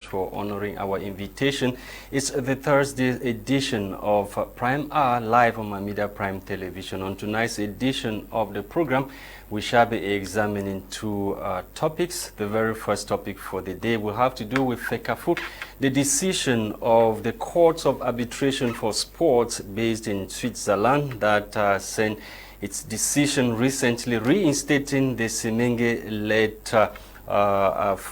for honoring our invitation. It's the Thursday edition of Prime Hour live on my Media Prime Television. On tonight's edition of the program, we shall be examining two topics. The very first topic for the day will have to do with Fecafoot, the decision of the Courts of Arbitration for Sports based in Switzerland that sent its decision recently reinstating the Semenge-led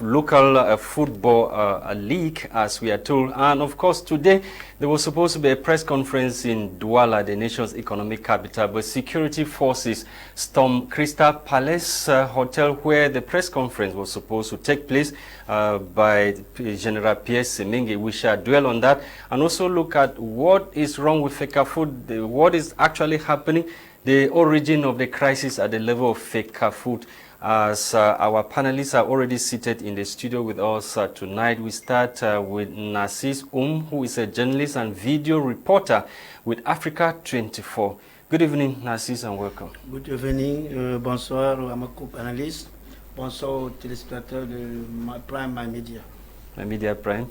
local football league, as we are told. And of course, today there was supposed to be a press conference in Douala, the nation's economic capital, but security forces stormed Crystal Palace Hotel, where the press conference was supposed to take place by General Pierre Semenge. We shall dwell on that and also look at what is wrong with Fecafoot, what is actually happening, the origin of the crisis at the level of Fecafoot. As our panelists are already seated in the studio with us tonight, we start with Narcisse who is a journalist and video reporter with Africa 24. Good evening, Narcisse, and welcome. Good evening, bonsoir à mes co-panélistes, bonsoir aux téléspectateurs de My Media. My Media Prime.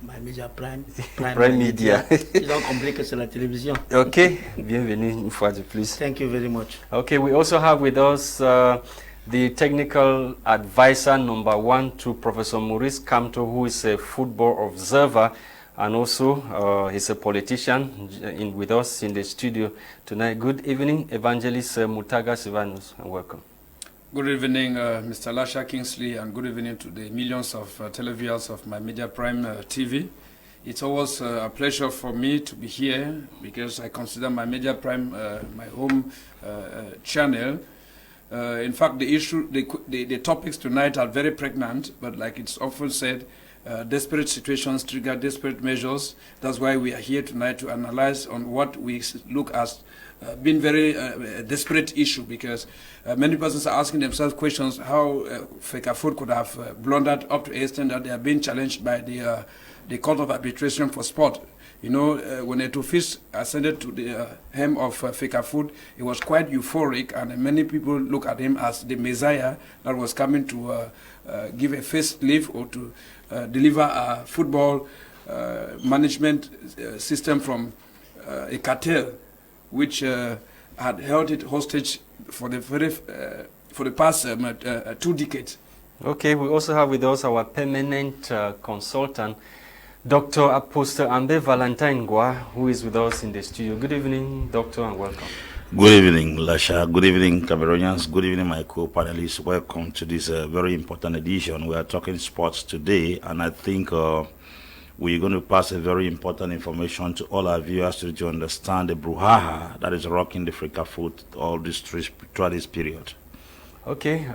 My Media Prime. Prime Media. Ils ont compris que c'est la télévision. Okay, bienvenue une fois de plus. Thank you very much. Okay, we also have with us the technical advisor number 1 to Professor Maurice Kamto, who is a football observer and also he's a politician with us in the studio tonight. Good evening, Evangelist Mutaga Sivanus, and welcome. Good evening, Mr. Lasha Kingsley, and good evening to the millions of televiewers of My Media Prime TV. It's always a pleasure for me to be here because I consider My Media Prime my home channel. In fact, the topics tonight are very pregnant, but like it's often said, desperate situations trigger desperate measures. That's why we are here tonight to analyze on what we look as being very desperate issue, because many persons are asking themselves questions how Fecafoot could have blundered up to a extent that they are being challenged by the Court of Arbitration for Sport. You know, when Etofis ascended to the helm of Fecafoot, it was quite euphoric, and many people look at him as the messiah that was coming to give a facelift or to deliver a football management system from a cartel which had held it hostage for the past 2 decades. Okay, we also have with us our permanent consultant, Dr. Apostle Ambe Valentine Gwa, who is with us in the studio. Good evening, Doctor, and welcome. Good evening, Lasha. Good evening, Cameroonians. Good evening, my co-panelists. Welcome to this very important edition. We are talking sports today, and I think we're going to pass a very important information to all our viewers to understand the brouhaha that is rocking the Fecafoot all this throughout this period. Okay,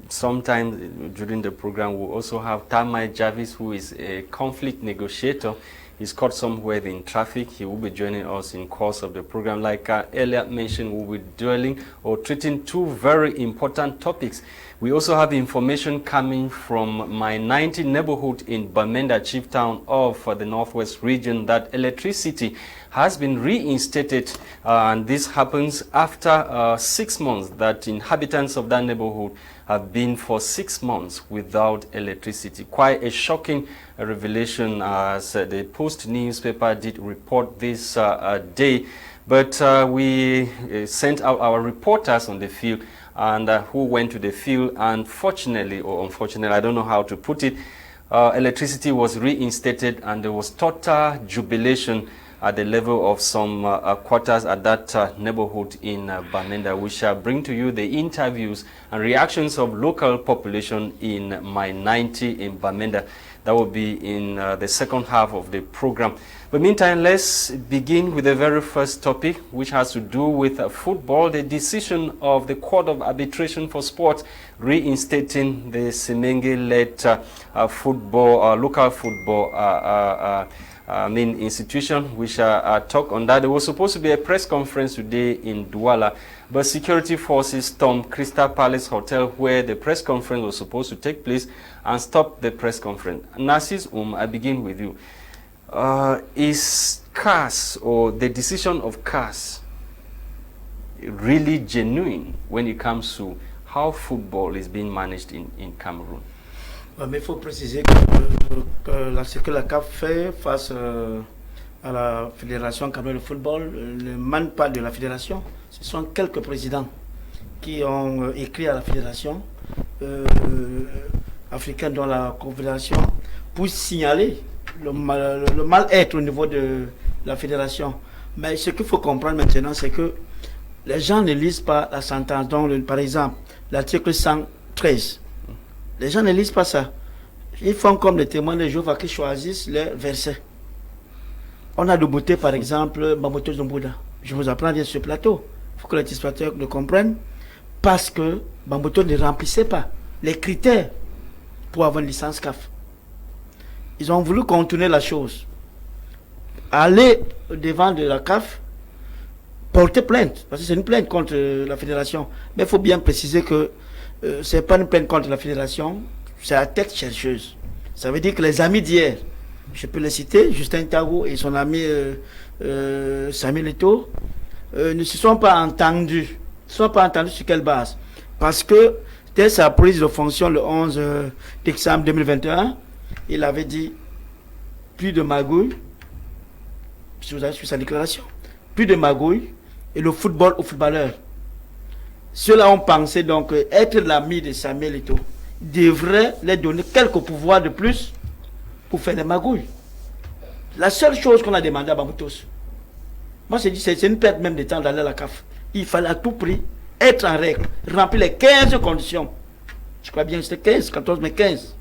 sometime during the program we'll also have Tamai Jarvis, who is a conflict negotiator. He's caught somewhere in traffic. He will be joining us in course of the program. Like earlier mentioned, we'll be dwelling or treating two very important topics. We also have information coming from my 90 neighborhood in Bamenda, chief town of the Northwest region, that electricity has been reinstated, and this happens after 6 months that inhabitants of that neighborhood have been for 6 months without electricity. Quite a shocking revelation, as the Post newspaper did report this day. But we sent out our reporters on the field, and who went to the field, and fortunately or unfortunately, I don't know how to put it, electricity was reinstated, and there was total jubilation at the level of some quarters at that neighborhood in Bamenda. We shall bring to you the interviews and reactions of local population in my 90 in Bamenda. That will be in the second half of the program. But meantime, let's begin with the very first topic, which has to do with football. The decision of the Court of Arbitration for Sport reinstating the Semenge-led football, local football institution. We shall talk on that. There was supposed to be a press conference today in Douala, but security forces stormed Crystal Palace Hotel, where the press conference was supposed to take place, and stopped the press conference. Narcisse, I begin with you. Is CAS, or the decision of CAS, really genuine when it comes to how football is being managed in Cameroon? Mais il faut préciser que ce que la CAF fait face à la Fédération camerounaise de football ne manque pas de la Fédération. Ce sont quelques présidents qui ont écrit à la Fédération africaine, dans la Confédération, pour signaler le mal-être au niveau de la Fédération. Mais ce qu'il faut comprendre maintenant, c'est que les gens ne lisent pas la sentence. Donc, par exemple, l'article 113. Les gens ne lisent pas ça. Ils font comme les témoins de Jéhovah qui choisissent les versets. On a débouté, par exemple, Mamoto Zombuda. Je vous apprends bien sur ce plateau. Il faut que les téléspectateurs le comprennent. Parce que Bamboto ne remplissait pas les critères pour avoir une licence CAF. Ils ont voulu contourner la chose. Aller devant de la CAF, porter plainte, parce que c'est une plainte contre la fédération. Mais il faut bien préciser que ce n'est pas une plainte contre la fédération, c'est la tête chercheuse. Ça veut dire que les amis d'hier, je peux les citer, Justin Tago et son ami Samuel Eto'o, ne se sont pas entendus. Ne sont pas entendus sur quelle base? Parce que dès sa prise de fonction le 11 décembre 2021, il avait dit plus de magouilles, si vous avez suivi sa déclaration, plus de magouilles et le football aux footballeurs. Ceux-là ont pensé donc être l'ami de Samuel Eto'o devrait leur donner quelques pouvoirs de plus pour faire des magouilles. La seule chose qu'on a demandé à Bamoutos, moi j'ai dit c'est une perte même de temps d'aller à la CAF. Il fallait à tout prix être en règle, remplir les 15 conditions. Je crois bien que c'était 15, 14, mais 15.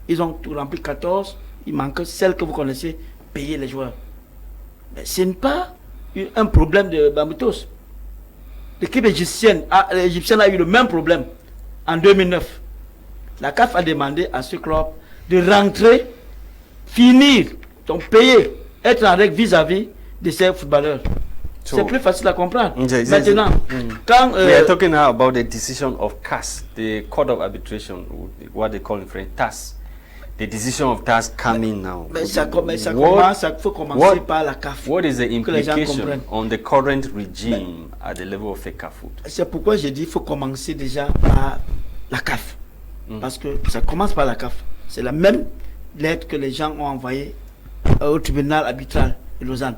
Ils ont tout rempli 14, il manque celle que vous connaissez, payer les joueurs. Mais ce n'est pas un problème de Bamoutos. L'équipe égyptienne a eu le même problème en 2009. La CAF a demandé à ce club de rentrer, finir, donc payer, être en règle vis-à-vis de ces footballeurs. C'est plus facile à comprendre. Maintenant, quand... we are talking now about the decision of CAS, the Court of Arbitration, what they call in French, TAS. The decision of TAS coming now. Mais ça commence, il faut commencer par la CAF. What is the implication on the current regime at the level of Fecafoot? C'est pourquoi j'ai dit qu'il faut commencer déjà par la CAF. Parce que ça commence par la CAF. C'est la même lettre que les gens ont envoyée au tribunal arbitral de Lausanne.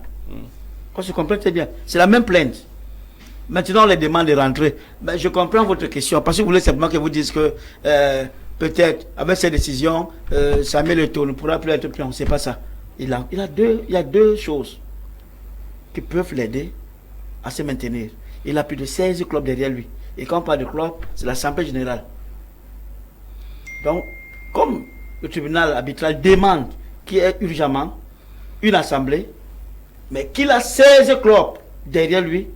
Qu'on se comprenne très bien. C'est la même plainte. Maintenant, on les demande de rentrer. Ben, je comprends votre question. Parce que vous voulez simplement que vous disiez que peut-être, avec cette décision, Samuel Eto'o ne pourra plus être pris. On ne sait pas ça. Il y a deux choses qui peuvent l'aider à se maintenir. Il a plus de 16 clubs derrière lui. Et quand on parle de clubs, c'est l'Assemblée générale. Donc, comme le tribunal arbitral demande qu'il y ait urgemment une assemblée, mais qu'il a 16 clubs derrière lui,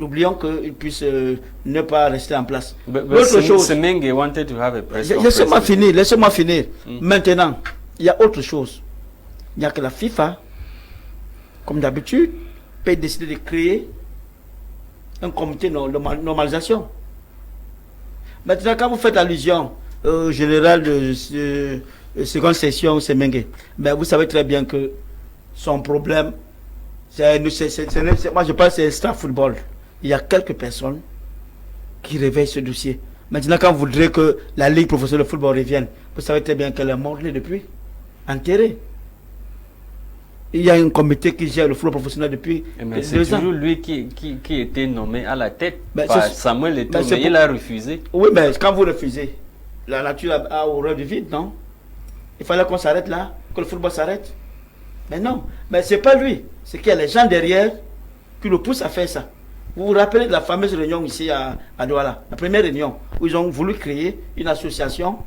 n'oublions qu'il puisse ne pas rester en place. L'autre chose, Semenge wanted to have a press conference. Laissez-moi finir. Maintenant, il y a autre chose. Il n'y a que la FIFA, comme d'habitude, peut décider de créer un comité de normalisation. Maintenant, quand vous faites allusion au général de seconde session Semenge, ben vous savez très bien que son problème, moi je pense que c'est staff football. Il y a quelques personnes qui réveillent ce dossier. Maintenant, quand vous voudrez que la Ligue professionnelle de football revienne, vous savez très bien qu'elle est morte depuis, enterrée. Il y a un comité qui gère le football professionnel depuis 2 ans. C'est toujours lui qui était nommé à la tête par Samuel Eto'o, mais il a refusé. Oui, mais quand vous refusez, la nature a horreur du vide, non? Il fallait qu'on s'arrête là, que le football s'arrête. Mais non, mais c'est pas lui. C'est qu'il y a les gens derrière qui le poussent à faire ça. Vous vous rappelez de la fameuse réunion ici à Douala, la première réunion, où ils ont voulu créer une association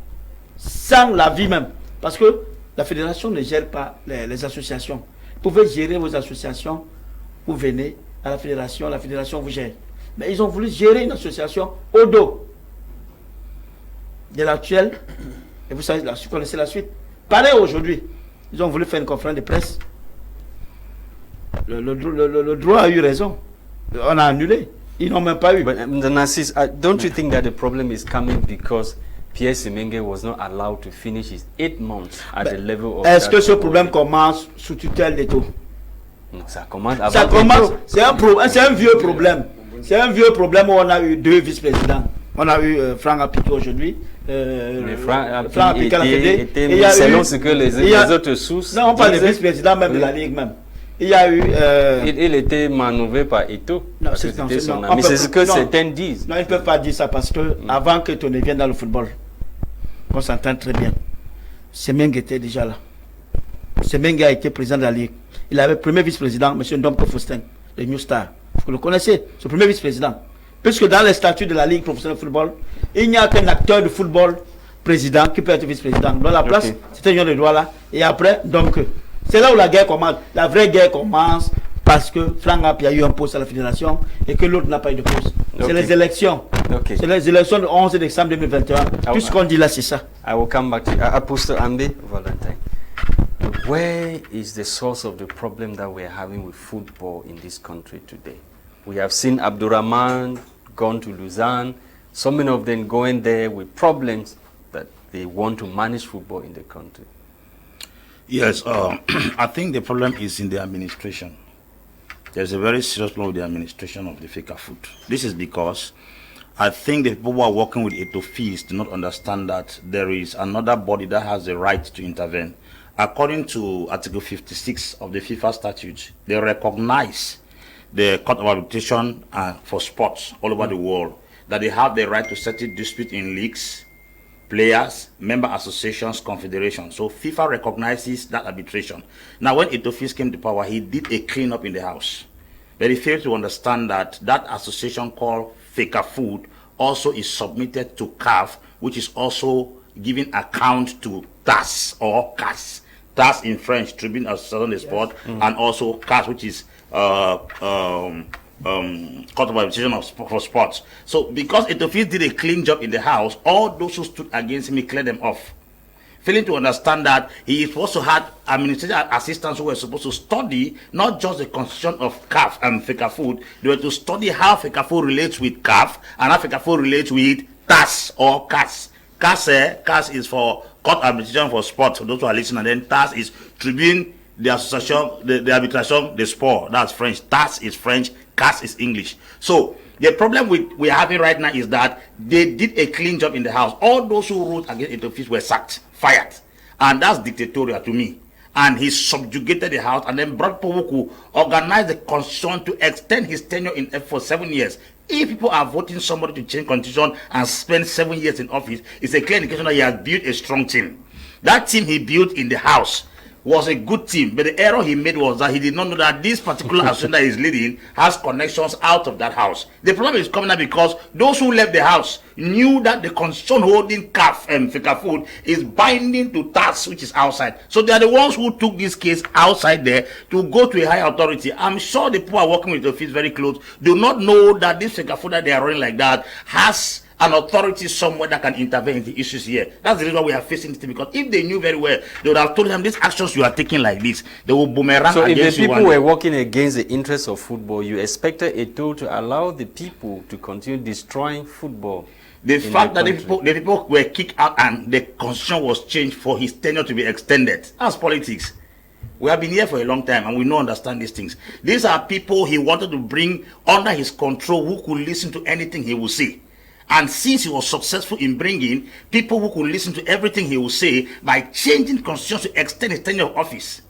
sans l'avis même. Parce que la fédération ne gère pas les associations. Vous pouvez gérer vos associations, vous venez à la fédération vous gère. Mais ils ont voulu gérer une association au dos de l'actuel. Et vous savez, vous connaissez la suite. Pareil aujourd'hui. Ils ont voulu faire une conférence de presse. Le droit a eu raison. On a annulé. Ils n'ont même pas eu. But Narcisse, don't you think that the problem is coming because Pierre Semenge was not allowed to finish his 8 months at the level of... Est-ce que ce problème commence sous tutelle d'Eto'o? Non, ça commence avant. Ça commence. C'est un vieux problème. C'est un vieux problème où on a eu 2 vice-présidents. On a eu Franck Apito aujourd'hui, Mais Franck Franck appliquait la Fédé. était selon ce que les autres sources. Non, on parle de disaient. vice-président même de la Ligue même. Il y a eu. Il était manœuvré par Ito. Non, Parce que c'est c'était son non, ami. C'est ce que non. certains disent. Non, ils ne peuvent pas dire ça parce que avant que Tony vienne dans le football, on s'entend très bien. Semeng était déjà là. Semeng a été président de la Ligue. Il avait le premier vice-président, M. Ndomko Faustin, le New Star. Vous le connaissez, c'est le premier vice-président. Puisque dans les statuts de la Ligue professionnelle de football, il n'y a qu'un acteur de football président qui peut être vice-président. Dans la place, c'était un de droit là. Et après, donc, c'est là où la guerre commence. La vraie guerre commence parce que Franck Appi a eu un poste à la fédération et que l'autre n'a pas eu de poste. C'est les élections. C'est les élections du 11 décembre 2021. Tout ce qu'on dit là, c'est ça. I will come back to Apostle Ambe Valentine. Where is the source of the problem that we are having with football in this country today? We have seen Abdurrahman gone to Lausanne, so many of them going there with problems that they want to manage football in the country. Yes, I think the problem is in the administration. There's a very serious problem with the administration of the Fecafoot. This is because I think the people who are working with Etofis do not understand that there is another body that has the right to intervene. According to Article 56 of the FIFA statute, they recognize the Court of Arbitration for sports all over the world, that they have the right to settle dispute in leagues, players, member associations, confederations. So FIFA recognizes that arbitration. Now, when Etofis came to power, he did a cleanup in the house. But he failed to understand that that association called Fecafoot also is submitted to CAF, which is also giving account to TAS or CAS. TAS in French, Tribune Association de Sport, and also CAS, which is Court of Arbitration for Sports. So because Etofis did a clean job in the house, all those who stood against him, he cleared them off. Failing to understand that he also had administrative assistants who were supposed to study not just the constitution of CAF and Fecafoot, they were to study how Fecafoot relates with CAF and how Fecafoot relates with TAS or CAS. CAS is for Court Arbitration for Sports, for those who are listening, and then TAS is Tribune, the Association, the Arbitration, the Sport, that's French. TAS is French, CAS is English. So the problem we're having right now is that they did a clean job in the house. All those who wrote against Etofis were sacked, fired. And that's dictatorial to me. And he subjugated the house and then brought people who organized the constitution to extend his tenure for 7 years. If people are voting somebody to change constitution and spend 7 years in office, it's a clear indication that he has built a strong team. That team he built in the house was a good team, but the error he made was that he did not know that this particular association that he's leading has connections out of that house. The problem is coming out because those who left the house knew that the constitution holding CAF and Fecafoot is binding to TAS, which is outside. So they are the ones who took this case outside there to go to a higher authority. I'm sure the people who are working with the office very close do not know that this Fecafoot that they are running like that has an authority somewhere that can intervene in the issues here. That's the reason why we are facing this, because if they knew very well, they would have told them these actions you are taking like this, they will boomerang so against you. So if the people were working against the interests of football, you expected Eto'o to allow the people to continue destroying football? The fact that the people were kicked out and the constitution was changed for his tenure to be extended, that's politics. We have been here for a long time and we don't understand these things. These are people he wanted to bring under his control who could listen to anything he will say. And since he was successful in bringing people who could listen to everything he will say by changing constitution to extend his tenure of office,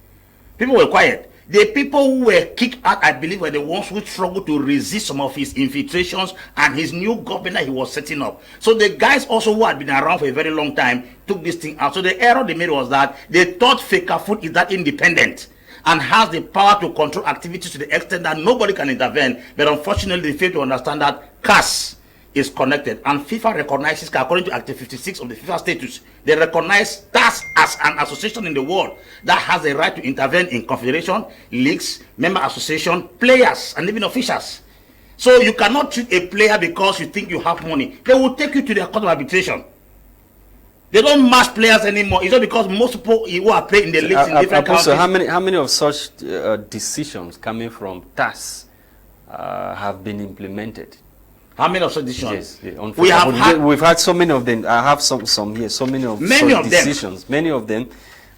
people were quiet. The people who were kicked out, I believe, were the ones who struggled to resist some of his infiltrations and his new government that he was setting up. So the guys also who had been around for a very long time took this thing out. So the error they made was that they thought Fecafoot is that independent and has the power to control activities to the extent that nobody can intervene. But unfortunately, they failed to understand that CAS is connected, and FIFA recognizes, according to Article 56 of the FIFA statutes, they recognize TAS as an association in the world that has a right to intervene in confederation, leagues, member association, players, and even officials. So you cannot treat a player because you think you have money. They will take you to their court of arbitration. They don't match players anymore. It's not because most people who are playing in the leagues in different countries. So how many of such decisions coming from TAS have been implemented? How many of such decisions? Yes, we've had so many of them. I have some here. So many of such decisions. Many of them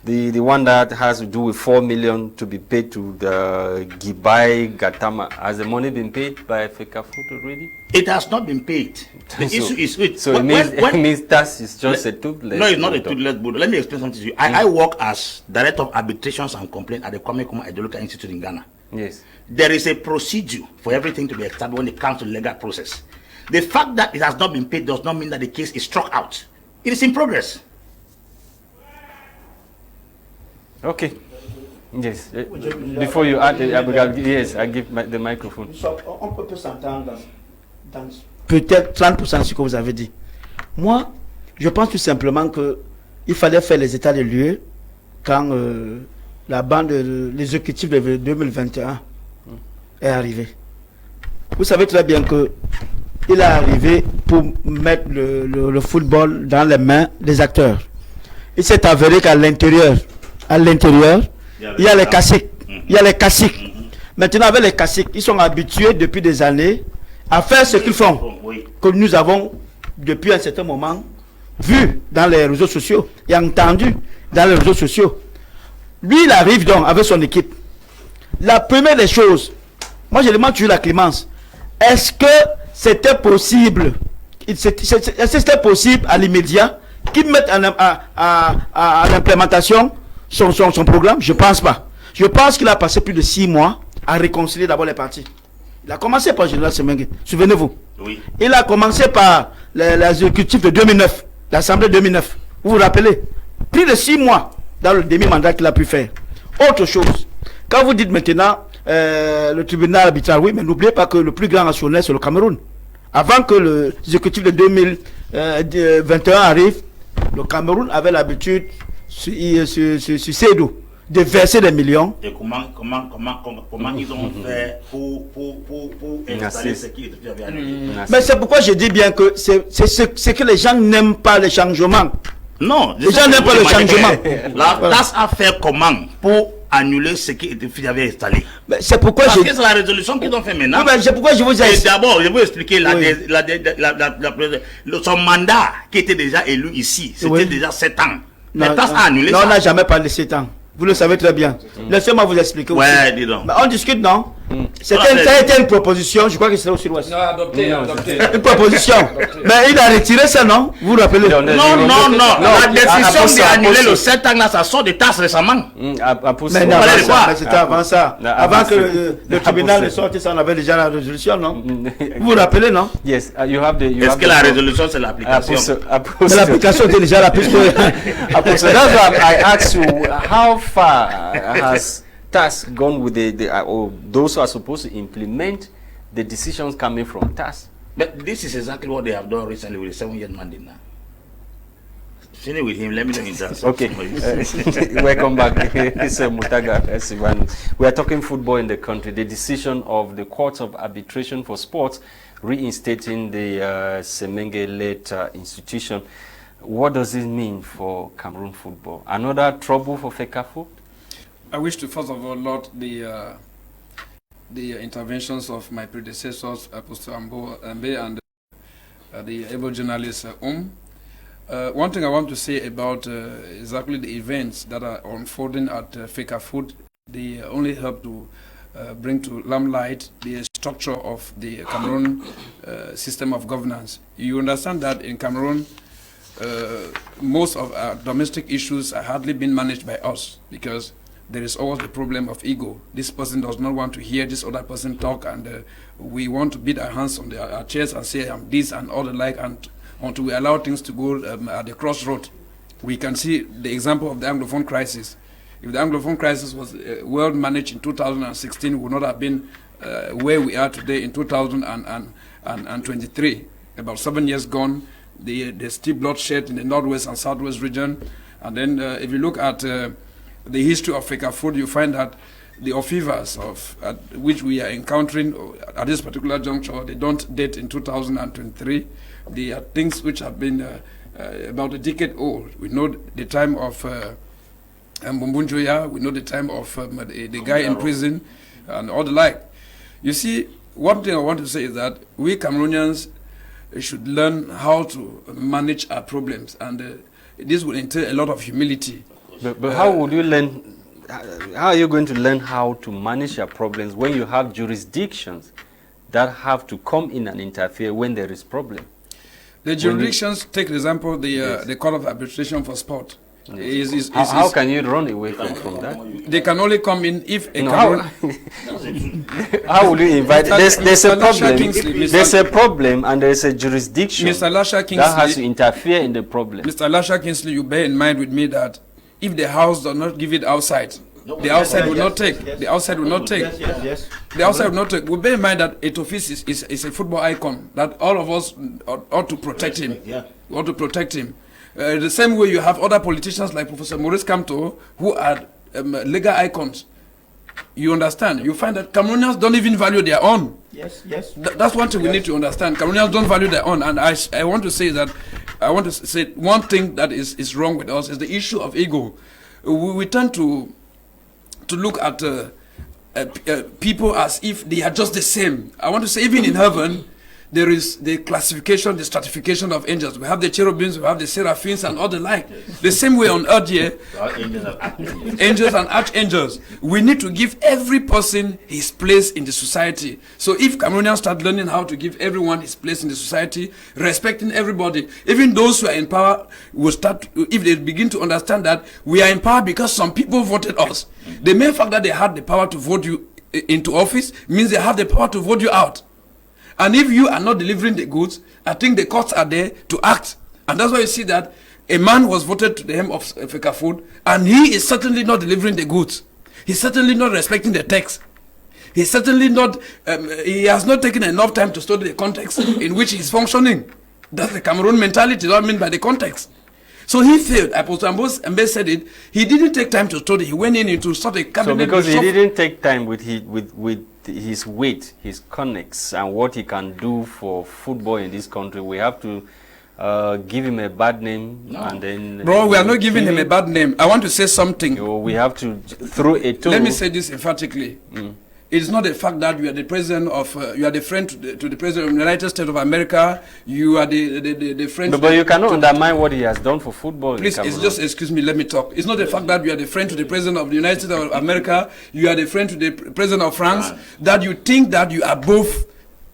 The one that has to do with 4 million to be paid to the Gibai Gatama. Has the money been paid by Fecafoot already? It has not been paid. The issue is with. So it means that is just a toothless. No, it's not a toothless Buddha. Let me explain something to you. I work as Director of Arbitrations and Complaints at the Kwame Nkrumah Ideological Institute in Ghana. Yes. There is a procedure for everything to be established when it comes to legal process. The fact that it has not been paid does not mean that the case is struck out. It is in progress. Okay. Yes. Before you add, yes, I give the microphone. On peut s'entendre dans peut-être 30% de ce que vous avez dit. Moi, je pense tout simplement que il fallait faire les états de lieux quand la bande, l'exécutif de 2021 est arrivé. Vous savez très bien que il est arrivé pour mettre le football dans les mains des acteurs. Il s'est avéré qu'à l'intérieur, il y a les caciques. Il y a les caciques. Maintenant, avec les caciques, ils sont habitués depuis des années à faire ce qu'ils font, que nous avons depuis un certain moment vu dans les réseaux sociaux et entendu dans les réseaux sociaux. Lui, il arrive donc avec son équipe. La première des choses, moi je demande toujours la clémence. Est-ce que c'était possible, c'était possible à l'immédiat qu'ils mettent à l'implémentation son programme? Je pense pas. Je pense qu'il a passé plus de 6 mois à réconcilier d'abord les partis. Il a commencé par le général Semengue, souvenez-vous. Oui. Il a commencé par l'exécutif de 2009, l'Assemblée 2009. Vous vous rappelez? Plus de 6 mois dans le demi-mandat qu'il a pu faire. Autre chose, quand vous dites maintenant le tribunal arbitral, oui, mais n'oubliez pas que le plus grand actionnaire c'est le Cameroun. Avant que l'exécutif de 2021 arrive, le Cameroun avait l'habitude sur CEDO de verser des millions. Et comment ils ont fait pour installer ce qui était arrivé. Mais c'est pourquoi je dis bien que c'est que les gens n'aiment pas les changements. Non, les gens n'aiment pas le changement. La tasse a fait comment pour annuler ce qui avait installé? C'est pourquoi parce que c'est la résolution qu'ils ont fait maintenant. Oui, c'est pourquoi je vous ai... D'abord, je vais vous expliquer son mandat qui était déjà élu ici. C'était déjà 7 ans. La tasse a annulé ça. Non, on n'a jamais parlé de 7 ans. Vous le savez très bien. Laissez-moi vous expliquer. Ouais, dis donc. Mais on discute, non? Ça a été une proposition, je crois que c'est au sud-ouest. Non, adopté. Une proposition. Mais il a retiré ça, non? Vous vous rappelez? Non. La décision d'annuler le 7 ans, là, ça sort de tasse récemment. Mais non, c'était avant ça. Avant que le tribunal ne sorte, ça, on avait déjà la résolution, non? Vous vous rappelez, non? Yes, you have the... Est-ce que la résolution, c'est l'application? Mais l'application était déjà là, puisque... That's why I asked you, how far has TAS gone with those who are supposed to implement the decisions coming from TAS? But this is exactly what they have done recently with the 7-year mandate now. Finish with him, let me know in that. Okay. Welcome back. It's Mutaga. We are talking football in the country. The decision of the Court of Arbitration for Sports reinstating the Semenge-led institution. What does it mean for Cameroon football? Another trouble for Fecafoot? I wish to first of all laud the interventions of my predecessors, Apostle Ambe and the able journalist One thing I want to say about exactly the events that are unfolding at Fecafoot, they only help to bring to limelight the structure of the Cameroon system of governance. You understand that in Cameroon, most of our domestic issues are hardly being managed by us because there is always the problem of ego. This person does not want to hear this other person talk, and we want to beat our hands on our chest and say I'm this and all the like, and until we allow things to go at the crossroad. We can see the example of the Anglophone crisis. If the Anglophone crisis was well managed in 2016, we would not have been where we are today in 2023. About 7 years gone, there's still bloodshed in the northwest and southwest region. And then if you look at the history of Fecafoot, you find that the offivers which we are encountering at this particular juncture, they don't date in 2023. They are things which have been about a decade old. We know the time of Mbumbunjoya, we know the time of the guy in prison and all the like. You see, one thing I want to say is that we Cameroonians should learn how to manage our problems, and this will entail a lot of humility. But how would you learn? How are you going to learn how to manage your problems when you have jurisdictions that have to come in and interfere when there is problem? The jurisdictions, take example, the Court of Arbitration for Sport. Yes. How can you run away from that? They can only come in if a how will you invite? There's a problem. There's a problem, and there's a jurisdiction that has to interfere in the problem. Mr. Lasha Kingsley, you bear in mind with me that if the House does not give it outside, the outside will not take. The outside will not take. The outside will not take. We bear in mind that Etofis is a football icon that all of us ought to protect him. We ought to protect him. The same way you have other politicians like Professor Maurice Kamto who are legal icons. You understand? You find that Cameroonians don't even value their own. Yes. That's one thing we need to understand. Cameroonians don't value their own. And I want to say that, one thing that is wrong with us is the issue of ego. We tend to look at people as if they are just the same. I want to say even in heaven, there is the classification, the stratification of angels. We have the cherubims, we have the seraphims, and all the like. The same way on earth here, angels and archangels. We need to give every person his place in the society. So if Cameroonians start learning how to give everyone his place in the society, respecting everybody, even those who are in power will start, if they begin to understand that we are in power because some people voted us. The mere fact that they had the power to vote you into office means they have the power to vote you out. And if you are not delivering the goods, I think the courts are there to act. And that's why you see that a man was voted to the helm of Fecafoot, and he is certainly not delivering the goods. He's certainly not respecting the text. He's certainly not, he has not taken enough time to study the context in which he's functioning. That's the Cameroon mentality, what I mean by the context. So he failed. Apostle Mbe said it. He didn't take time to study. He went in to start a cabinet. So because he didn't take time with his weight, his connects, and what he can do for football in this country, we have to give him a bad name. No. And then... Bro, we are not giving him a bad name. I want to say something. We have to throw a tool. Let me say this emphatically. It's not the fact that you are the president of, you are the friend to the president of the United States of America. You are the friend. But you cannot undermine what he has done for football. Please, it's just, excuse me, let me talk. It's not the fact that you are the friend to the president of the United States of America. You are the friend to the president of France. That you think that you are both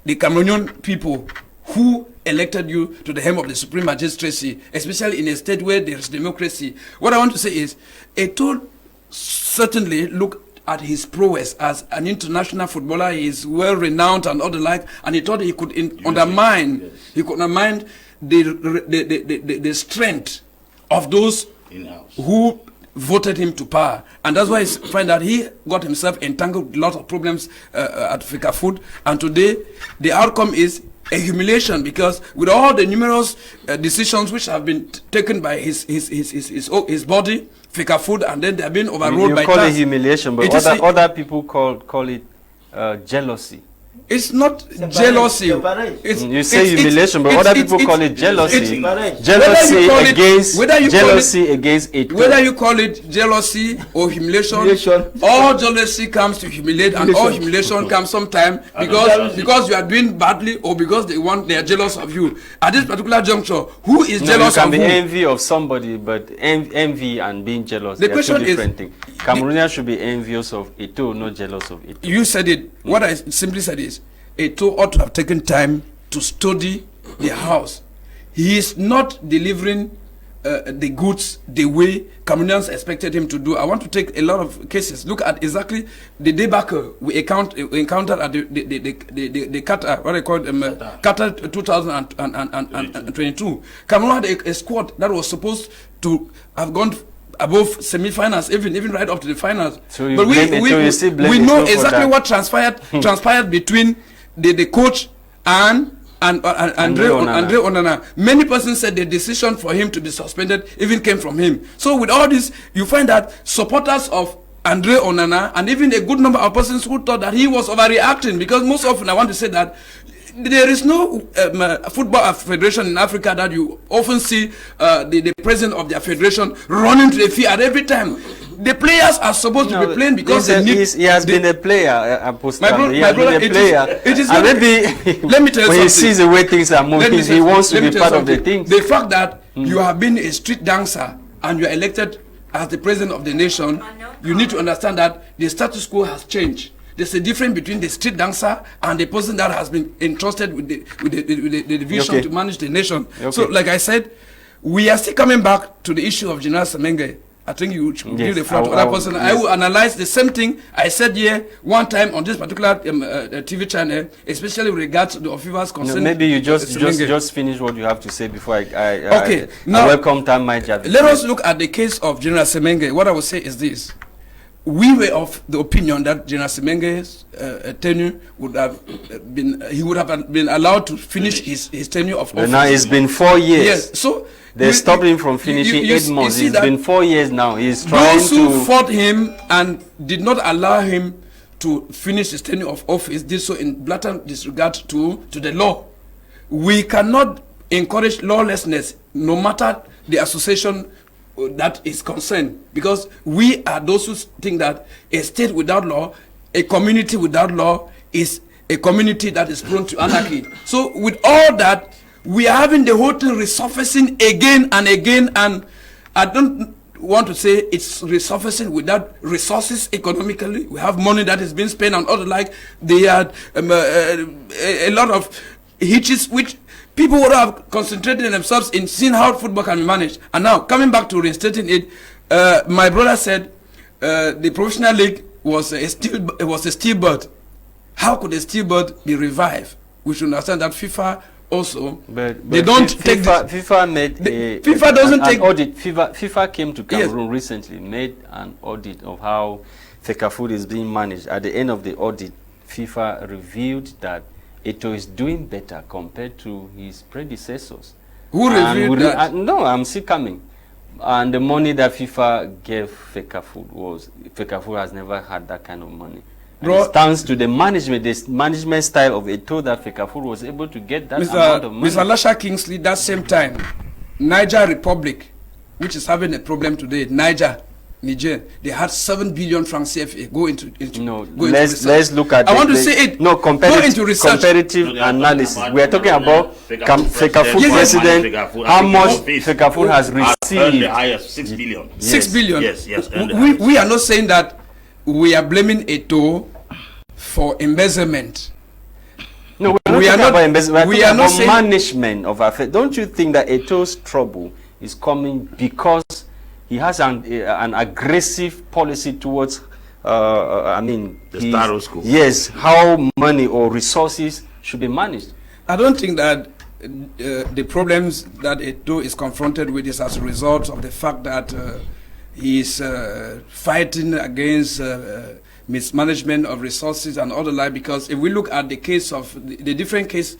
the Cameroonian people who elected you to the helm of the Supreme Magistracy, especially in a state where there is democracy. What I want to say is, Eto'o certainly look at his prowess as an international footballer. He is well renowned and all the like, and he thought he could undermine the strength of those who voted him to power. And that's why I find that he got himself entangled with a lot of problems at Fecafoot, and today the outcome is a humiliation, because with all the numerous decisions which have been taken by his body, Fecafoot, and then they have been overruled by you call it humiliation, but other people call it jealousy. It's not jealousy. You say humiliation, but other people call it jealousy. Jealousy against it. Whether you call it jealousy or humiliation, all jealousy comes to humiliate, and all humiliation comes sometime because you are doing badly, or because they are jealous of you. At this particular juncture, who is jealous of who? You can be envy of somebody, but envy and being jealous, they are two different things. Cameroonians should be envious of Eto'o, not jealous of Eto'o. You said it. What I simply said is, Eto'o ought to have taken time to study the house. He is not delivering the goods the way Cameroonians expected him to do. I want to take a lot of cases. Look at exactly the debacle we encountered at the Qatar, what I call Qatar 2022. Cameroon had a squad that was supposed to have gone above semi-finals, even right up to the finals. So but we know exactly what transpired between the coach and Andre Onana. Many persons said the decision for him to be suspended even came from him. So with all this, you find that supporters of Andre Onana, and even a good number of persons who thought that he was overreacting, because most often I want to say that there is no football federation in Africa that you often see the president of their federation running to the field at every time. The players are supposed to be playing because they need. He has been a player. My brother, it is not, let me tell you when something. He sees the way things are moving, he wants to be part of the things. The fact that you have been a street dancer and you are elected as the president of the nation, you need to understand that the status quo has changed. There's a difference between the street dancer and the person that has been entrusted with the vision to manage the nation. So, like I said, we are still coming back to the issue of General Semenge. I think you should give the floor to other person. I will analyze the same thing I said here one time on this particular TV channel, especially with regards to the offenders concerned. Maybe you just finish what you have to say before I welcome Tamai Javi. Let us look at the case of General Semenge. What I will say is this. We were of the opinion that General Semenge's tenure would have been allowed to finish his tenure of office. Now it's been 4 years. Yes, so they stopped him from finishing 8 months. It's been 4 years now. He's trying those who fought him and did not allow him to finish his tenure of office did so in blatant disregard to the law. We cannot encourage lawlessness, no matter the association that is concerned, because we are those who think that a state without law, a community without law, is a community that is prone to anarchy. So with all that, we are having the whole thing resurfacing again and again, and I don't want to say it's resurfacing without resources economically. We have money that is being spent on other, like they had a lot of hitches which people would have concentrated themselves in seeing how football can be managed. And now, coming back to reinstating it, my brother said the professional league was a stillbird. How could a stillbird be revived? We should understand that FIFA also, but they don't take FIFA made FIFA doesn't take audit. FIFA came to Cameroon recently, made an audit of how Fecafoot is being managed. At the end of the audit, FIFA revealed that Eto'o is doing better compared to his predecessors. Who revealed that? No, I'm still coming. And the money that FIFA gave Fecafoot has never had that kind of money. It stands to the management style of Eto'o that Fecafoot was able to get that amount of money. Mr. Lasha Kingsley, that same time, Niger Republic, which is having a problem today, Niger, they had 7 billion francs CFA go into let's look at competitive analysis. We are talking about Fecafoot president, how much Fecafoot has received. The highest 6 billion. Yes. 6 billion. Yes. We are not saying that we are blaming Eto'o for embezzlement. No, we are not about embezzlement. We are not saying management of affairs. Don't you think that Eto'o's trouble is coming because he has an aggressive policy towards, the status quo? Yes, how money or resources should be managed. I don't think that the problems that Eto'o is confronted with is as a result of the fact that he is fighting against mismanagement of resources and other like, because if we look at the case of the different cases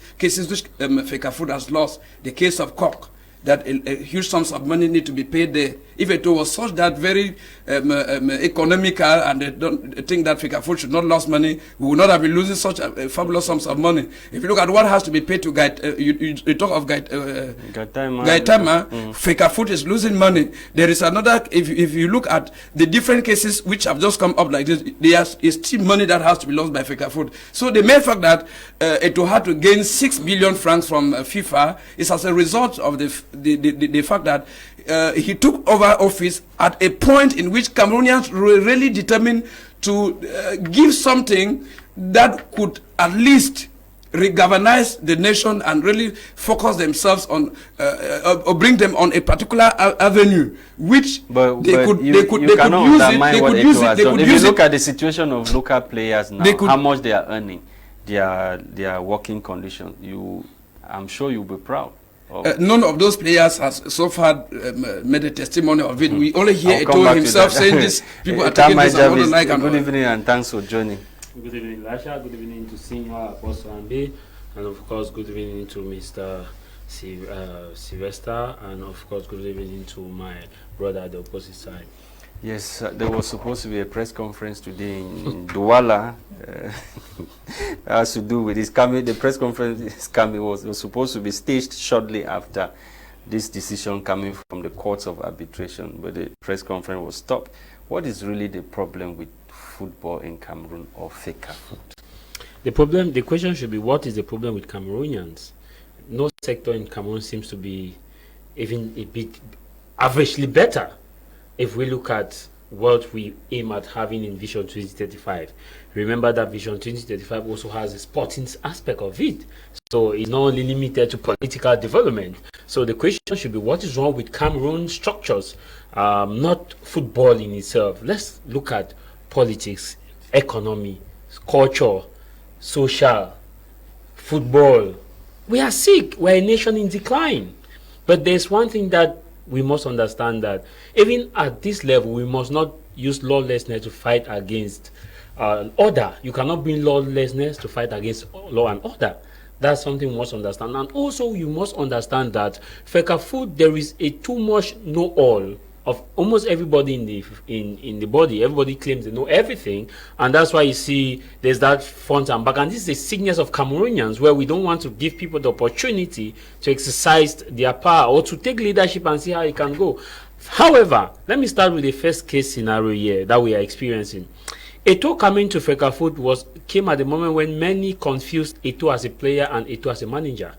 which Fecafoot has lost, the case of Cock, that a huge sums of money need to be paid there. If it was such that very economical, and they don't think that Fecafoot should not lose money, we would not have been losing such fabulous sums of money. If you look at what has to be paid to you talk of Gaitama, Fecafoot is losing money. There is another, if you look at the different cases which have just come up like this, there is still money that has to be lost by Fecafoot. So the mere fact that Eto'o had to gain 6 billion francs from FIFA is as a result of the fact that he took over office at a point in which Cameroonians were really determined to give something that could at least regalvanize the nation and really focus themselves on or bring them on a particular avenue, which they could use it. If you look at the situation of local players now, how much they are earning, their working conditions, I'm sure you'll be proud. None of those players has so far made a testimony of it. We only hear Eto'o himself saying this. People are taking this and like. Good evening and thanks for joining. Good evening, Lasha. Good evening to Senior Apostle Ambe, and of course, good evening to Mr. Sylvester, and of course, good evening to my brother at the opposite side. Yes, there was supposed to be a press conference today in Douala. Has to do with his coming. The press conference was supposed to be staged shortly after this decision coming from the courts of arbitration, but the press conference was stopped. What is really the problem with football in Cameroon or Fecafoot? The question should be, what is the problem with Cameroonians? No sector in Cameroon seems to be even a bit averagely better. if we look at what we aim at having in Vision 2035, remember that Vision 2035 also has a sporting aspect of it. So it's not only limited to political development. So the question should be, what is wrong with Cameroon structures? Not football in itself. Let's look at politics, economy, culture, social, football. We are sick. We're a nation in decline. But there's one thing that we must understand, that even at this level, we must not use lawlessness to fight against order. You cannot bring lawlessness to fight against law and order. That's something we must understand. And also, you must understand that Fecafoot, there is a too much know-all of almost everybody in the body. Everybody claims they know everything, and that's why you see there's that front and back. And this is a sickness of Cameroonians, where we don't want to give people the opportunity to exercise their power or to take leadership and see how it can go. However, let me start with the first case scenario here that we are experiencing. Eto'o coming to Fecafoot came at the moment when many confused Eto'o as a player and Eto'o as a manager.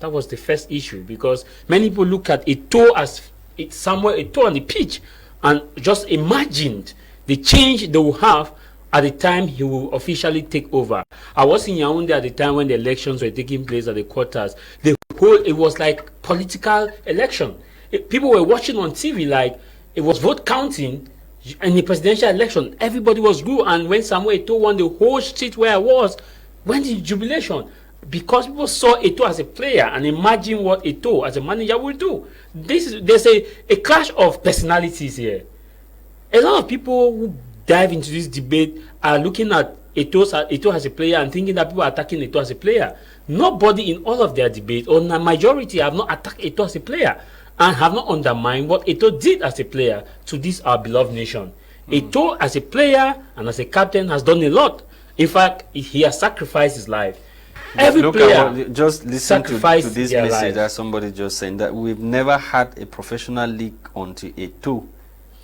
That was the first issue, because many people look at Eto'o as somewhere Eto'o on the pitch and just imagined the change they will have at the time he will officially take over. I was in Yaoundé at the time when the elections were taking place at the quarters. It was like political election. People were watching on TV like it was vote counting in the presidential election. Everybody was good, and when Samuel Eto'o won, the whole street where I was went in jubilation, because people saw Eto'o as a player and imagine what Eto'o as a manager will do. There's a clash of personalities here. A lot of people who dive into this debate are looking at Eto'o as a player and thinking that people are attacking Eto'o as a player. Nobody in all of their debate, or the majority, have not attacked Eto'o as a player and have not undermined what Eto'o did as a player to this our beloved nation. Eto'o as a player and as a captain has done a lot. In fact, he has sacrificed his life. Every player just listen to this message that somebody just saying, that we've never had a professional league until Eto'o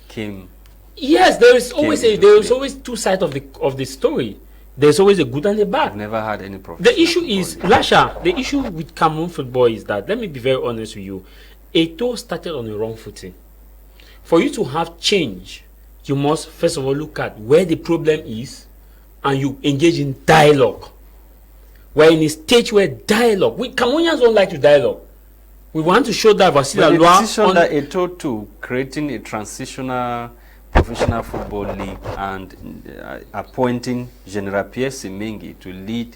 came. Yes, there is always two sides of the story. There's always a good and a bad. I've never had any professional. The issue is, Lasha, the issue with Cameroon football is that, let me be very honest with you, Eto'o started on the wrong footing. For you to have change, you must first of all look at where the problem is, and you engage in dialogue. We're in a stage where dialogue. Cameroonians don't like to dialogue. We want to show that Vasile the decision that Eto'o took, creating a transitional professional football league and appointing General Pierre Semengi to lead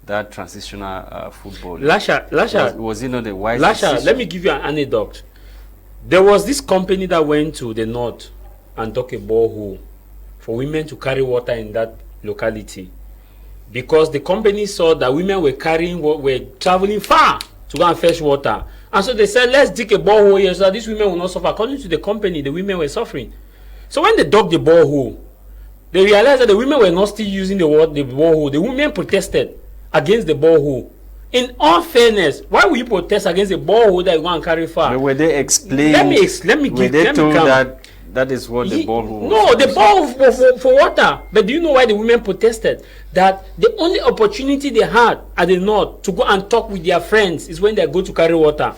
that transitional football league. Lasha, was it not the wise decision? Lasha, let me give you an anecdote. There was this company that went to the north and dug a borehole for women to carry water in that locality, because the company saw that women were traveling far to go and fetch water, and so they said, let's dig a borehole here so that these women will not suffer. According to the company, the women were suffering. So when they dug the borehole, they realized that the women were not still using the borehole. The women protested against the borehole. In all fairness, why would you protest against a borehole that you want to carry far? But were they explained? That is what the borehole was. No, the borehole for water. But do you know why the women protested? That the only opportunity they had at the north to go and talk with their friends is when they go to carry water,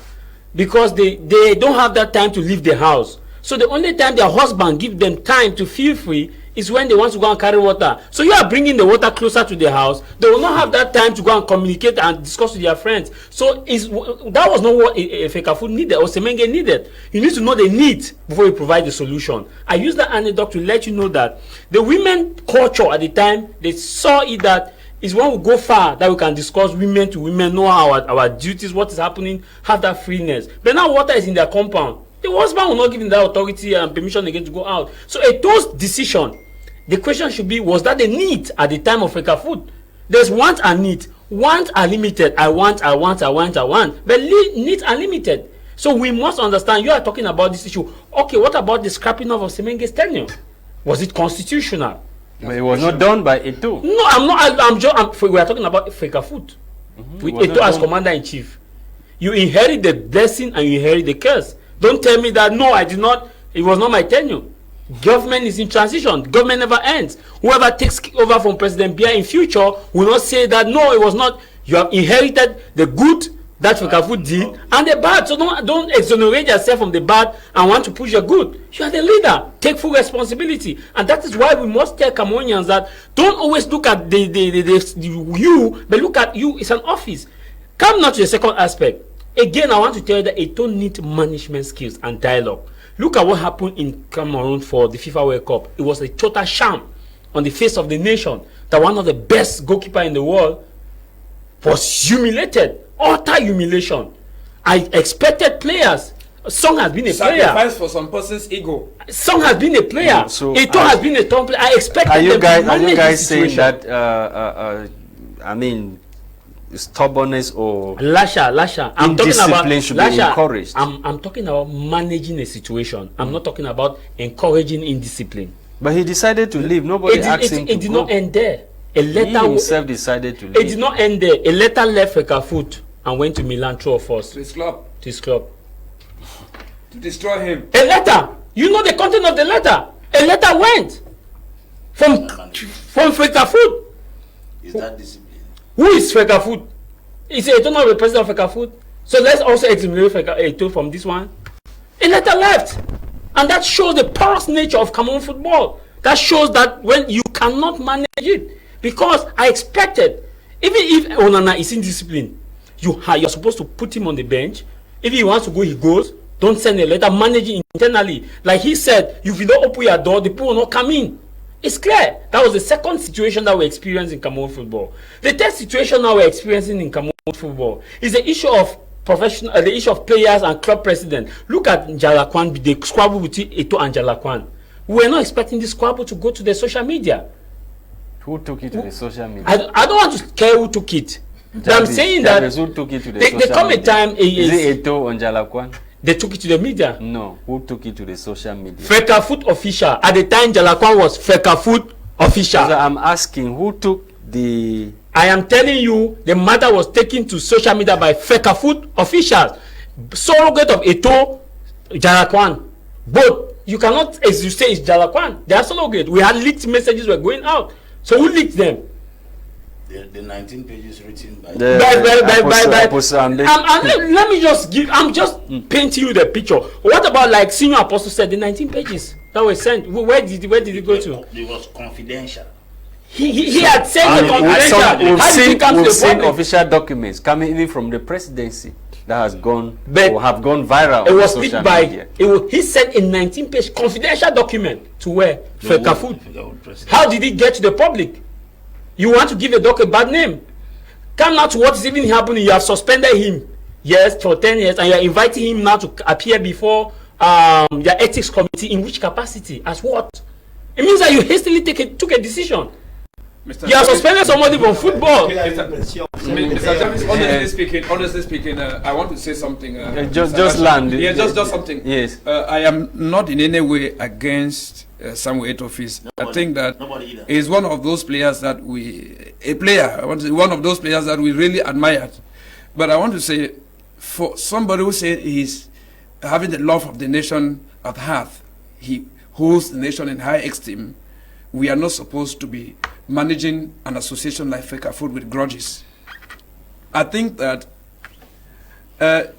because they don't have that time to leave the house. So the only time their husband give them time to feel free is when they want to go and carry water. So you are bringing the water closer to the house. They will not have that time to go and communicate and discuss with their friends. So that was not what Fecafoot needed or Semenge needed. You need to know the need before you provide the solution. I use that anecdote to let you know that the women culture at the time, they saw it that is when we go far that we can discuss women to women, know our duties, what is happening, have that freeness. But now water is in their compound. The husband will not give them that authority and permission again to go out. So Eto'o's decision, the question should be, was that the need at the time of Fecafoot? There's want and need. Want are limited. I want. But needs are limited. So we must understand, you are talking about this issue. Okay, what about the scrapping off of Semenge's tenure? Was it constitutional? But it was not done by Eto'o. No, I'm not. We are talking about Fecafoot. With Eto'o as commander-in-chief. You inherit the blessing and you inherit the curse. Don't tell me that, no, I did not, it was not my tenure. Government is in transition. Government never ends. Whoever takes over from President Biya in future will not say that, no, it was not. You have inherited the good that Fecafoot did, and the bad. So don't exonerate yourself from the bad and want to push your good. You are the leader. Take full responsibility, and that is why we must tell Cameroonians that don't always look at the you, but look at you. It's an office. Come now to the second aspect. Again, I want to tell you that it don't need management skills and dialogue. Look at what happened in Cameroon for the FIFA World Cup. It was a total sham on the face of the nation that one of the best goalkeepers in the world was humiliated. Utter humiliation. I expected players. Song has been a player. Sacrifice for some person's ego. Song has been a player. So Eto'o has been a top player. I expected Are you them guys to manage the saying situation. that? I mean, stubbornness or Lasha. I'm talking about indiscipline should be Lasha. encouraged? I'm talking about managing a situation. I'm not talking about encouraging indiscipline. But he decided to leave. Nobody asked him to It did go. not end there. A He letter. himself decided to It did leave. not end there. A letter left Fecafoot and went to Milan through of force To his club. to his club. To destroy him. A letter. You know the content of the letter. A letter went from Fecafoot. Is that discipline? Who is Fecafoot? Is Eto'o the president of Fecafoot? So let's also exonerate Eto'o from this one. A letter left, and that shows the porous nature of Cameroon football. That shows that when you cannot manage it, because I expected, even if Onana is indisciplined, you're supposed to put him on the bench. If he wants to go, he goes. Don't send a letter. Manage it internally. Like he said, if you don't open your door, the people will not come in. It's clear. That was the second situation that we experienced in Cameroon football. The third situation now we're experiencing in Cameroon football is the issue of the issue of players and club president. Look at Njalakwan, the squabble between Eto'o and Njalakwan. We were not expecting this squabble to go to the social media. Who took it to the social media? I don't want to care who took it. But I'm saying that who took it to the they social come a media? time Is it Eto'o or Njalakwan? they took it to the media. No. Who took it to the social media? Fecafoot official. At the time, Njalakwan was Fecafoot official. So I'm asking, who took the... I am telling you, the matter was taken to social media by Fecafoot officials. Surrogate of Eto'o, Njalakwan. Both. You cannot, as you say, it's Njalakwan. They are surrogate. We had leaked messages were going out. So who leaked them? The 19 pages written by Let me just give. I'm just painting you the picture. What about like Senior Apostle said the 19 pages that were sent? Where did it go to? It was confidential. He had sent the confidential. How did it come to We've the seen public? official documents coming even from the presidency that has gone But or have gone viral It on was social leaked by. media. He sent a 19-page confidential document to where Fecafoot. President. How did it get to the public? You want to give a doc a bad name? Come now to what is even happening. You have suspended him, yes, for 10 years, and you are inviting him now to appear before your ethics committee. In which capacity? As what? It means that you hastily took a decision. Mr. You have suspended somebody from football. Mr. Jarvis, honestly speaking, I want to say something. Just land. Yeah, just something. Yes. I am not in any way against Samuel Eto'o. I think that he is one of those players that one of those players that we really admired. But I want to say, for somebody who says he's having the love of the nation at heart, he holds the nation in high esteem. We are not supposed to be managing an association like Fecafoot with grudges. I think that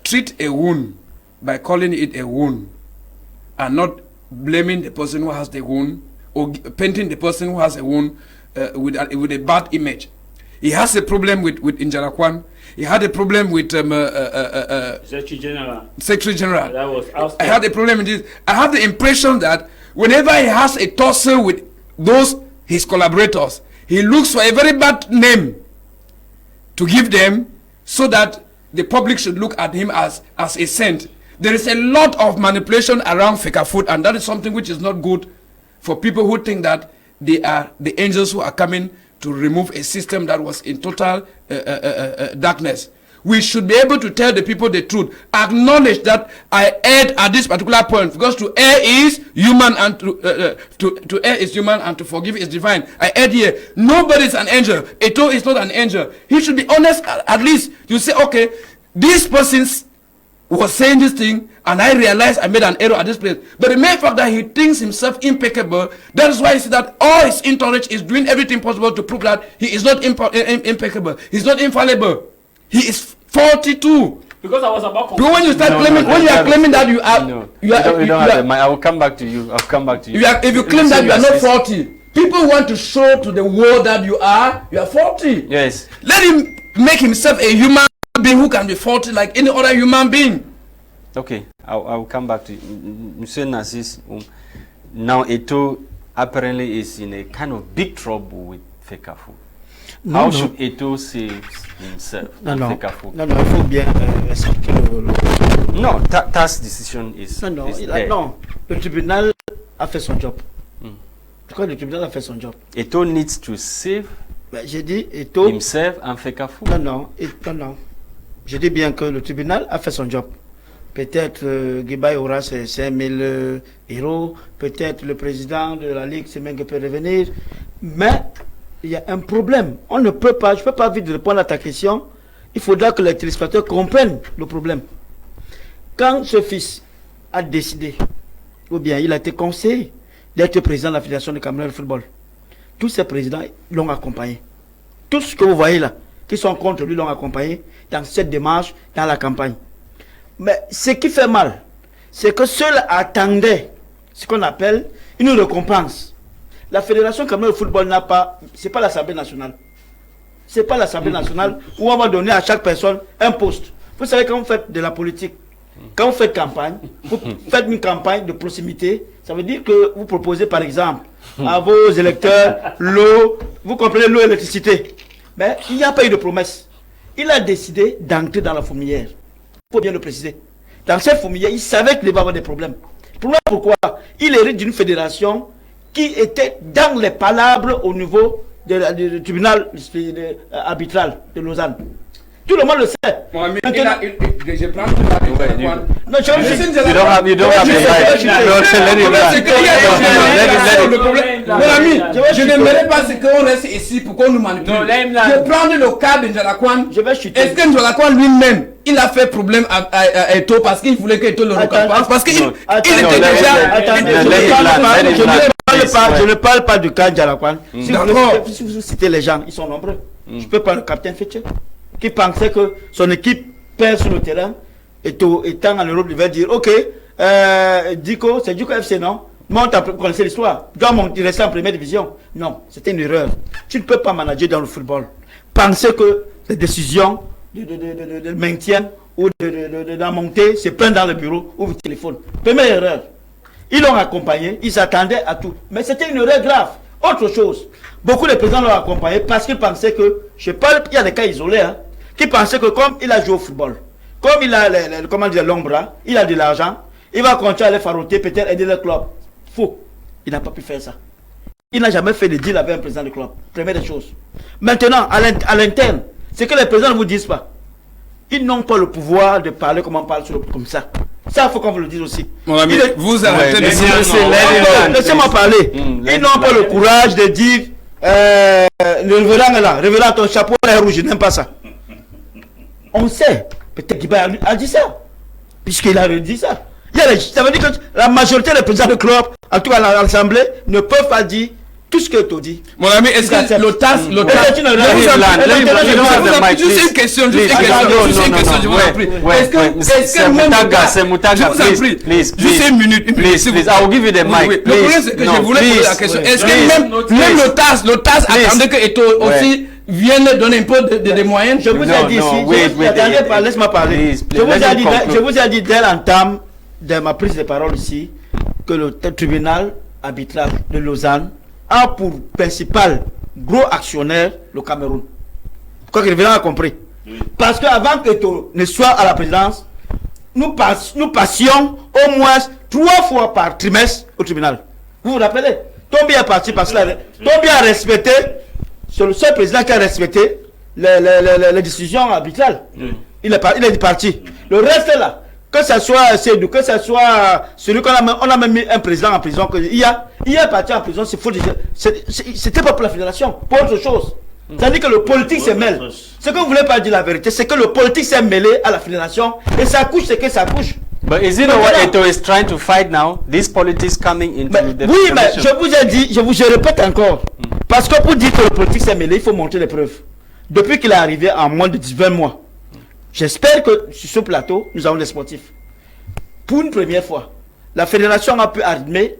treat a wound by calling it a wound and not blaming the person who has the wound or painting the person who has a wound with a bad image. He has a problem with Njalakwan. He had a problem with Secretary General. Secretary General. That was I had a problem with this. I have the impression that whenever he has a tussle with those his collaborators, he looks for a very bad name to give them so that the public should look at him as a saint. There is a lot of manipulation around Fecafoot, and that is something which is not good for people who think that they are the angels who are coming to remove a system that was in total darkness. We should be able to tell the people the truth. Acknowledge that I erred at this particular point, because to err is human, and to err is human, and to forgive is divine. I erred here. Nobody is an angel. Eto'o is not an angel. He should be honest. At least you say, okay, this person was saying this thing, and I realized I made an error at this place. But the mere fact that he thinks himself impeccable, that is why he said that all his entourage is doing everything possible to prove that he is not impeccable. He's not infallible. He is 42. Because I was about. Because when you start claiming, when you are claiming that you are, you don't have the mind. I will come back to you. I'll come back to you. If you claim that you are not 40, people want to show to the world that you are 40. Yes. Let him make himself a human being who can be 40 like any other human being. Okay, I will come back to you. Monsieur Nassis, now Eto'o apparently is in a kind of big trouble with Fecafoot. How should Eto'o save himself? Non, il faut bien expliquer le... No, TAS decision is... Non, is there. non, le tribunal a fait son job. Je crois que le tribunal a fait son job. Eto'o needs to save j'ai dit Eto'o... himself and Fecafoot. Non. Je dis bien que le tribunal a fait son job. Peut-être Guibaï aura ses 5 000 euros. Peut-être le président de la Ligue, c'est même qui peut revenir. Mais il y a un problème. On ne peut pas, je ne peux pas vite répondre à ta question. Il faudra que les téléspectateurs comprennent le problème. Quand ce fils a décidé, ou bien il a été conseillé d'être président de la Fédération de Cameroun de football, tous ces présidents l'ont accompagné. Tous ce que vous voyez là, qui sont contre lui, l'ont accompagné dans cette démarche, dans la campagne. Mais ce qui fait mal, c'est que ceux-là attendaient ce qu'on appelle une récompense. La Fédération Cameroun de football n'a pas, c'est pas l'Assemblée nationale. C'est pas l'Assemblée nationale où on va donner à chaque personne un poste. Vous savez, quand vous faites de la politique, quand vous faites campagne, vous faites une campagne de proximité, ça veut dire que vous proposez par exemple à vos électeurs l'eau, vous comprenez, l'eau et l'électricité. Mais il n'y a pas eu de promesse. Il a décidé d'entrer dans la fourmilière. Il faut bien le préciser. Dans cette fourmilière, il savait qu'il va avoir des problèmes. Pourquoi? Il hérite d'une fédération qui était dans les palabres au niveau du tribunal arbitral de Lausanne. Tout le monde le sait. Je prends tout la non, je you don't have the right. Mon ami, je n'aimerais pas ce qu'on reste ici pour qu'on nous manipule. Je prends le cas de Njalakwan. Est-ce que Njalakwan lui-même, il a fait problème à Eto'o parce qu'il voulait que Eto'o le récompense? Parce qu'il était déjà... Je ne parle pas du cas de Njalakwan. Si vous citez les gens, ils sont nombreux. Je peux parler du capitaine Fetche, qui pensait que son équipe perd sur le terrain, étant en Europe, il va dire ok, Dico, c'est Dico FC, non? Monte, vous connaissez l'histoire, doit rester en première division. Non, c'était une erreur. Tu ne peux pas manager dans le football. Penser que les décisions de maintien ou de la montée se prennent dans le bureau ou au téléphone. Première erreur. Ils l'ont accompagné, ils s'attendaient à tout. Mais c'était une erreur grave. Autre chose, beaucoup de présidents l'ont accompagné parce qu'ils pensaient que, je parle, il y a des cas isolés, hein, qui pensaient que comme il a joué au football, comme il a long bras, il a de l'argent, il va continuer à les faroter, peut-être aider le club. Faux. Il n'a pas pu faire ça. Il n'a jamais fait de deal avec un président du club. Première des choses. Maintenant, à l'interne, c'est que les présidents ne vous disent pas. Ils n'ont pas le pouvoir de parler comme on parle comme ça. Ça, il faut qu'on vous le dise aussi. Mon ami, vous arrêtez de dire... Laissez-moi parler. Ils n'ont pas le courage de dire... le révérend est là. Révérend, ton chapeau est rouge. Je n'aime pas ça. On sait. Peut-être qu'il a dit ça. Puisqu'il a dit ça. Ça veut dire que la majorité des présidents de club, en tout cas à l'Assemblée, ne peuvent pas dire tout ce que tu dis. Mon ami, est-ce que l'OTAS, juste une question, je vous en prie. Est-ce que même juste une minute, please, I will give you the mic. Le problème, c'est que je voulais poser la question. Est-ce que même l'OTAS attendait que Eto'o aussi vienne donner un peu de moyens? Je vous ai dit ici, laisse-moi parler. Je vous ai dit dès l'entame de ma prise de parole ici que le tribunal arbitral de Lausanne a pour principal gros actionnaire le Cameroun. Quoi que le président a compris. Parce qu'avant que Eto'o ne soit à la présidence, nous passions au moins 3 fois par trimestre au tribunal. Vous vous rappelez? Tombi est parti parce que Tombi a respecté, c'est le seul président qui a respecté les décisions arbitrales. Il est parti. Le reste est là. Que ce soit Cédou, que ce soit celui qu'on a même mis un président en prison. Il est parti en prison, c'est faux. C'était pas pour la fédération, pour autre chose. C'est-à-dire que le politique se mêle. Ce que vous voulez pas dire la vérité, c'est que le politique s'est mêlé à la fédération et ça couche ce que ça couche. But is it what Eto'o is trying to fight now? This politics coming into the oui, mais je vous ai dit, je répète encore. Parce que pour dire que le politique s'est mêlé, il faut montrer les preuves. Depuis qu'il est arrivé en moins de 20 mois, J'espère que sur ce plateau, nous avons des sportifs. Pour une première fois, la fédération a pu arrimer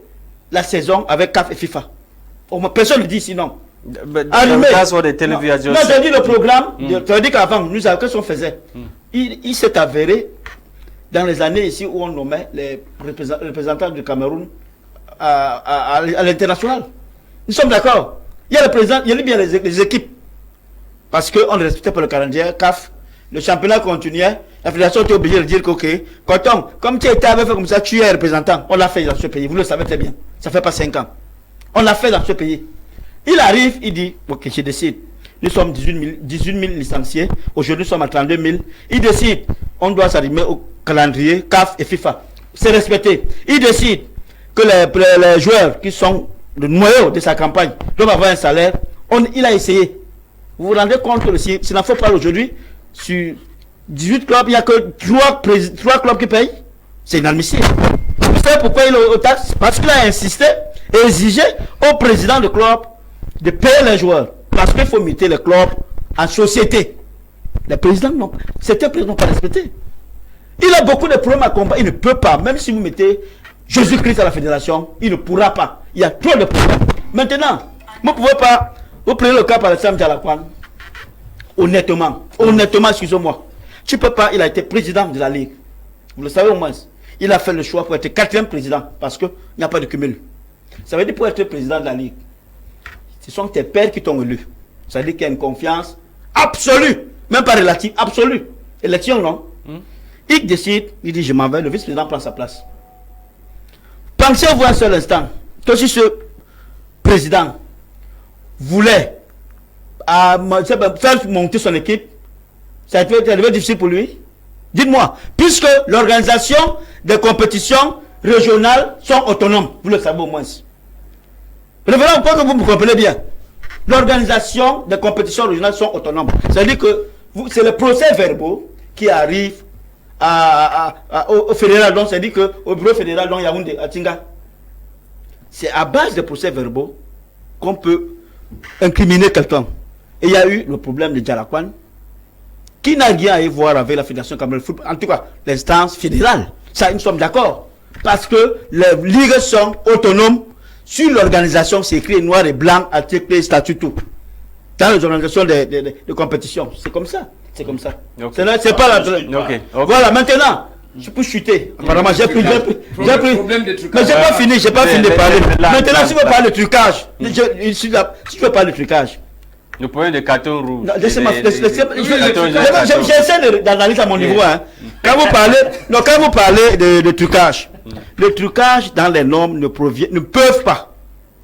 la saison avec CAF et FIFA. Personne ne dit sinon. Arrimer. That's what the television non, j'ai dit le programme. Ça veut dire qu'avant, nous avons, qu'est-ce qu'on faisait? Il s'est avéré dans les années ici où on nommait les représentants du Cameroun à l'international. Nous sommes d'accord. Il y a le président, il y a bien les équipes. Parce qu'on ne respectait pas le calendrier, CAF, le championnat continuait, la fédération était obligée de dire que, ok, comme tu étais avec comme ça, tu es représentant. On l'a fait dans ce pays, vous le savez très bien. Ça fait pas 5 ans. On l'a fait dans ce pays. Il arrive, il dit, ok, je décide. Nous sommes 18 000 licenciés. Aujourd'hui, nous sommes à 32 000. Il décide, on doit s'arrimer au calendrier CAF et FIFA. C'est respecté. Il décide que les joueurs qui sont le noyau de sa campagne doivent avoir un salaire. Il a essayé. Vous vous rendez compte que s'il n'en faut pas aujourd'hui, sur 18 clubs, il n'y a que 3 clubs qui payent. C'est inadmissible. Vous savez pourquoi il est au taxe? Parce qu'il a insisté et exigé au président de club de payer les joueurs. Parce qu'il faut mettre les clubs en société. Les présidents n'ont pas. Certains présidents n'ont pas respecté. Il a beaucoup de problèmes à combattre. Il ne peut pas. Même si vous mettez Jésus-Christ à la fédération, il ne pourra pas. Il y a trop de problèmes. Maintenant, vous ne pouvez pas. Vous prenez le cas par exemple de Jalakwan. Honnêtement, excusez-moi. Tu ne peux pas. Il a été président de la Ligue. Vous le savez au moins. Il a fait le choix pour être 4e président. Parce qu'il n'y a pas de cumul. Ça veut dire pour être président de la Ligue. Ce sont tes pères qui t'ont élu. Ça veut dire qu'il y a une confiance absolue, même pas relative, absolue. Élection, non? Il décide, il dit je m'en vais, le vice-président prend sa place. Pensez-vous un seul instant que si ce président voulait faire monter son équipe, ça devait être difficile pour lui? Dites-moi, puisque l'organisation des compétitions régionales sont autonomes, vous le savez au moins. Révérend, pas que vous me comprenez bien. L'organisation des compétitions régionales sont autonomes. C'est-à-dire que c'est le procès-verbaux qui arrive au fédéral. Donc, c'est-à-dire qu'au bureau fédéral, donc Yaoundé, à Tinga. C'est à base des procès-verbaux qu'on peut incriminer quelqu'un. Et il y a eu le problème de Jalakwan, qui n'a rien à y voir avec la Fédération camerounaise de football. En tout cas, l'instance fédérale. Ça, nous sommes d'accord. Parce que les ligues sont autonomes. Sur l'organisation, c'est écrit noir et blanc, article, statut, tout. Dans les organisations de compétition. C'est comme ça. C'est comme ça. Okay. C'est pas la... Okay. Voilà, maintenant, je peux chuter. Apparemment, j'ai pris. Mais j'ai pas fini, j'ai pas fini de parler. Maintenant, si vous parlez de trucage, si tu veux parler de trucage. Le problème de carton rouge. J'essaie d'analyser à mon niveau. Quand vous parlez de trucage, le trucage dans les normes ne peuvent pas,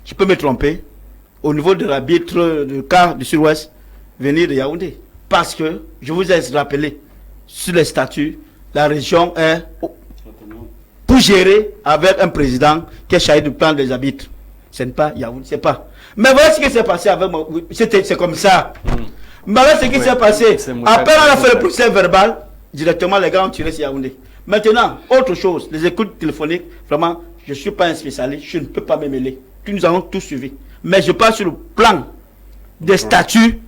je peux me tromper, au niveau de l'arbitre du cas du Sud-Ouest, venir de Yaoundé. Parce que, je vous ai rappelé, sur les statuts, la région est pour gérer avec un président qui est chargé du plan des arbitres. Ce n'est pas Yaoundé, c'est pas. Mais voilà ce qui s'est passé avec moi. C'est comme ça. Mais voilà ce qui s'est passé. Après, on a fait le procès verbal. Directement, les gars ont tiré sur Yaoundé. Maintenant, autre chose. Les écoutes téléphoniques, vraiment, je ne suis pas un spécialiste. Je ne peux pas me mêler. Nous avons tout suivi. Mais je parle sur le plan des statuts.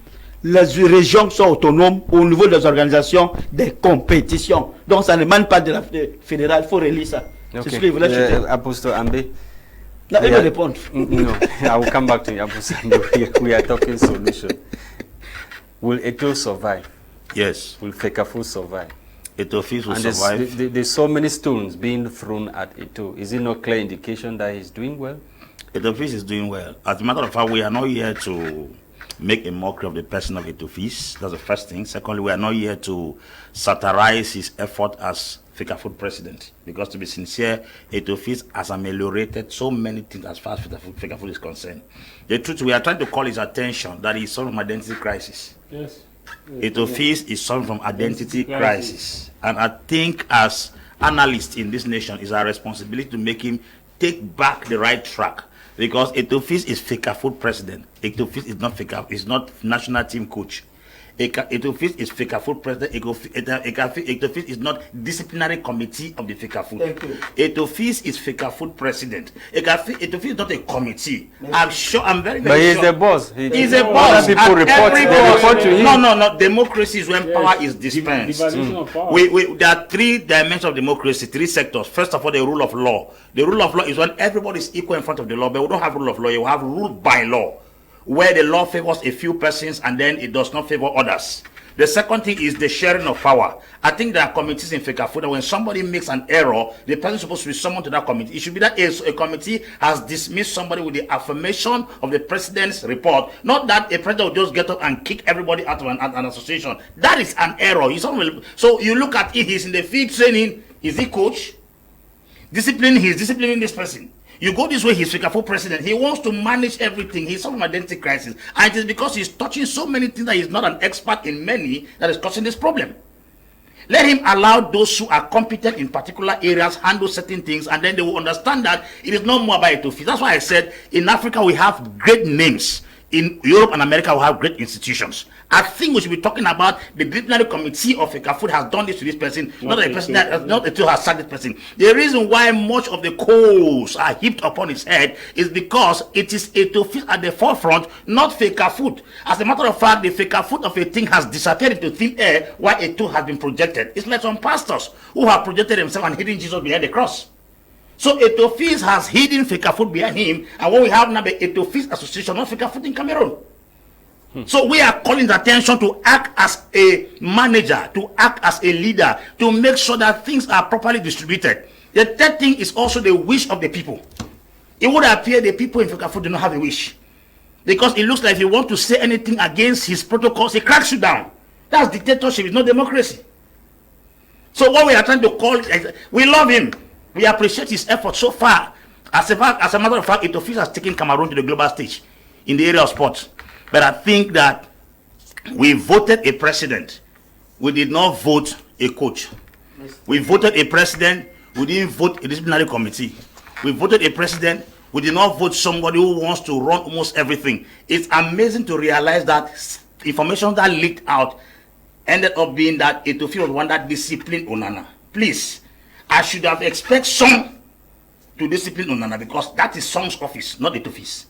Les régions sont autonomes au niveau des organisations des compétitions. Donc, ça ne demande pas de la fédérale. Il faut relire ça. Okay. C'est ce que je voulais chuter. Apostle Ambe. No, I will come back to you. We are talking solution. Will Eto survive? Yes. Will Fecafoot survive? Eto will and survive. There's so many stones being thrown at Eto. Is it not clear indication that he's doing well? Eto is doing well. As a matter of fact, we are not here to make a mockery of the person of Eto. That's the first thing. Secondly, we are not here to satirize his effort as Fecafoot president, because to be sincere, Eto has ameliorated so many things as far as Fecafoot is concerned. The truth, we are trying to call his attention that he's suffering from identity crisis. Yes. Eto is suffering from identity crisis. And I think as analysts in this nation, it's our responsibility to make him take back the right track. Because Eto is Fecafoot president. Eto is not national team coach. Etofis is Fecafoot president. Etofis is not disciplinary committee of the Fecafoot. Etofis is Fecafoot president. Etofis is not a committee. I'm sure. I'm very sure. But he's the boss. He's a boss. People report to him. No. Democracy is when power is dispensed. There are 3 dimensions of democracy, 3 sectors. First of all, the rule of law. The rule of law is when everybody is equal in front of the law, but we don't have rule of law. You have rule by law, where the law favors a few persons and then it does not favor others. The second thing is the sharing of power. I think there are committees in Fecafoot that when somebody makes an error, the person is supposed to be summoned to that committee. It should be that a committee has dismissed somebody with the affirmation of the president's report, not that a president will just get up and kick everybody out of an association. That is an error. So you look at it, he's in the field training. Is he coach? He's disciplining this person. You go this way, he's Fecafoot president. He wants to manage everything. He's some identity crisis. And it is because he's touching so many things that he's not an expert in many that is causing this problem. Let him allow those who are competent in particular areas handle certain things, and then they will understand that it is not more about Etofis. That's why I said in Africa we have great names. In Europe and America, we have great institutions. I think we should be talking about the disciplinary committee of Fecafoot has done this to this person, not a person that not a has sacked this person. The reason why much of the coals are heaped upon his head is because it is Etofis at the forefront, not Fecafoot. As a matter of fact, the Fecafoot of a thing has disappeared into thin air while Eto has been projected. It's like some pastors who have projected themselves and hidden Jesus behind the cross. So Etofis has hidden Fecafoot behind him, and what we have now the Etofis Association, not Fecafoot in Cameroon. So we are calling the attention to act as a manager, to act as a leader, to make sure that things are properly distributed. The third thing is also the wish of the people. It would appear the people in Fecafoot do not have a wish, because it looks like if you want to say anything against his protocols, he cracks you down. That's dictatorship. It's not democracy. So what we are trying to call, we love him. We appreciate his effort so far. As a matter of fact, Etofis has taken Cameroon to the global stage in the area of sports. But I think that we voted a president. We did not vote a coach. We voted a president. We didn't vote a disciplinary committee. We voted a president. We did not vote somebody who wants to run almost everything. It's amazing to realize that information that leaked out ended up being that Etofis was one that disciplined Onana. Please. I should have expected Song to discipline Onana, because that is Song's office, not Etofis.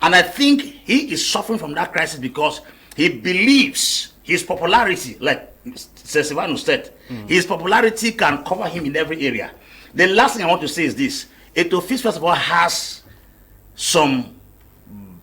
And I think he is suffering from that crisis because he believes his popularity, like Sesivanu said, his popularity can cover him in every area. The last thing I want to say is this. Etofis, first of all, has some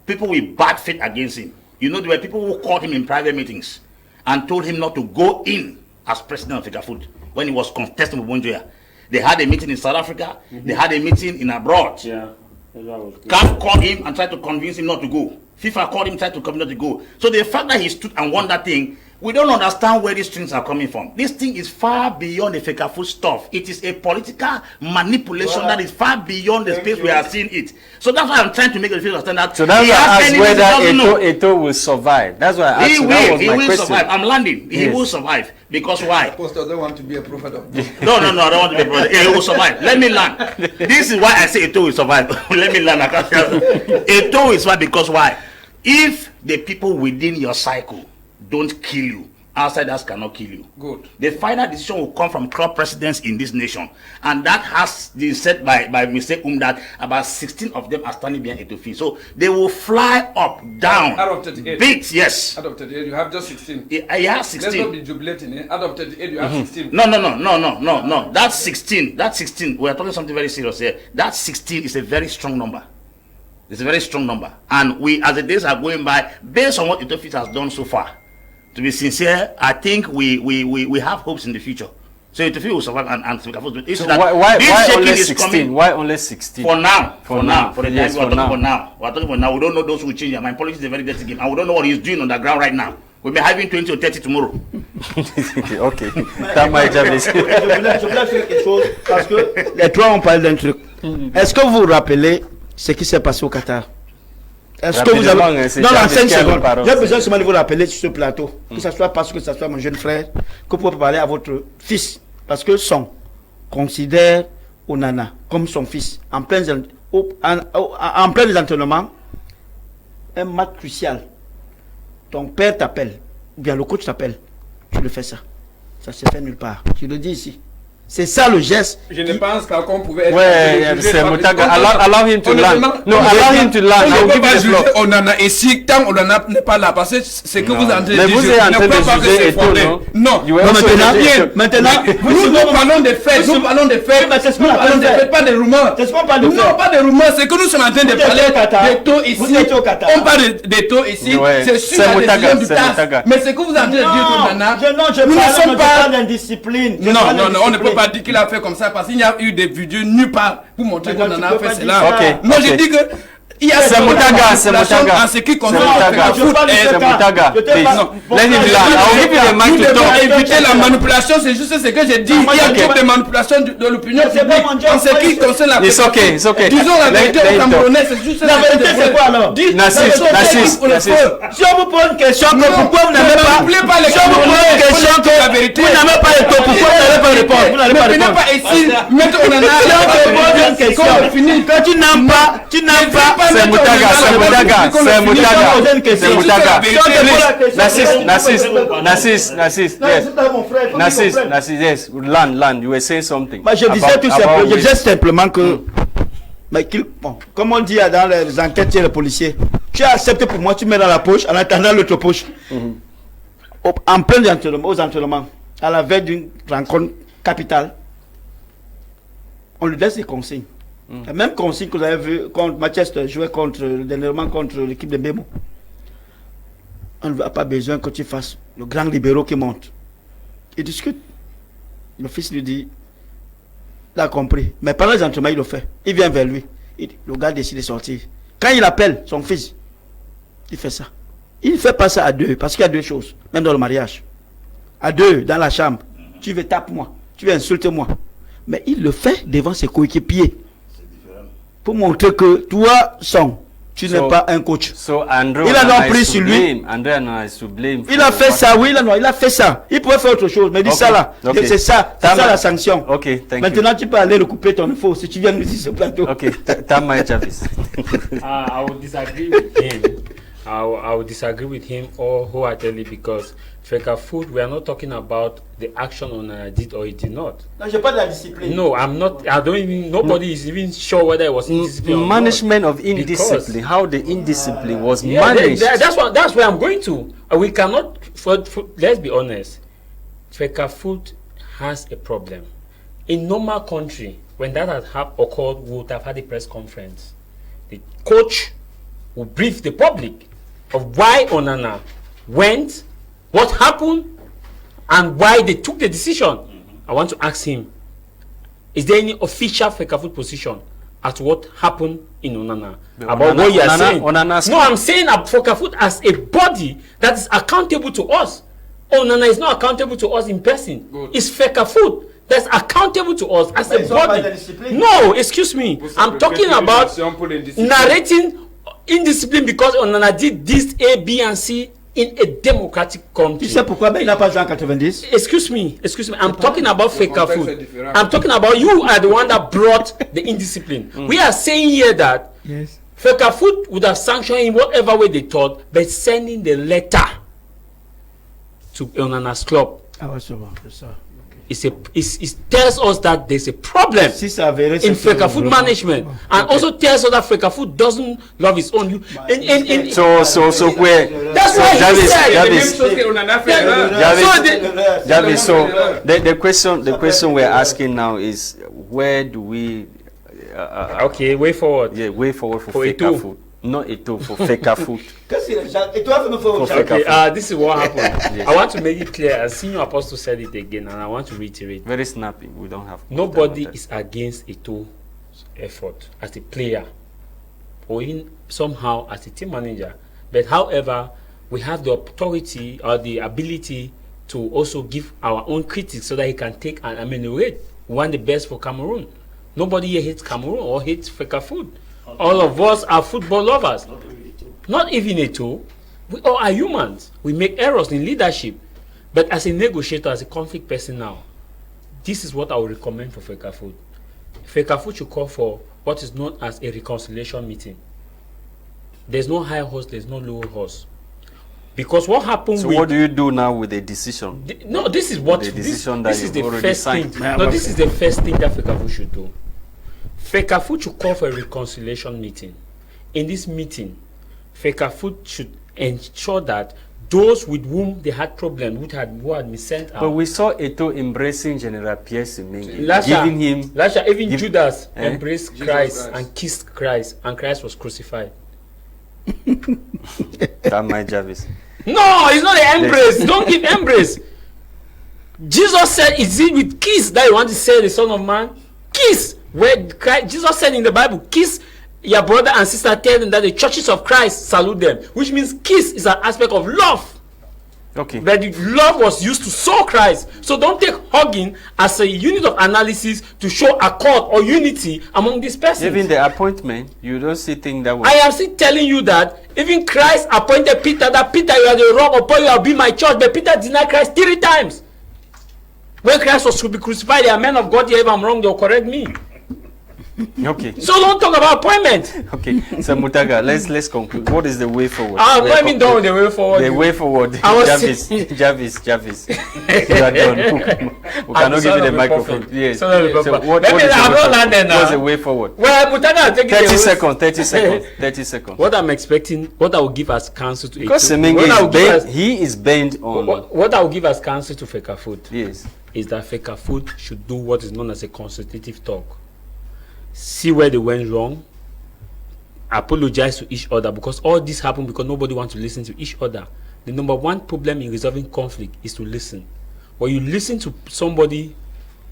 people with bad faith against him. You know, there were people who called him in private meetings and told him not to go in as president of Fecafoot when he was contesting with Bonjoya. They had a meeting in South Africa. They had a meeting in abroad. Yeah. CAF called him and tried to convince him not to go. FIFA called him, tried to convince him not to go. So the fact that he stood and won that thing, we don't understand where these things are coming from. This thing is far beyond the Fecafoot stuff. It is a political manipulation that is far beyond the space we are seeing it. So that's why I'm trying to make the people understand that. So that's why I asked whether Eto will survive. That's why I asked. He will survive. I'm landing. He will survive. Because why? Apostle doesn't want to be a prophet of God. No, I don't want to be a prophet. He will survive. Let me land. This is why I say Eto will survive. Let me land. Eto will survive because why? If the people within your cycle don't kill you, outsiders cannot kill you. Good. The final decision will come from club presidents in this nation, and that has been said by Mr. that about 16 of them are standing behind Etofis. So they will fly up, down. Out of 38. Big, yes. Out of 38, you have just 16. I have 16. Let's not be jubilating. Eh? Out of 38, you have 16. No. That's 16. That's 16. We are talking something very serious here. That 16 is a very strong number. It's a very strong number, and we, as the days are going by, based on what Etofis has done so far, to be sincere, I think we have hopes in the future. So Etofis will survive and so why only 16? Why only 16? For now. For the time we are talking now. for now. We are talking for now. We don't know those who change their mind. Politics is a very dirty game, and we don't know what he's doing on the ground right now. We'll be having 20 or 30 tomorrow. Ok. That might have Je voulais faire quelque chose parce que les trois ont parlé d'un truc. Est-ce que vous vous rappelez ce qui s'est passé au Qatar? Est-ce que vous avez... Non, 5 secondes. J'ai besoin seulement de vous rappeler sur ce plateau. Que ce soit parce que ce soit mon jeune frère, que vous pouvez parler à votre fils. Parce que son considère Onana comme son fils. En plein des entraînements, un match crucial. Ton père t'appelle. bien le coach t'appelle, tu le fais ça. Ça se fait nulle part. Je le dis ici. C'est ça le geste. Je ne pense pas qu'on pouvait être. Ouais, c'est Moutaga. Allow him to land. No, allow him to land. On ne peut pas juger Onana ici tant Onana n'est pas là. Parce que c'est que vous êtes en train de dire. Mais vous êtes en train de juger Eto'o, non? Non. Maintenant, nous parlons des faits. Nous parlons des faits. Nous parlons des faits, pas des rumeurs. Non, pas des rumeurs. C'est que nous sommes en train de parler d'Eto'o ici. On parle d'Eto'o ici. C'est sur la décision du TAS. Mais c'est que vous êtes en train de dire Onana. Nous ne sommes pas d'indiscipline. Non, on ne peut pas dire qu'il a fait comme ça parce qu'il n'y a eu des vidéos nulle part pour montrer qu'on en a fait cela. Moi je dis que il y a c'est Moutaga, c'est Moutaga. En ce qui concerne c'est Moutaga. Nous devons éviter la manipulation, c'est juste ce que j'ai dit. Il y a trop de manipulation de l'opinion publique en ce qui concerne la Fecafoot. Disons la vérité aux Camerounais, c'est juste la vérité, c'est quoi alors? Si on vous pose une question, pourquoi vous n'avez pas les la vérité, vous n'avez pas Eto'o, pourquoi vous n'avez pas répondre? Vous n'allez pas répondre. Pas ici, maintenant on en a une question. Quand tu n'aimes pas, c'est Moutaga, c'est Moutaga. Nassis, yes, land, you were saying something. Je disais tout simplement, je disais simplement que, comme on dit dans les enquêtes chez les policiers, tu as accepté pour moi, tu mets dans la poche, en attendant l'autre poche. En plein aux entraînements, à la veille d'une rencontre capitale, on lui laisse des consignes. La même consigne que vous avez vu quand Manchester jouait dernièrement contre l'équipe de Bemo. On n'a pas besoin que tu fasses le grand libéraux qui monte. Il discute. Le fils lui dit, il a compris. Mais pendant les entraînements, il le fait. Il vient vers lui. Le gars décide de sortir. Quand il appelle son fils, il fait ça. Il ne fait pas ça à deux, parce qu'il y a deux choses, même dans le mariage. À deux, dans la chambre, tu veux taper moi, tu veux insulter moi. Mais il le fait devant ses coéquipiers. Pour montrer que toi, tu n'es pas un coach. Il a non pris sur lui. Il a fait ça, oui, il a fait ça. Il pouvait faire autre chose, mais dis ça là. C'est ça la sanction. Maintenant, tu peux aller recouper ton info si tu viens nous dire ce plateau. Tamai Jarvis. I would disagree with him. I would disagree with him wholeheartedly because Fecafoot, we are not talking about the action on did or it did not. No, je parle de la discipline. No, I'm not. I don't even. Nobody is even sure whether it was indiscipline. Management of indiscipline. How the indiscipline was managed. That's where I'm going to. We cannot. Let's be honest. Fecafoot has a problem. In normal country, when that had occurred, we would have had a press conference. The coach will brief the public of why Onana went, what happened, and why they took the decision. I want to ask him, is there any official Fecafoot position at what happened in Onana? About what you are saying? No, I'm saying Fecafoot as a body that is accountable to us. Onana is not accountable to us in person. Good. It's Fecafoot that's accountable to us as a body. No, excuse me. I'm talking about narrating indiscipline because Onana did this A, B, and C in a democratic country. Tu sais pourquoi il n'a pas joué en 90? Excuse me. I'm talking about Fecafoot. I'm talking about you are the one that brought the indiscipline. We are saying here that Fecafoot would have sanctioned in whatever way they thought, but sending the letter to Onana's club. It tells us that there's a problem in Fecafoot management, and also tells us that Fecafoot doesn't love his own. So where? That's why Jarvis. So the question we're asking now is where do we? Okay, way forward. Yeah, way forward for Fecafoot. Not Eto'o, for Fecafoot. Okay, this is what happened. Yes. I want to make it clear, as Senior Apostle said it again, and I want to reiterate. Very snappy. We don't have. Nobody is against Eto'o's effort as a player, or even somehow as a team manager. But however, we have the authority or the ability to also give our own critics so that he can take and ameliorate. We want the best for Cameroon. Nobody here hates Cameroon or hates Fecafoot. All of us are football lovers. Not even Eto'o. We all are humans. We make errors in leadership. But as a negotiator, as a conflict person now, this is what I would recommend for Fecafoot. Fecafoot should call for what is known as a reconciliation meeting. There's no high horse, there's no low horse. Because what happened? So what do you do now with the decision? No, this is what the decision this that is the you've already first signed. thing. No, this is the first thing that Fecafoot should do. Fecafoot should call for a reconciliation meeting. In this meeting, Fecafoot should ensure that those with whom they had problems, who had been sent out. But we saw Eto embracing General Pierre Semengi, giving him. Even Judas embraced Christ and kissed Christ, and Christ was crucified. That my Jarvis. No, it's not the embrace. Don't give embrace. Jesus said, "Is it with kiss that you want to say the Son of Man? Kiss." Where Jesus said in the Bible, "Kiss your brother and sister, tell them that the churches of Christ salute them," which means kiss is an aspect of love. Okay. But the love was used to show Christ. So don't take hugging as a unit of analysis to show accord or unity among these persons. Even the appointment, you don't see things that way. I am still telling you that even Christ appointed Peter, that Peter, you are the rock upon you, I'll be my church. But Peter denied Christ 3 times. When Christ was to be crucified, there are men of God here. If I'm wrong, they'll correct me. Okay. So don't talk about appointment. Okay. So Mutaga, let's conclude. What is the way forward? I'm not even done with the way forward. The way forward. Jarvis. You are done. We cannot give you the microphone. Yes. So what is the way forward? Well, Mutaga, take 30 seconds. 30 seconds. 30 seconds. What I'm expecting, what I will give as counsel to because Semengi he is bent on. What I will give as counsel to Fecafoot. Yes. Is that Fecafoot should do what is known as a consultative talk. See where they went wrong, apologize to each other, because all this happened because nobody wants to listen to each other. The number one problem in resolving conflict is to listen. When you listen to somebody,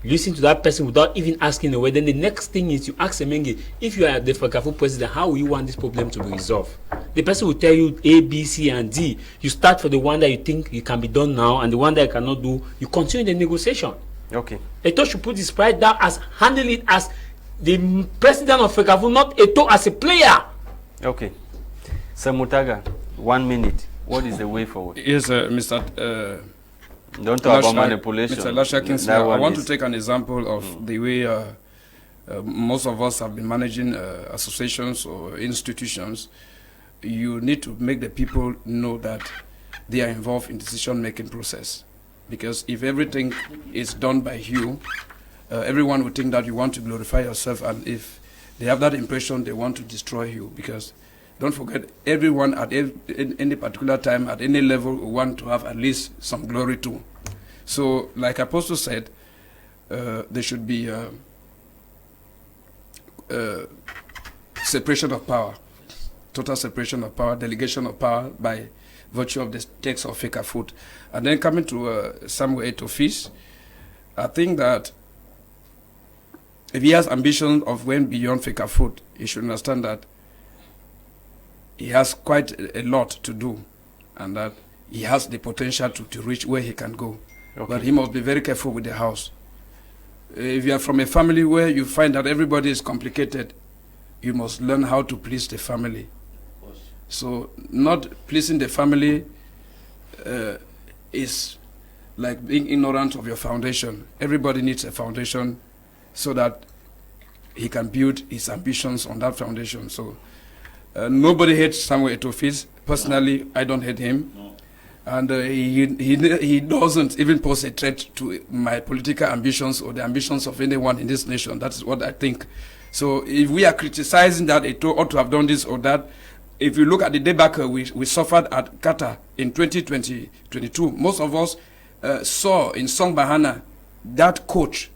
listen to that person without even asking away, then the next thing is you ask Semengi, if you are the Fecafoot president, how will you want this problem to be resolved? The person will tell you A, B, C, and D. You start for the one that you think it can be done now, and the one that you cannot do, you continue the negotiation. Okay. Eto should put his pride down, as handle it as the president of Fecafoot, not Eto as a player. Okay. So Mutaga, 1 minute. What is the way forward? Yes, Mr. Don't talk about manipulation. Mr. Lasha Kingsley, I want to take an example of the way most of us have been managing associations or institutions. You need to make the people know that they are involved in decision-making process. Because if everything is done by you, everyone will think that you want to glorify yourself, and if they have that impression, they want to destroy you. Because don't forget, everyone at any particular time, at any level, will want to have at least some glory too. So, like Apostle said, there should be separation of power, total separation of power, delegation of power by virtue of the text of Fecafoot. And then coming to Samuel Etofis, I think that if he has ambition of going beyond Fecafoot, he should understand that he has quite a lot to do, and that he has the potential to reach where he can go. Okay. But he must be very careful with the house. If you are from a family where you find that everybody is complicated, you must learn how to please the family. So not pleasing the family is like being ignorant of your foundation. Everybody needs a foundation so that he can build his ambitions on that foundation. So nobody hates Samuel Etofis. Personally, I don't hate him. No. And he doesn't even pose a threat to my political ambitions or the ambitions of anyone in this nation. That's what I think. So if we are criticizing that Eto ought to have done this or that, if you look at the debacle we suffered at Qatar in 2022, most of us saw in Song Bahana that coach.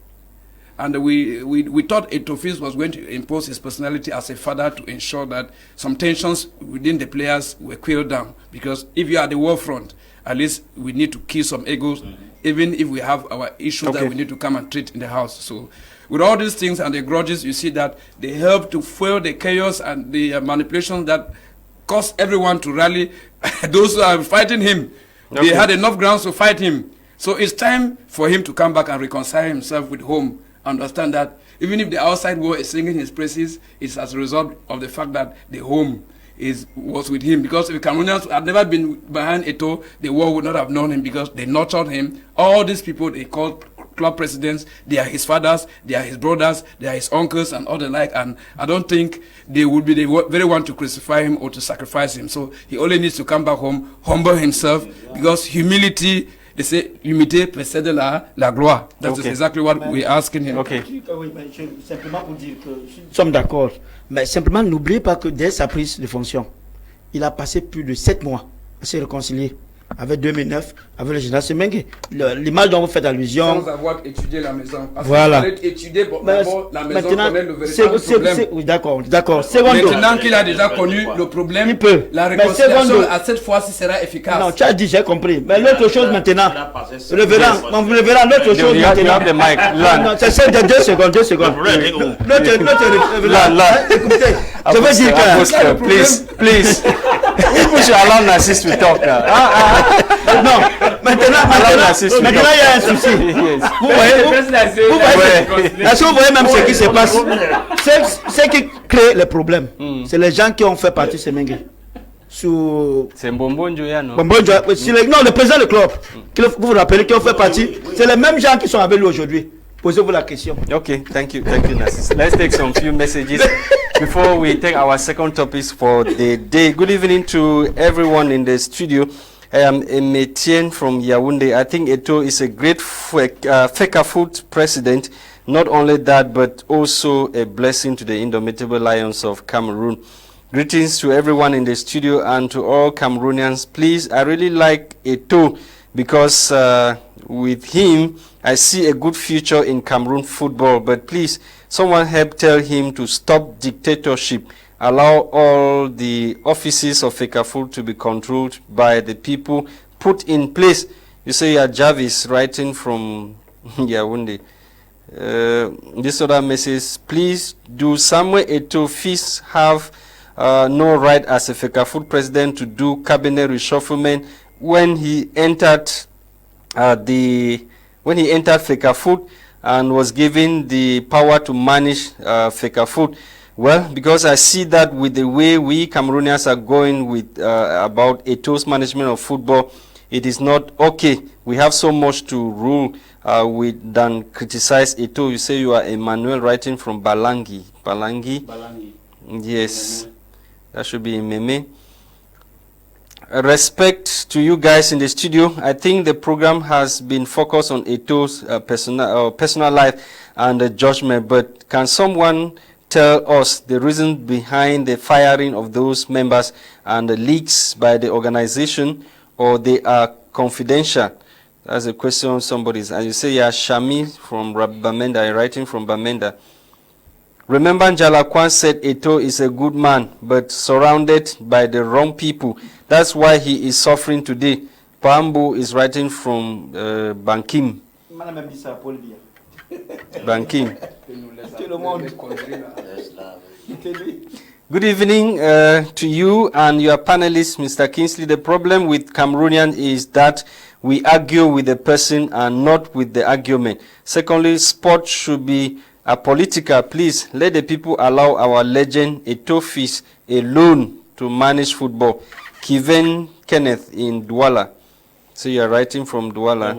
And we thought Etofis was going to impose his personality as a father to ensure that some tensions within the players were quelled down. Because if you are at the war front, at least we need to kill some egos, even if we have our issues that we need to come and treat in the house. So with all these things and the grudges, you see that they help to fuel the chaos and the manipulations that cause everyone to rally. Those who are fighting him, they had enough grounds to fight him. So it's time for him to come back and reconcile himself with home. Understand that even if the outside world is singing his praises, it's as a result of the fact that the home was with him. Because if Cameroonians had never been behind Eto, the world would not have known him, because they nurtured him. All these people they called club presidents, they are his fathers, they are his brothers, they are his uncles and all the like, and I don't think they would be the very one to crucify him or to sacrifice him. So he only needs to come back home, humble himself, because humility, they say, humilité précède la gloire. That is exactly what we're asking him. Okay. Simplement pour dire que nous sommes d'accord, mais simplement n'oubliez pas que dès sa prise de fonction, il a passé plus de 7 mois à se réconcilier avec 2009, avec le général Semengue. L'image dont vous faites allusion. Sans avoir étudié la maison. Parce voilà. qu'il fallait étudier d'abord la maison, connaître le véritable problème. Oui, d'accord. Maintenant qu'il a déjà connu le problème, il peut. La réconciliation à cette fois-ci sera efficace. Non, tu as dit, j'ai compris. Mais l'autre chose maintenant, le verra, l'autre chose maintenant. Non, c'est 2 secondes. Écoutez, je veux dire que... Please. We should allow Narcisse to talk now. Non, maintenant, il y a un souci. Vous voyez même ce qui se passe. Ce qui crée les problèmes, c'est les gens qui ont fait partie de Semengue. C'est Mbonjo, non? Non, le président du club, vous vous rappelez, qui ont fait partie, c'est les mêmes gens qui sont avec lui aujourd'hui. Posez-vous la question. Okay, thank you, Narcisse. Let's take some few messages before we take our second topic for the day. Good evening to everyone in the studio. I am Emetien from Yaoundé. I think Eto'o is a great Fecafoot president. Not only that, but also a blessing to the indomitable lions of Cameroon. Greetings to everyone in the studio and to all Cameroonians. Please, I really like Eto'o because with him, I see a good future in Cameroon football. But please, someone help tell him to stop dictatorship. Allow all the offices of Fecafoot to be controlled by the people put in place. You say Jarvis writing from Yaoundé. This other message, please do Samuel Eto'o Fils have no right as a Fecafoot president to do cabinet reshufflement when he entered Fecafoot and was given the power to manage Fecafoot. Well, because I see that with the way we Cameroonians are going with about Eto'o's management of football, it is not okay. We have so much to rule than criticize Eto'o. You say you are Emmanuel writing from Balangi. Balangi? Yes. That should be in Meme. Respect to you guys in the studio. I think the program has been focused on Eto'o's personal life and judgment, but can someone tell us the reason behind the firing of those members and the leaks by the organization, or they are confidential? That's a question somebody's. And you say, yeah, Shami from Bamenda, writing from Bamenda. Remember, Njalakwan said Eto'o is a good man, but surrounded by the wrong people. That's why he is suffering today. Pambu is writing from Bankim. Bankim. Good evening to you and your panelists, Mr. Kingsley. The problem with Cameroonian is that we argue with the person and not with the argument. Secondly, sport should be apolitical. Please let the people allow our legend Eto'o Fils alone to manage football. Kiven Kenneth in Douala. So you are writing from Douala.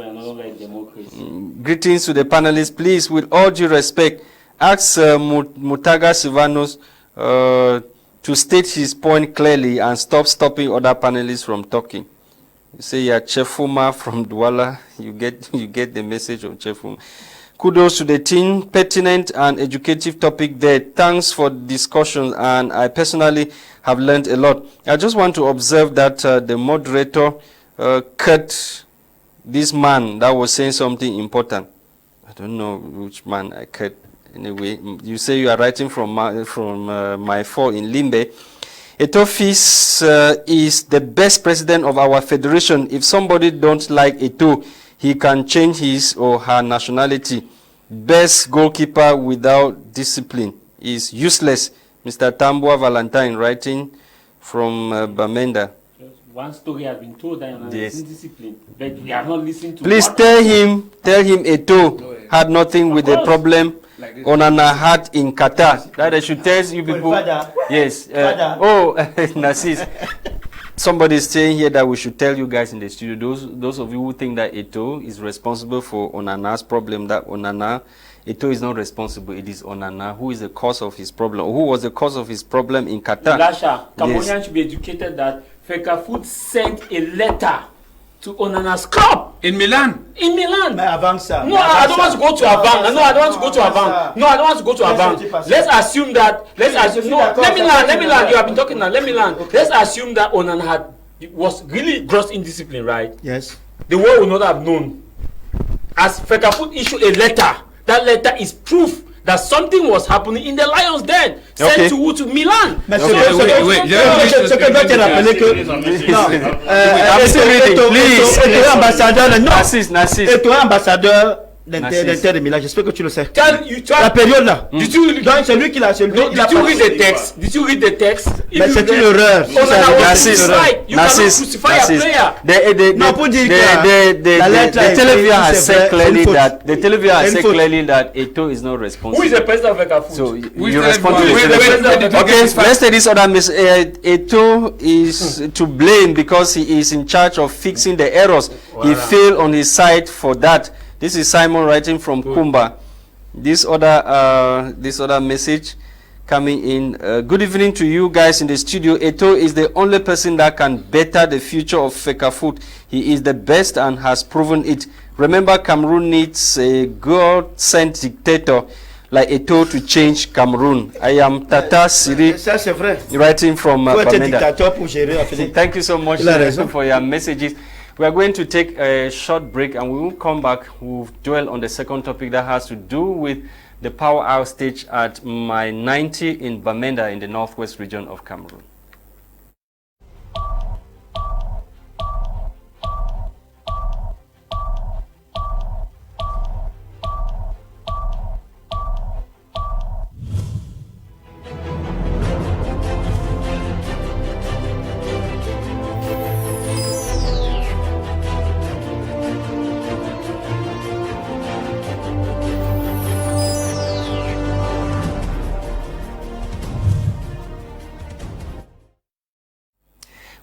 Greetings to the panelists. Please, with all due respect, ask Mutaga Silvanos to state his point clearly and stop stopping other panelists from talking. You say you are Chefuma from Douala. You get the message of Chefuma. Kudos to the team. Pertinent and educative topic there. Thanks for discussion, and I personally have learned a lot. I just want to observe that the moderator cut this man that was saying something important. I don't know which man I cut. Anyway, you say you are writing from my four in Limbe. Eto'o Fils is the best president of our federation. If somebody don't like Eto'o, he can change his or her nationality. Best goalkeeper without discipline is useless. Mr. Tambua Valentine writing from Bamenda. One story has been told that yes. Discipline, but we have not listened to. Please tell him Eto'o had nothing with the problem Onana had in Qatar. That I should tell you people. Father. Yes. Father. Oh, Narcisse. Somebody is saying here that we should tell you guys in the studio, those of you who think that Eto'o is responsible for Onana's problem, that Eto'o is not responsible. It is Onana who is the cause of his problem. Who was the cause of his problem in Qatar? Lasha, Cameroonians should be educated that Fecafoot sent a letter to Onana's club. In Milan? In Milan. Mais avant ça. No, I don't want to go to Avant. No, I don't want to go to Avant. No, I don't want to go to Avant. Let's assume that. No, let me land. You have been talking now. Let me land. Let's assume that Onana was really gross indiscipline, right? Yes. The world would not have known. As Fecafoot issued a letter, that letter is proof that something was happening in the Lions Den. Sent to Milan. Mais wait. ce que doit te rappeler que please. Ambassadeur, Narcisse. Et toi ambassadeur d'Inter de Milan, j'espère que tu le sais. La La période là. Donc c'est lui qui l'a. Did you read the text? Did you read the text? Mais c'est une erreur. Narcisse. Non, pour dire the television has said clearly that Eto'o is not responsible. Who is the president of Fecafoot? So you respond to Wait. Okay, let's say this other Eto'o is to blame because he is in charge of fixing the errors. He failed on his side for that. This is Simon writing from Kumba. This other message coming in. Good evening to you guys in the studio. Eto'o is the only person that can better the future of Fecafoot. He is the best and has proven it. Remember, Cameroon needs a God-sent dictator like Eto'o to change Cameroon. I am Tata Siri, writing from Bamenda. Thank you so much for your messages. We are going to take a short break and we will come back. We'll dwell on the second topic that has to do with the power outage at my 90 in Bamenda in the northwest region of Cameroon.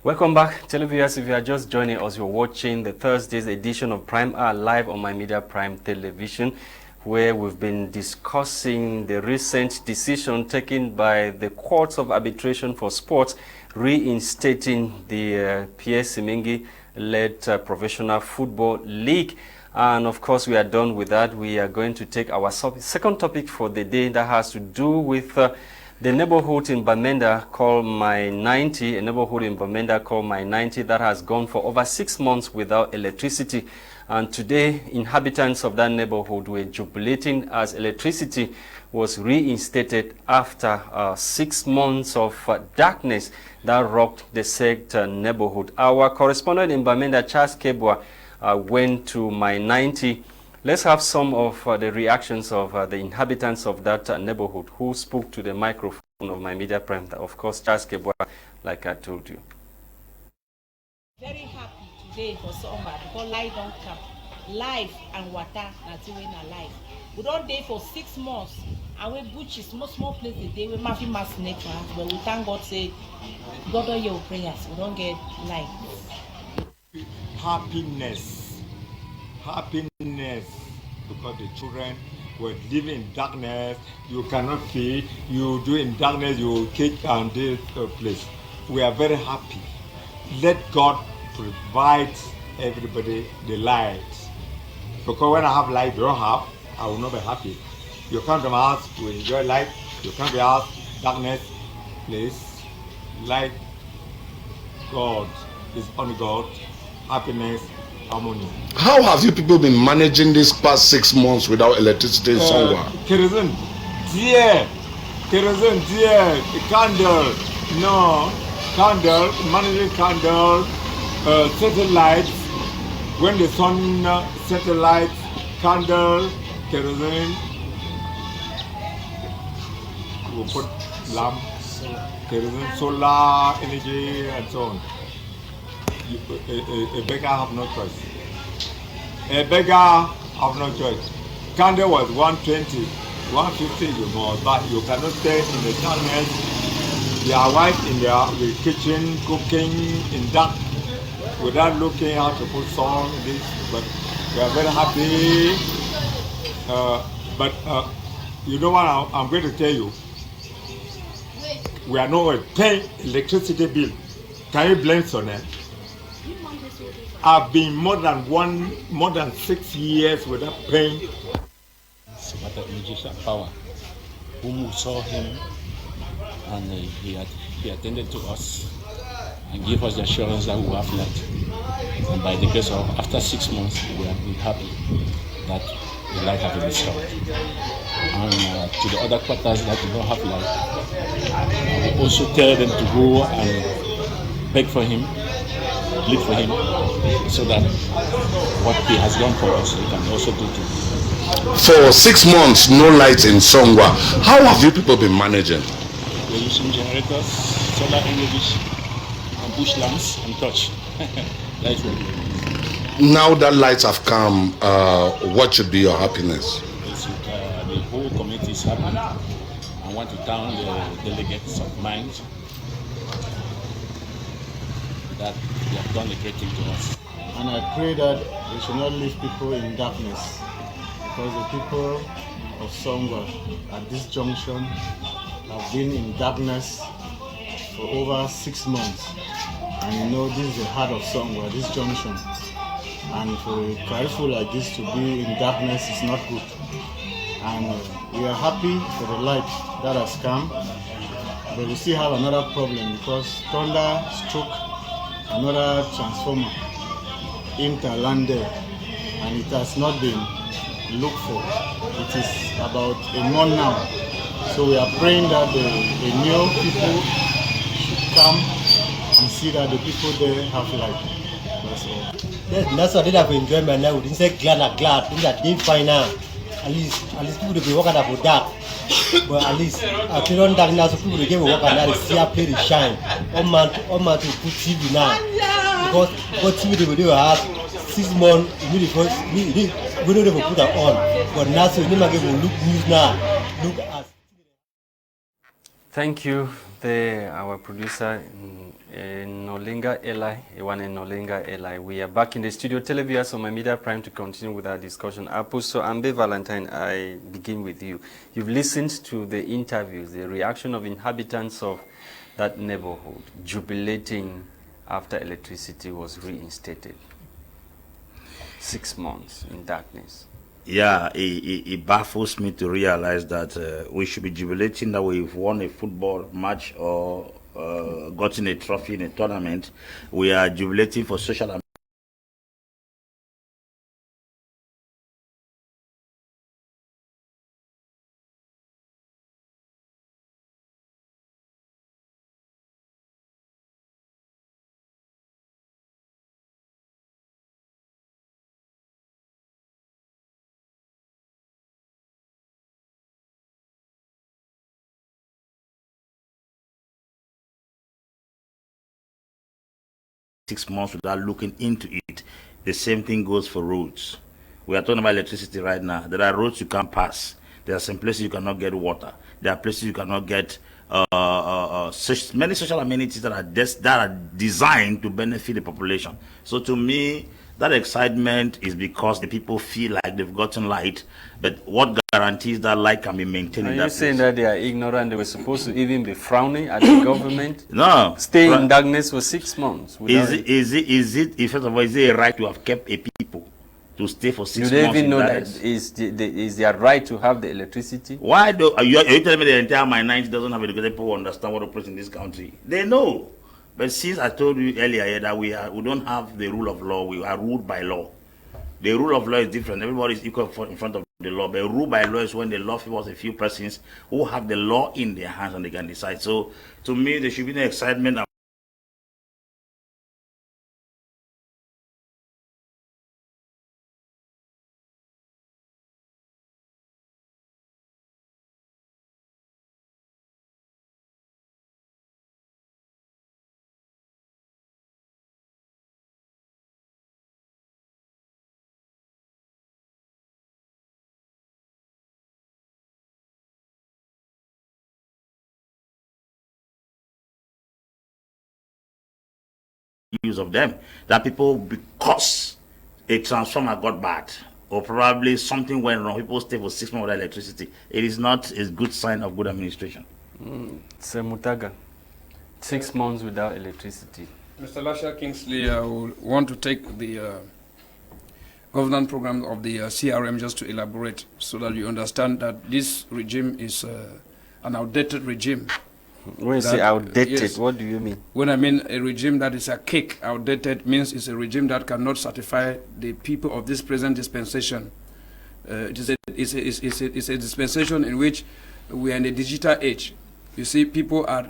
Welcome back, televiewers. If you are just joining us, you're watching the Thursday's edition of Prime Hour live on My Media Prime Television, where we've been discussing the recent decision taken by the Courts of Arbitration for Sports reinstating the Pierre Semengi-led Professional Football League. And of course, we are done with that. We are going to take our second topic for the day that has to do with the neighborhood in Bamenda called My 90, a neighborhood in Bamenda called My 90 that has gone for over 6 months without electricity. And today, inhabitants of that neighborhood were jubilating as electricity was reinstated after 6 months of darkness that rocked the said neighborhood. Our correspondent in Bamenda, Charles Kebwa, went to My 90. Let's have some of the reactions of the inhabitants of that neighborhood who spoke to the microphone of My Media Prime. Of course, Charles Kebwa, like I told you. Very happy today for summer because light don't come. Life and water are doing alive. We don't day for 6 months and we butch small place the day we mafi mass nature, but we thank God say God on your prayers. We don't get light. Happiness, because the children were living in darkness. You cannot feed. You do in darkness. You kick and this place. We are very happy. Let God provide everybody the light. Because when I have light, you don't have, I will not be happy. You come to my house to enjoy light. You come to your house, darkness. Please, light. God is on God. Happiness. Harmony. How have you people been managing this past 6 months without electricity in somewhere? Kerosene, dear, candle, no, candle, managing candle, satellite, when the sun, satellite, candle, kerosene, we put lamp, kerosene, solar energy, and so on. A beggar have no choice. A beggar have no choice. Candle was 120, 150 you more, but you cannot stay in the darkness their wife in the kitchen cooking in dark without looking how to put song in this, but we are very happy. But you know what I'm going to tell you? We are not paying electricity bill. Can you blame Sonnet? I've been more than 6 years without paying. What a magician power. Whom saw him and he attended to us and gave us the assurance that we will have light. And by the grace of after 6 months, we are happy that the light has been restored. And to the other quarters that do not have light, I will also tell them to go and beg for him, plead for him, so that what he has done for us, he can also do to. For 6 months, no light in Songwa. How have you people been managing? We're using generators, solar energy, and bush lamps and torch. That's what we're doing. Now that lights have come, what should be your happiness? The whole community is happy. I want to thank the delegates of mine that they have done a great thing to us. And I pray that we should not leave people in darkness, because the people of Songwa at this junction have been in darkness for over 6 months. And you know, this is the heart of Songwa, this junction. And for a Carrefour like this to be in darkness is not good. And we are happy for the light that has come, but we still have another problem because thunder struck another transformer interlanded, and it has not been looked for. It is about a month now. So we are praying that the new people should come and see that the people there have light. That's all. That's what I've enjoyed my life. We didn't say glad, things that didn't find out. At least people will be working up for dark. But at least after don't dark now, so people will get work and that see a play the shine. All man to put TV now. Because TV they will have 6 months immediately we don't even put that on. But now so we never get to look news now. Look at. Thank you, our producer Nolinga Eli, Iwane Nolinga Eli. We are back in the studio, televiewers on my media prime to continue with our discussion. Apostle Ambe Valentine, I begin with you. You've listened to the interviews, the reaction of inhabitants of that neighborhood, jubilating after electricity was reinstated. 6 months in darkness. Yeah, it baffles me to realize that we should be jubilating that we've won a football match or gotten a trophy in a tournament. We are jubilating for social months without looking into it. The same thing goes for roads. We are talking about electricity right now. There are roads you can't pass. There are some places you cannot get water. There are places you cannot get many social amenities that are designed to benefit the population. So to me, that excitement is because the people feel like they've gotten light, but what guarantees that light can be maintained in that place? Are you saying that they are ignorant? They were supposed to even be frowning at the government? No. Stay in darkness for 6 months. Is it, first of all, is it a right to have kept a people to stay for 6 months? Do they even know that is their right to have the electricity? Why do are you telling me the entire minority doesn't have educated people who understand what operates in this country? They know. But since I told you earlier that we don't have the rule of law, we are ruled by law. The rule of law is different. Everybody is equal in front of the law. But rule by law is when the law favors a few persons who have the law in their hands and they can decide. So to me, there should be no excitement use of them. That people, because a transformer got bad, or probably something went wrong, people stay for 6 months without electricity. It is not a good sign of good administration. Mutaga, 6 months without electricity. Mr. Lasha Kingsley, I would want to take the governance program of the CRM just to elaborate so that you understand that this regime is an outdated regime. When you say outdated, yes, what do you mean? When I mean a regime that is archaic, outdated means it's a regime that cannot satisfy the people of this present dispensation. It's a dispensation in which we are in a digital age. You see, people are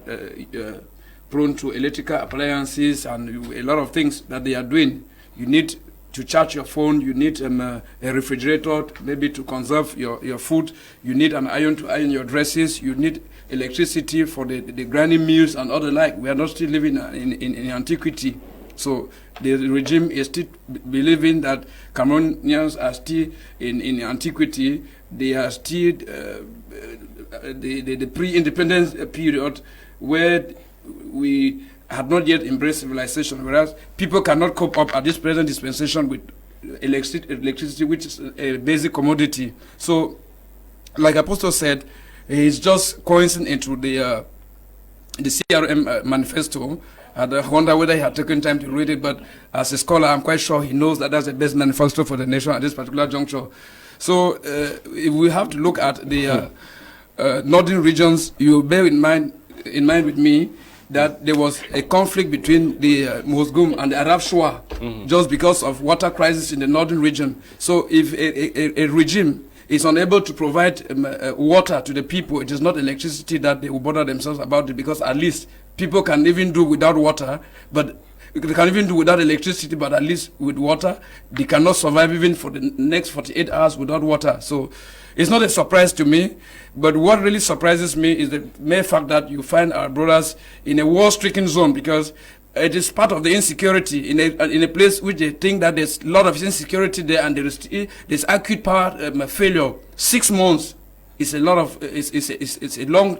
prone to electrical appliances and a lot of things that they are doing. You need to charge your phone, you need a refrigerator maybe to conserve your food, you need an iron to iron your dresses, you need electricity for the grinding mills and other like. We are not still living in antiquity. So the regime is still believing that Cameroonians are still in antiquity. They are still the pre-independence period where we had not yet embraced civilization, whereas people cannot cope up at this present dispensation with electricity, which is a basic commodity. So, like Apostle said, he's just coincing into the CRM manifesto. I wonder whether he had taken time to read it, but as a scholar, I'm quite sure he knows that that's the best manifesto for the nation at this particular juncture. So, if we have to look at the northern regions, you bear in mind with me that there was a conflict between the Mosgum and the Arab Shua just because of water crisis in the northern region. So if a regime is unable to provide water to the people, it is not electricity that they will bother themselves about it, because at least people can even do without water, but they can even do without electricity, but at least with water, they cannot survive even for the next 48 hours without water. So it's not a surprise to me, but what really surprises me is the mere fact that you find our brothers in a war-stricken zone, because it is part of the insecurity in a place which they think that there's a lot of insecurity there, and there's acute power failure. 6 months is a lot of it's a long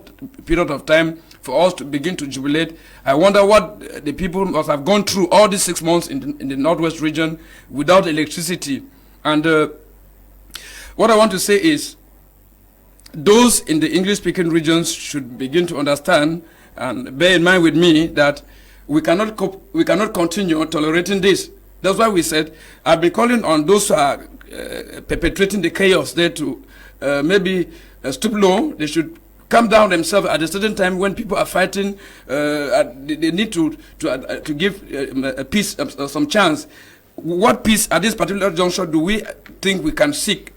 period of time for us to begin to jubilate. I wonder what the people must have gone through all these 6 months in the northwest region without electricity. And what I want to say is, those in the English-speaking regions should begin to understand and bear in mind with me that we cannot continue tolerating this. That's why we said, I've been calling on those who are perpetrating the chaos there to maybe stoop low. They should calm down themselves at a certain time when people are fighting. They need to give a peace some chance. What peace at this particular juncture do we think we can seek?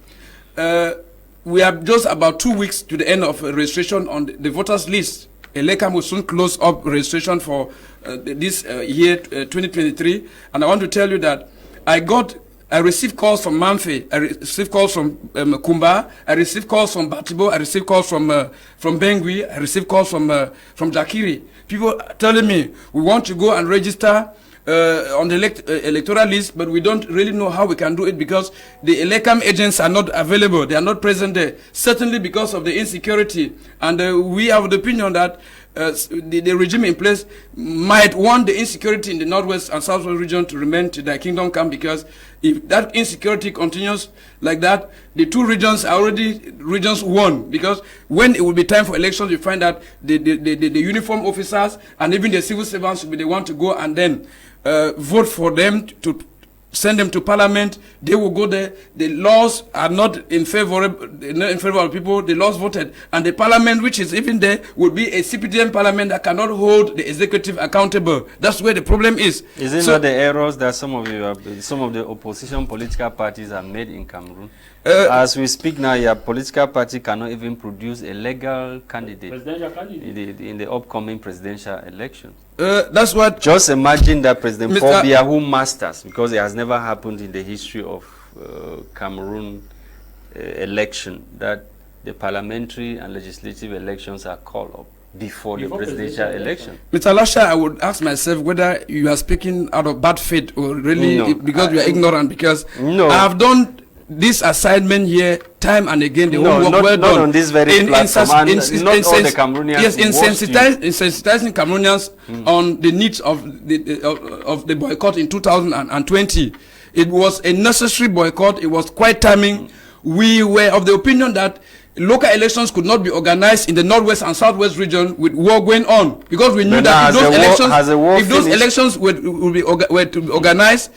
We are just about 2 weeks to the end of registration on the voters list. Elekam will soon close up registration for this year 2023, and I want to tell you that I received calls from Manfe, I received calls from Kumba, I received calls from Batibo, I received calls from Bengui, I received calls from Jakiri. People telling me, we want to go and register on the electoral list, but we don't really know how we can do it because the Elekam agents are not available. They are not present there, certainly because of the insecurity. And we have the opinion that the regime in place might want the insecurity in the northwest and southwest region to remain to their kingdom come, because if that insecurity continues like that, the two regions are already regions one, because when it will be time for elections, you find that the uniform officers and even the civil servants will be the one to go and then vote for them to send them to parliament. They will go there. The laws are not in favor of people. The laws voted, and the parliament, which is even there, will be a CPDM parliament that cannot hold the executive accountable. That's where the problem is. Is it not the errors that some of the opposition political parties have made in Cameroon? As we speak now, your political party cannot even produce a legal candidate, presidential candidate in the upcoming presidential election. That's what. Just imagine that President Paul Biya, who masters, because it has never happened in the history of Cameroon election, that the parliamentary and legislative elections are called up before the presidential election. Mr. Lasha, I would ask myself whether you are speaking out of bad faith or really because you are ignorant, because I have done this assignment here, time and again, they no, won't work well not done. on this very platform. Not all the Cameroonians. Yes, in sensitizing Cameroonians on the needs of the boycott in 2020. It was a necessary boycott. It was quite timing. We were of the opinion that local elections could not be organized in the northwest and southwest region with war going on, because we knew that if those elections were to be organized,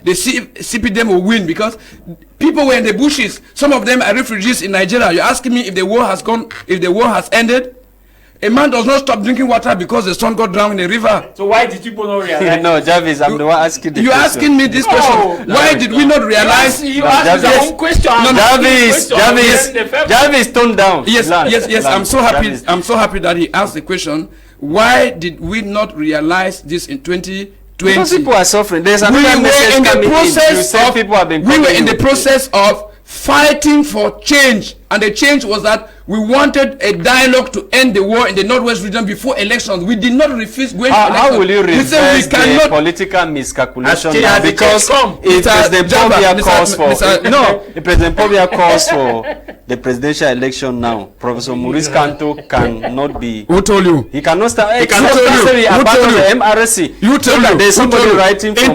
the CPDM will win, because people were in the bushes. Some of them are refugees in Nigeria. You're asking me if the war has gone, if the war has ended? A man does not stop drinking water because the son got drowned in a river. So why did people not realize? No, Jarvis, I'm the one asking the question. You're asking me this question. Why did we not realize? You asked your own question. Jarvis, tone down. Yes. I'm so happy. I'm so happy that he asked the question. Why did we not realize this in 2020? Because people are suffering. There's we were in the process of fighting for change, and the change was that we wanted a dialogue to end the war in the northwest region before elections. We did not refuse going to elections. How will you reverse the political miscalculation now? Because if President Pobia calls for the presidential election now, Professor Maurice Kanto cannot be. Who told you? He cannot stand. He cannot tell you. Who told you? The MRC. You told you. There's somebody writing in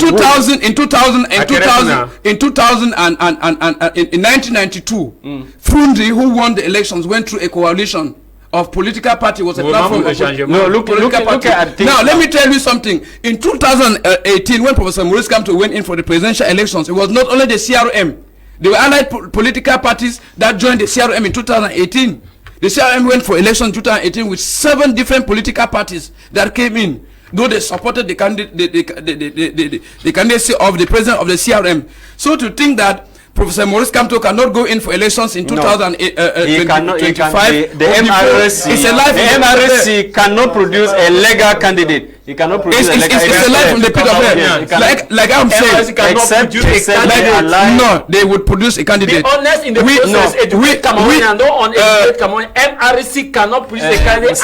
1992, Frundi, who won the elections, went through a coalition of political party, was a platform. Look at now, let me tell you something. In 2018, when Professor Maurice Kamto went in for the presidential elections, it was not only the CRM. There were allied political parties that joined the CRM in 2018. The CRM went for election in 2018 with 7 different political parties that came in, though they supported the candidacy of the president of the CRM. So to think that Professor Maurice Kamto cannot go in for elections in 2025. The MRC cannot produce a legal candidate. He cannot produce a legal candidate. It's a lie from the pit of hell. Like I'm saying, no, they would produce a candidate. Be honest in the process. Educate Cameroon and don't uneducate Cameroon. MRC cannot produce a candidate.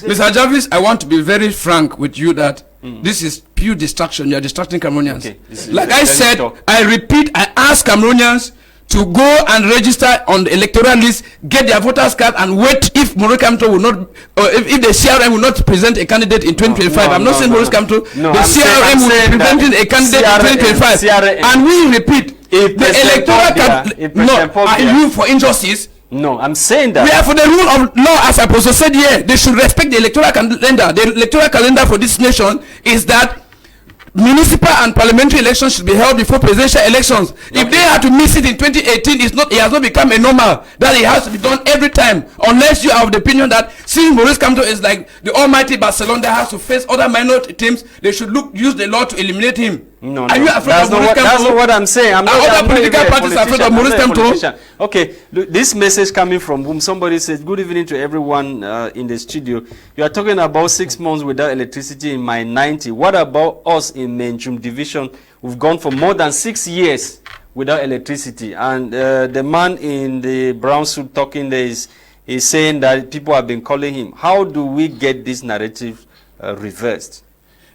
Mr. Jarvis, I want to be very frank with you that this is pure distraction. You are distracting Cameroonians. Okay, like I said, I repeat, I ask Cameroonians to go and register on the electoral list, get their voters card, and wait if Maurice Kamto will not, or if the CRM will not present a candidate in 2025. I'm not saying Maurice Kamto. The CRM will be presenting a candidate in 2025. And we repeat, if the electoral card, are you for injustice? No, I'm saying that. We are for the rule of law, as I also said here. They should respect the electoral calendar. The electoral calendar for this nation is that municipal and parliamentary elections should be held before presidential elections. Okay. If they had to miss it in 2018, it has not become a normal that it has to be done every time, unless you are of the opinion that since Maurice Kamto is like the almighty Barcelona that has to face other minority teams, they should use the law to eliminate him. No, are you afraid of Maurice Kamto? That's not what I'm saying. Other political parties are afraid of Maurice Kamto. Okay, this message coming from whom somebody says, good evening to everyone in the studio. You are talking about 6 months without electricity in my 90. What about us in Menchum division? We've gone for more than 6 years without electricity. And the man in the brown suit talking there is saying that people have been calling him. How do we get this narrative reversed?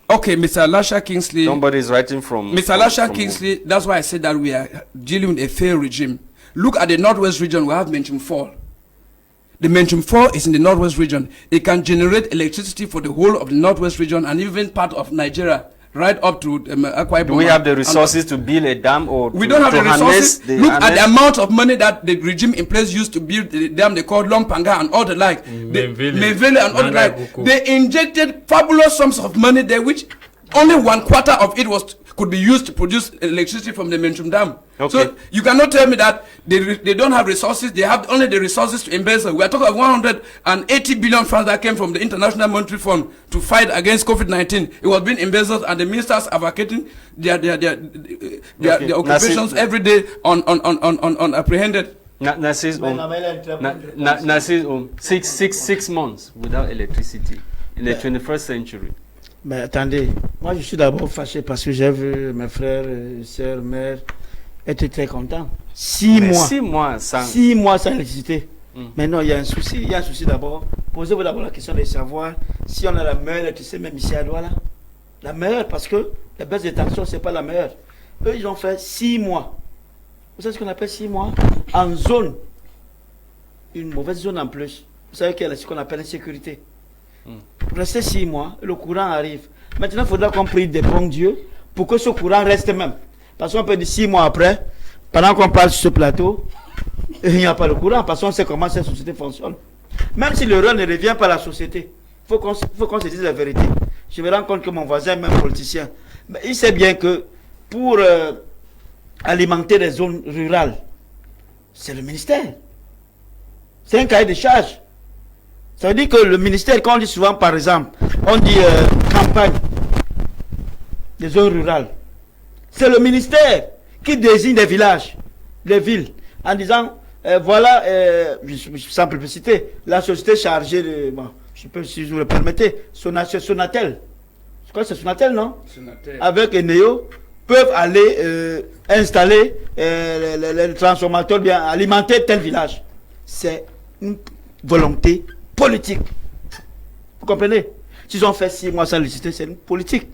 Okay, Mr. Lasha Kingsley. Somebody is writing from... Mr. Lasha Kingsley, that's why I said that we are dealing with a failed regime. Look at the northwest region, we have Menchum 4. The Menchum 4 is in the northwest region. It can generate electricity for the whole of the northwest region and even part of Nigeria, right up to Akwa Ibom. Do we have the resources to build a dam or we don't have the resources. Look at the amount of money that the regime in place used to build the dam they called Lompanga and all the like. Mevele and all the like. They injected fabulous sums of money there, which only 1/4 of it could be used to produce electricity from the Menchum Dam. Okay. So you cannot tell me that they don't have resources. They have only the resources to embezzle. We are talking of 180 billion funds that came from the International Monetary Fund to fight against COVID-19. It was being embezzled, and the ministers are vacating their occupations every day on apprehended. Nasir, 6 months without electricity in the 21st century. Mais attendez, moi je suis d'abord fâché parce que j'ai vu mes frères, sœurs, mères être très contents. 6 mois. 6 mois sans. 6 mois sans électricité. Maintenant, il y a un souci. Il y a un souci d'abord. Posez-vous d'abord la question de savoir si on a la meilleure électricité, même ici à Douala. La meilleure, parce que la baisse de tension, c'est pas la meilleure. Eux, ils ont fait 6 mois. Vous savez ce qu'on appelle 6 mois? En zone. Une mauvaise zone en plus. Vous savez qu'il y a ce qu'on appelle l'insécurité. Restez 6 mois, le courant arrive. Maintenant, il faudra qu'on prie des bons dieux pour que ce courant reste même. Parce qu'on peut dire 6 mois après, pendant qu'on parle sur ce plateau, il n'y a pas le courant, parce qu'on sait comment cette société fonctionne. Même si le rôle ne revient pas à la société, il faut qu'on se dise la vérité. Je me rends compte que mon voisin, même politicien, mais il sait bien que pour alimenter les zones rurales, c'est le ministère. C'est un cahier de charge. Ça veut dire que le ministère, quand on dit souvent, par exemple, on dit campagne des zones rurales, c'est le ministère qui désigne des villages, des villes, en disant, voilà, sans publicité, la société chargée de, bon, je peux, si vous le permettez, Sonatel. Je crois que c'est Sonatel, non? Sonatel. Avec Eneo, peuvent aller installer les transformateurs, bien alimenter tel village. C'est une volonté politique. Vous comprenez? S'ils ont fait 6 mois sans liciter, c'est une politique.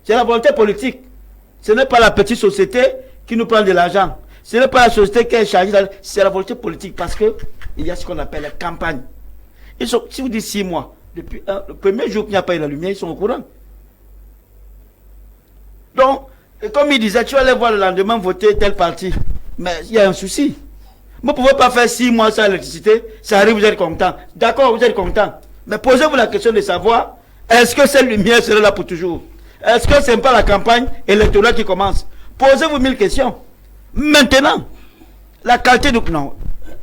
C'est la volonté politique. Ce n'est pas la petite société qui nous prend de l'argent. Ce n'est pas la société qui est chargée. C'est la volonté politique parce que il y a ce qu'on appelle la campagne. Si vous dites 6 mois, depuis le premier jour qu'il n'y a pas eu la lumière, ils sont au courant. Donc, comme il disait, tu vas aller voir le lendemain voter tel parti. Mais il y a un souci. Vous ne pouvez pas faire 6 mois sans électricité, ça arrive, vous êtes content. D'accord, vous êtes content. Mais posez-vous la question de savoir, est-ce que cette lumière sera là pour toujours? Est-ce que ce n'est pas la campagne électorale qui commence? Posez-vous 1000 questions. Maintenant, la qualité du... Non,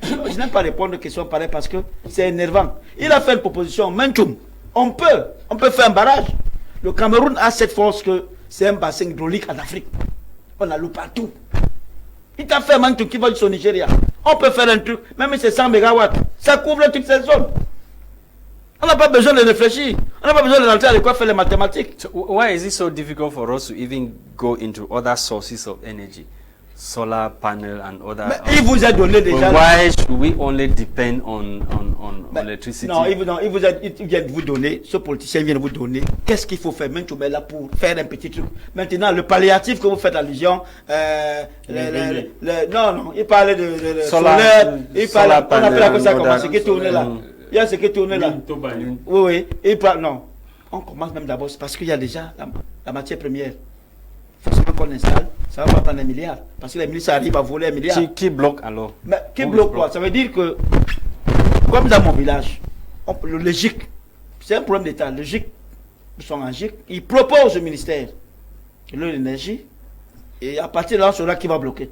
je n'aime pas répondre aux questions pareilles parce que c'est énervant. Il a fait une proposition, Mentum. On peut faire un barrage. Le Cameroun a cette force que c'est un bassin hydraulique en Afrique. On a l'eau partout. Il t'a fait un truc qui va sur Nigeria. On peut faire un truc, même si c'est 100 MW. Ça couvre toutes ces zones. On n'a pas besoin de réfléchir. On n'a pas besoin de rentrer à l'école faire les mathématiques. So why is it so difficult for us to even go into other sources of energy? Solar panel and other... Mais il vous a donné déjà... Why should we only depend on electricity? Non, il vient de vous donner, ce politicien vient de vous donner, qu'est-ce qu'il faut faire maintenant là pour faire un petit truc. Maintenant, le palliatif que vous faites allusion, non, il parlait de solaire, il parlait, on appelle quoi ça comment, ce qui tourne là. Il y a ce qui tourne là. Oui, il parle, non. On commence même d'abord, parce qu'il y a déjà la matière première. Forcément qu'on installe, ça va pas prendre 1 milliard. Parce que les ministres arrivent à voler 1 milliard. Qui bloque alors? Mais qui bloque quoi? Ça veut dire que, comme dans mon village, le GIC, c'est un problème d'État. Le GIC, ils sont en GIC, ils proposent au ministère de l'énergie, et à partir de là, on saura qui va bloquer.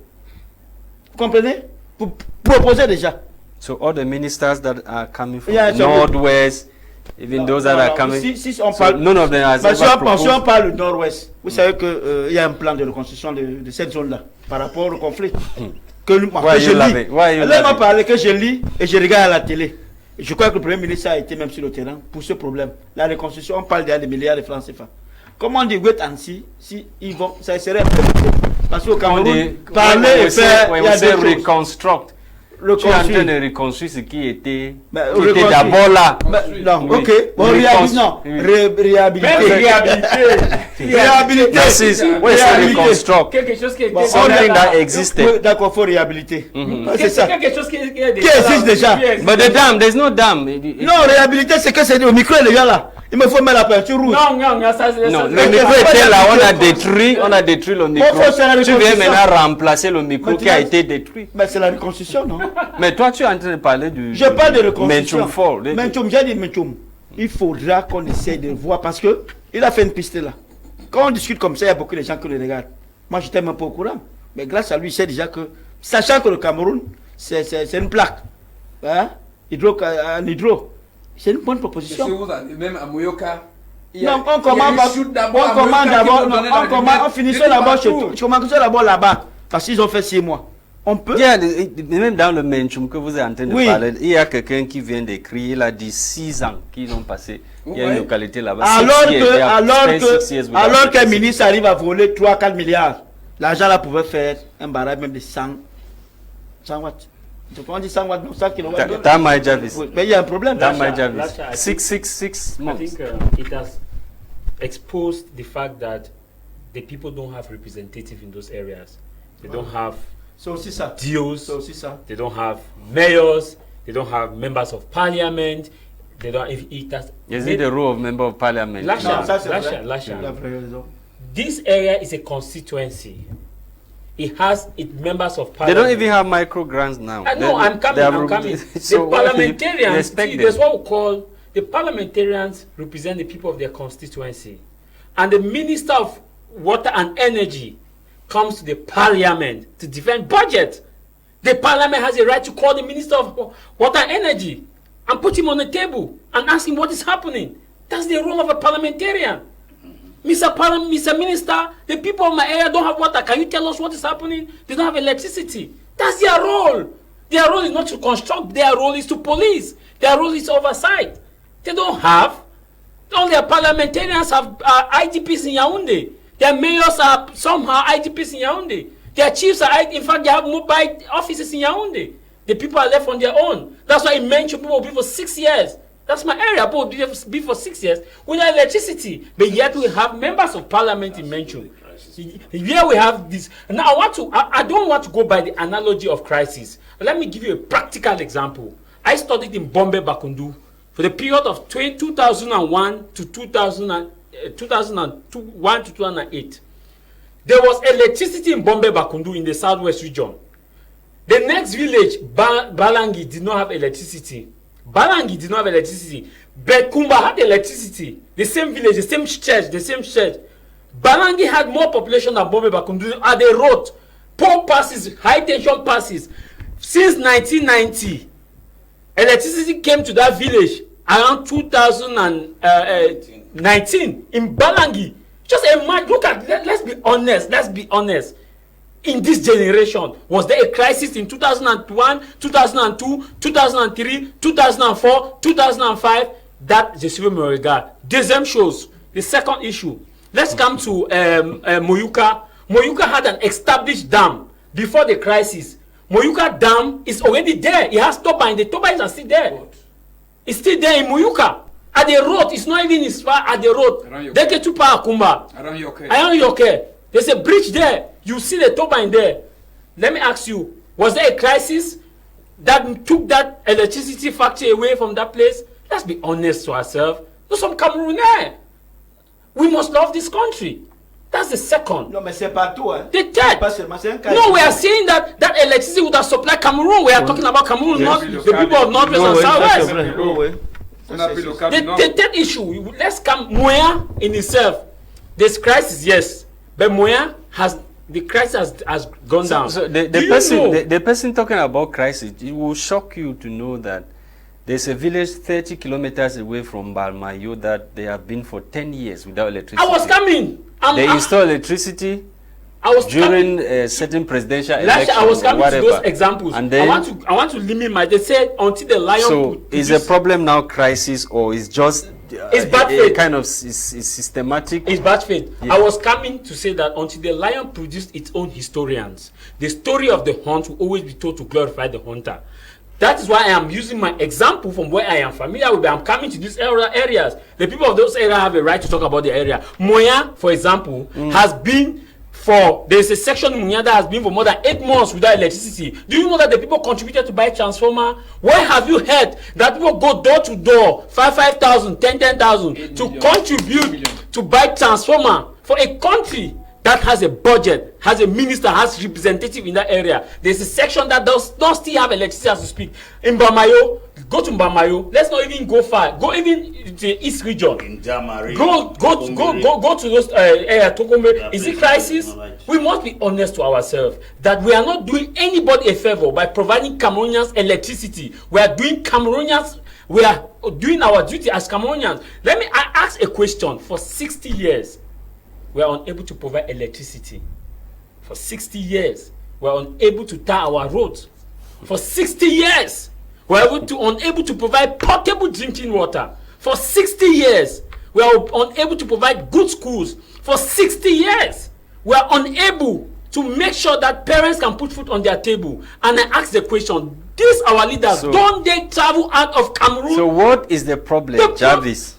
Vous comprenez? Vous proposez déjà. So all the ministers that are coming from Northwest, even those that are coming, si on parle, none of them has ever proposed. Si on parle du Nord-Ouest, vous savez qu'il y a un plan de reconstruction de cette zone-là par rapport au conflit. Que je m'a parlé, que je lis et je regarde à la télé. Je crois que le Premier ministre a été même sur le terrain pour ce problème. La reconstruction, on parle déjà de milliards de francs CFA. Comment on dit wait and see, si ils vont, ça serait un peu. Parce qu'au Cameroun, parler et faire, il y a des reconstruct. Tu es en train de reconstruire ce qui était d'abord là. Non, ok. Bon, réhabiliter. Reconstruct. Quelque chose qui était something that existed. D'accord, il faut réhabiliter. C'est ça. Quelque chose qui existe déjà. But the dam, there's no dam. Non, réhabiliter, c'est que c'est le micro, les gars là. Il me faut mettre la peinture rouge. Non, ça le micro était là, on a détruit le micro. Tu viens maintenant remplacer le micro qui a été détruit. Mais c'est la reconstruction, non? Mais toi, tu es en train de parler du... Je parle de reconstruction. Mentum, j'ai dit Mentum. Il faudra qu'on essaye de voir parce que il a fait une piste là. Quand on discute comme ça, il y a beaucoup de gens qui le regardent. Moi, je n'étais même pas au courant. Mais grâce à lui, il sait déjà que, sachant que le Cameroun, c'est une plaque. Hein? En hydro. C'est une bonne proposition. Même à Moyoka. Non, on finissait d'abord chez toi. Je commençais d'abord là-bas. Parce qu'ils ont fait 6 mois. On peut. Même dans le Menchum que vous êtes en train de parler, il y a quelqu'un qui vient d'écrire, il a dit 6 ans qu'ils ont passé. Il y a une localité là-bas. Alors qu'un ministre arrive à voler 3-4 milliards, l'argent là pouvait faire un barrage même de 100 watts. On dit 100 watts, non, 100 kilowatts. Mais il y a un problème. 666. I think it has exposed the fact that the people don't have representative in those areas. They don't have DOs, they don't have mayors, they don't have members of parliament. They don't. Is it the role of member of parliament? Lasha. This area is a constituency. It has its members of parliament. They don't even have micro grants now. No, I'm coming. So the parliamentarians, there's what we call the parliamentarians represent the people of their constituency, and the Minister of Water and Energy comes to the parliament to defend budget. The parliament has a right to call the Minister of Water and Energy and put him on the table and ask him what is happening. That's the role of a parliamentarian. Mr. Minister, the people of my area don't have water. Can you tell us what is happening? They don't have electricity. That's their role. Their role is not to construct. Their role is to police. Their role is oversight. They don't have. All their parliamentarians have IDPs in Yaoundé. Their mayors are somehow IDPs in Yaoundé. Their chiefs are, in fact, they have mobile offices in Yaoundé. The people are left on their own. That's why in Menchu people will be for 6 years. That's my area. People will be for 6 years without electricity. But yet we have members of parliament in Menchu. Here we have this. Now I don't want to go by the analogy of crisis. Let me give you a practical example. I studied in Bombay Bakundu for the period of 2001 to 2001 to 2008. There was electricity in Bombay Bakundu in the southwest region. The next village, Balangi, did not have electricity. Balangi did not have electricity. But Kumba had electricity. The same village, the same church. Balangi had more population than Bombay Bakundu. At the road, pole passes, high tension passes. Since 1990, electricity came to that village around 2019 in Balangi. Just imagine, look at, let's be honest. In this generation, was there a crisis in 2001, 2002, 2003, 2004, 2005? That je suis me regarde. Deuxième chose, the second issue. Let's come to Moyuka. Moyuka had an established dam before the crisis. Moyuka dam is already there. It has turbines. The turbines are still there. It's still there in Moyuka. At the road, it's not even as far at the road. They get to Parakumba. Around Yoke. There's a bridge there. You see the turbine there. Let me ask you, was there a crisis that took that electricity factory away from that place? Let's be honest to ourselves. There's some Cameroonais. We must love this country. That's the second. No, mais c'est partout, hein. The third. No, we are saying that electricity would have supplied Cameroon. We are talking about Cameroon, not the people of Northwest and Southwest. The third issue, let's come Moya in itself. There's crisis, yes. But Moya the crisis has gone down. So the person talking about crisis, it will shock you to know that there's a village 30 kilometers away from Balmayo that they have been for 10 years without electricity. I was coming. They install electricity during certain presidential elections. I was coming to those examples. And then, I want to limit my. They said until the lion. So is the problem now crisis or is just? It's bad faith. Kind of is systematic. It's bad faith. Yeah. I was coming to say that until the lion produced its own historians, the story of the hunt will always be told to glorify the hunter. That is why I am using my example from where I am familiar with. I'm coming to these areas. The people of those areas have a right to talk about the area. Moya, for example, has been there's a section in Munya that has been for more than 8 months without electricity. Do you know that the people contributed to buy transformer? Where have you heard that people go door to door, 5,000, 10,000 to contribute to buy transformer for a country that has a budget, has a minister, has representative in that area? There's a section that does not still have electricity as we speak. In Bamayo, go to Bamayo. Let's not even go far. Go even to the East region. In Jamari. Go to those area. Tokombe. Is it crisis? We must be honest to ourselves that we are not doing anybody a favor by providing Cameroonians electricity. We are doing our duty as Cameroonians. Let me ask a question. For 60 years, we are unable to provide electricity. For 60 years, we are unable to tar our roads. For 60 years, we are unable to provide portable drinking water. For 60 years, we are unable to provide good schools. For 60 years, we are unable to make sure that parents can put food on their table. And I ask the question, these our leaders, don't they travel out of Cameroon? So what is the problem, Jarvis?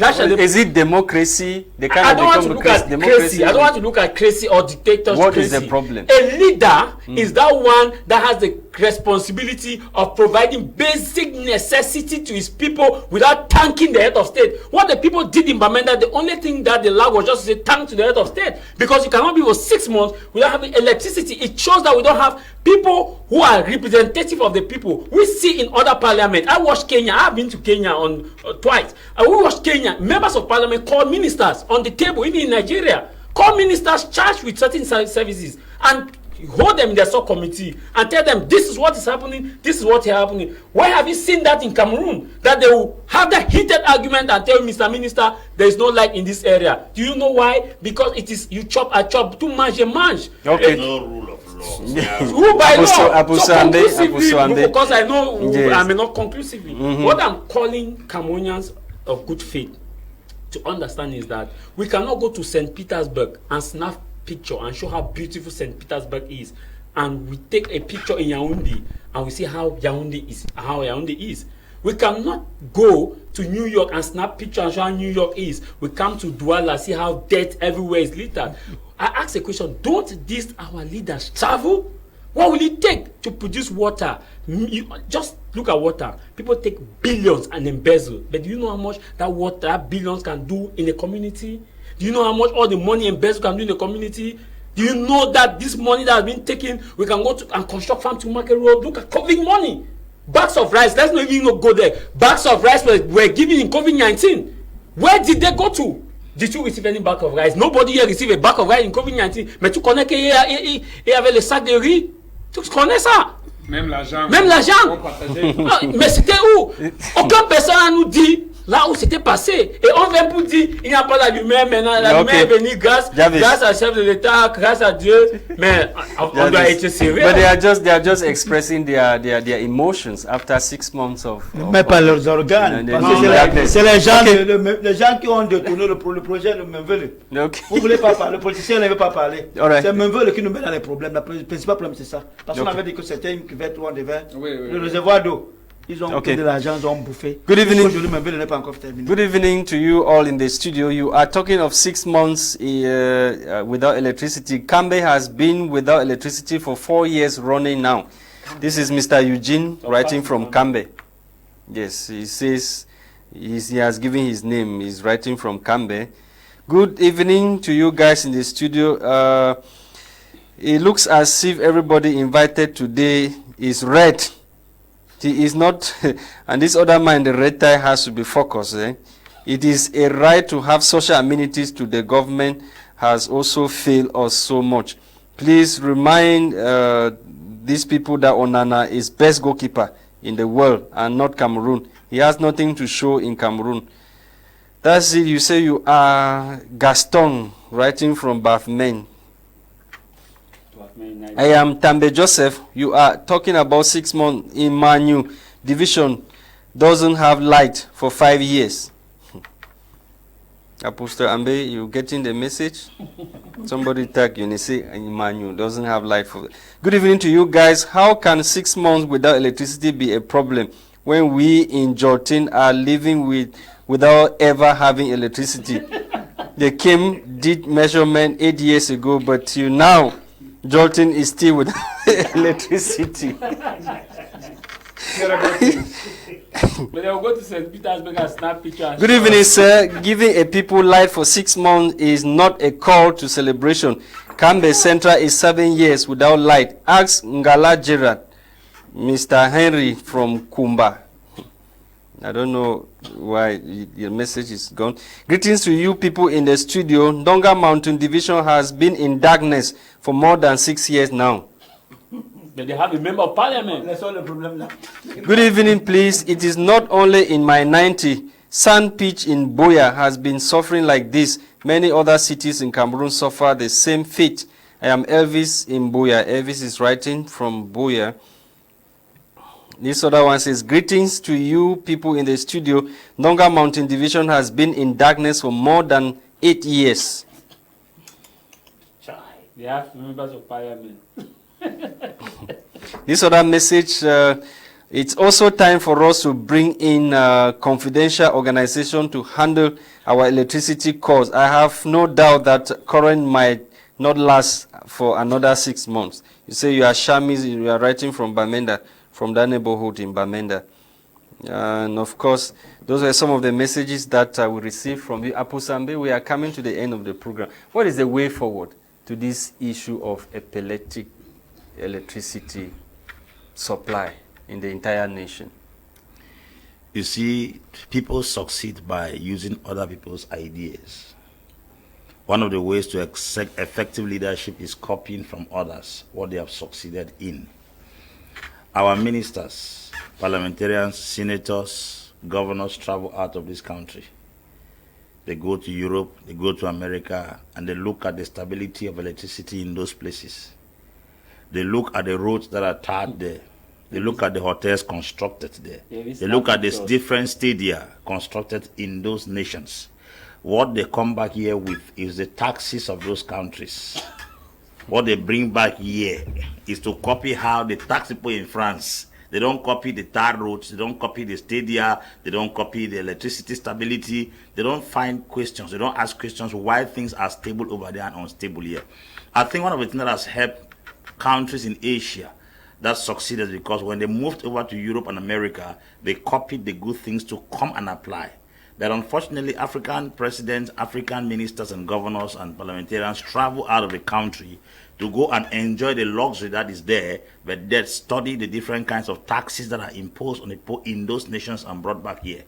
Is it democracy? I don't want to look at crazy. I don't want to look at crazy or dictators. What crazy. is the problem? A leader is that one that has the responsibility of providing basic necessity to his people without thanking the head of state. What the people did in Bamenda, the only thing that they allowed was just to say thank to the head of state, because you cannot be for 6 months without having electricity. It shows that we don't have people who are representative of the people. We see in other parliament. I watched Kenya. I've been to Kenya on twice. And we watched Kenya. Members of parliament call ministers on the table, even in Nigeria. Call ministers charged with certain services and hold them in their subcommittee and tell them this is what is happening, this is what is happening. Why have you seen that in Cameroon? That they will have that heated argument and tell Mr. Minister there is no light in this area. Do you know why? Because it is you chop, I chop, too much, a manch. Okay. No rule of law. Who by law? So conclusively, because I know yes. I may not conclusively. What I'm calling Cameroonians of good faith to understand is that we cannot go to St. Petersburg and snap picture and show how beautiful St. Petersburg is, and we take a picture in Yaoundé and we see how Yaoundé is. We cannot go to New York and snap picture and show how New York is. We come to Douala, see how dirt everywhere is littered. I ask a question: don't these our leaders travel? What will it take to produce water? Just look at water. People take billions and embezzle, but do you know how much that water, billions, can do in a community? Do you know how much all the money embezzled can do in the community? Do you know that this money that has been taken, we can go to and construct farm to market road? Look at COVID money. Bags of rice, let's not even go there. Bags of rice were given in COVID-19. Where did they go to? Did you receive any bag of rice? Nobody here received a bag of rice in COVID-19. Mais tu connais qu'il y avait le sac de riz? Tu connais ça? Même l'argent. Même l'argent. Mais c'était où? Aucune personne ne nous dit là où c'était passé. Et on vient pour dire il n'y a pas la lumière maintenant. La lumière est venue grâce à chef de l'État, grâce à Dieu. Mais on doit être sérieux. But they are just expressing their emotions after 6 months of mais pas leurs organes. C'est les gens qui ont détourné le projet de Menvele. Vous ne voulez pas parler, le politicien ne veut pas parler. C'est Menvele qui nous met dans les problèmes. Le principal problème c'est ça. Parce qu'on avait dit que c'était une cuvette où on devait le réservoir d'eau. Ils ont de l'argent, ils ont bouffé. Good evening. Good evening to you all in the studio. You are talking of 6 months without electricity. Kambe has been without electricity for 4 years running now. This is Mr. Eugene writing from Kambe. Yes, he says he has given his name. He's writing from Kambe. Good evening to you guys in the studio. It looks as if everybody invited today is red. He is not, and this other man, the red tie, has to be focused. It is a right to have social amenities to the government has also failed us so much. Please remind these people that Onana is best goalkeeper in the world and not Cameroon. He has nothing to show in Cameroon. That's it. You say you are Gaston, writing from Bafmen. I am Tambe Joseph. You are talking about 6 months in Manu division doesn't have light for 5 years. Apostle Ambe, you getting the message? Somebody tag you and say Manu doesn't have light for. Good evening to you guys. How can 6 months without electricity be a problem when we in Jordan are living without ever having electricity? They came, did measurement 8 years ago, but till now Jolton is still with electricity. But they'll go to St. Petersburg and snap pictures. Good evening, sir. Giving a people light for 6 months is not a call to celebration. Kambe Central is 7 years without light. Ask Ngala Gerard, Mr. Henry from Kumba. I don't know why your message is gone. Greetings to you people in the studio. Donga Mountain Division has been in darkness for more than 6 years now. But they have a member of parliament. That's all the problem now. Good evening, please. It is not only in my 90. Sand pitch in Boya has been suffering like this. Many other cities in Cameroon suffer the same fate. I am Elvis in Boya. Elvis is writing from Boya. This other one says, greetings to you people in the studio. Donga Mountain Division has been in darkness for more than 8 years. They have members of parliament. This other message, It's also time for us to bring in a confidential organization to handle our electricity costs. I have no doubt that current might not last for another 6 months. You say you are Shamis, you are writing from Bamenda, from that neighborhood in Bamenda. And of course, those are some of the messages that we received from you. Apusambe, we are coming to the end of the program. What is the way forward to this issue of epileptic electricity supply in the entire nation? You see, people succeed by using other people's ideas. One of the ways to effective leadership is copying from others what they have succeeded in. Our ministers, parliamentarians, senators, governors travel out of this country. They go to Europe, they go to America, and they look at the stability of electricity in those places. They look at the roads that are tarred there. They look at the hotels constructed there. They look at the different stadia constructed in those nations. What they come back here with is the taxes of those countries. What they bring back here is to copy how the tax people in France. They don't copy the tar roads, they don't copy the stadia, they don't copy the electricity stability, they don't find questions, they don't ask questions why things are stable over there and unstable here. I think one of the things that has helped countries in Asia that succeeded because when they moved over to Europe and America, they copied the good things to come and apply. That unfortunately African presidents, African ministers and governors and parliamentarians travel out of the country to go and enjoy the luxury that is there, but then study the different kinds of taxes that are imposed on the poor in those nations and brought back here.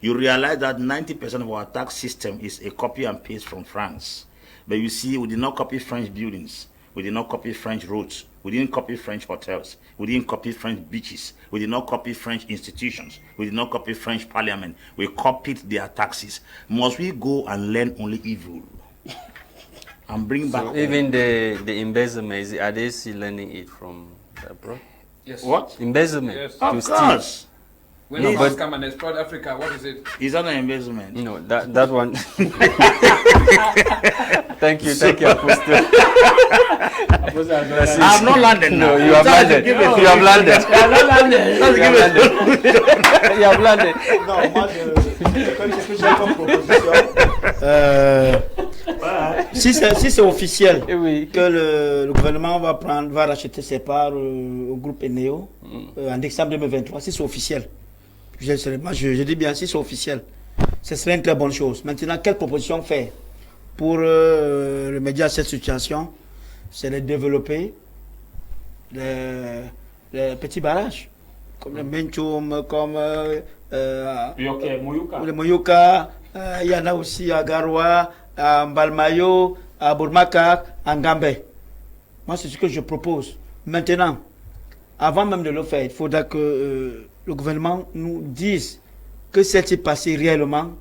You realize that 90% of our tax system is a copy and paste from France. But you see, we did not copy French buildings. We did not copy French roads. We didn't copy French hotels. We didn't copy French beaches. We did not copy French institutions. We did not copy French parliament. We copied their taxes. Must we go and learn only evil and bring back? So even the embezzlement, are they still learning it from abroad? Yes. What? Embezzlement. Yes. To Of course. When No, you but- come and exploit Africa, what is it? Is that an embezzlement? No, that one. Thank you, Apostle. I have not landed now. No, you have landed. You have landed. You have landed. Non, moi, ce que j'ai comme proposition, si c'est officiel que le gouvernement va racheter ses parts au groupe Eneo en décembre 2023, si c'est officiel, je dis bien si c'est officiel, ce serait une très bonne chose. Maintenant, quelle proposition faire pour remédier à cette situation? C'est de développer les petits barrages, comme le Menchum, comme le Moyuka, il y en a aussi à Garoua, à Mbalmayo, à Bourmakar, à Ngambé. Moi, c'est ce que je propose. Maintenant, avant même de le faire, il faudra que le gouvernement nous dise que c'est passé réellement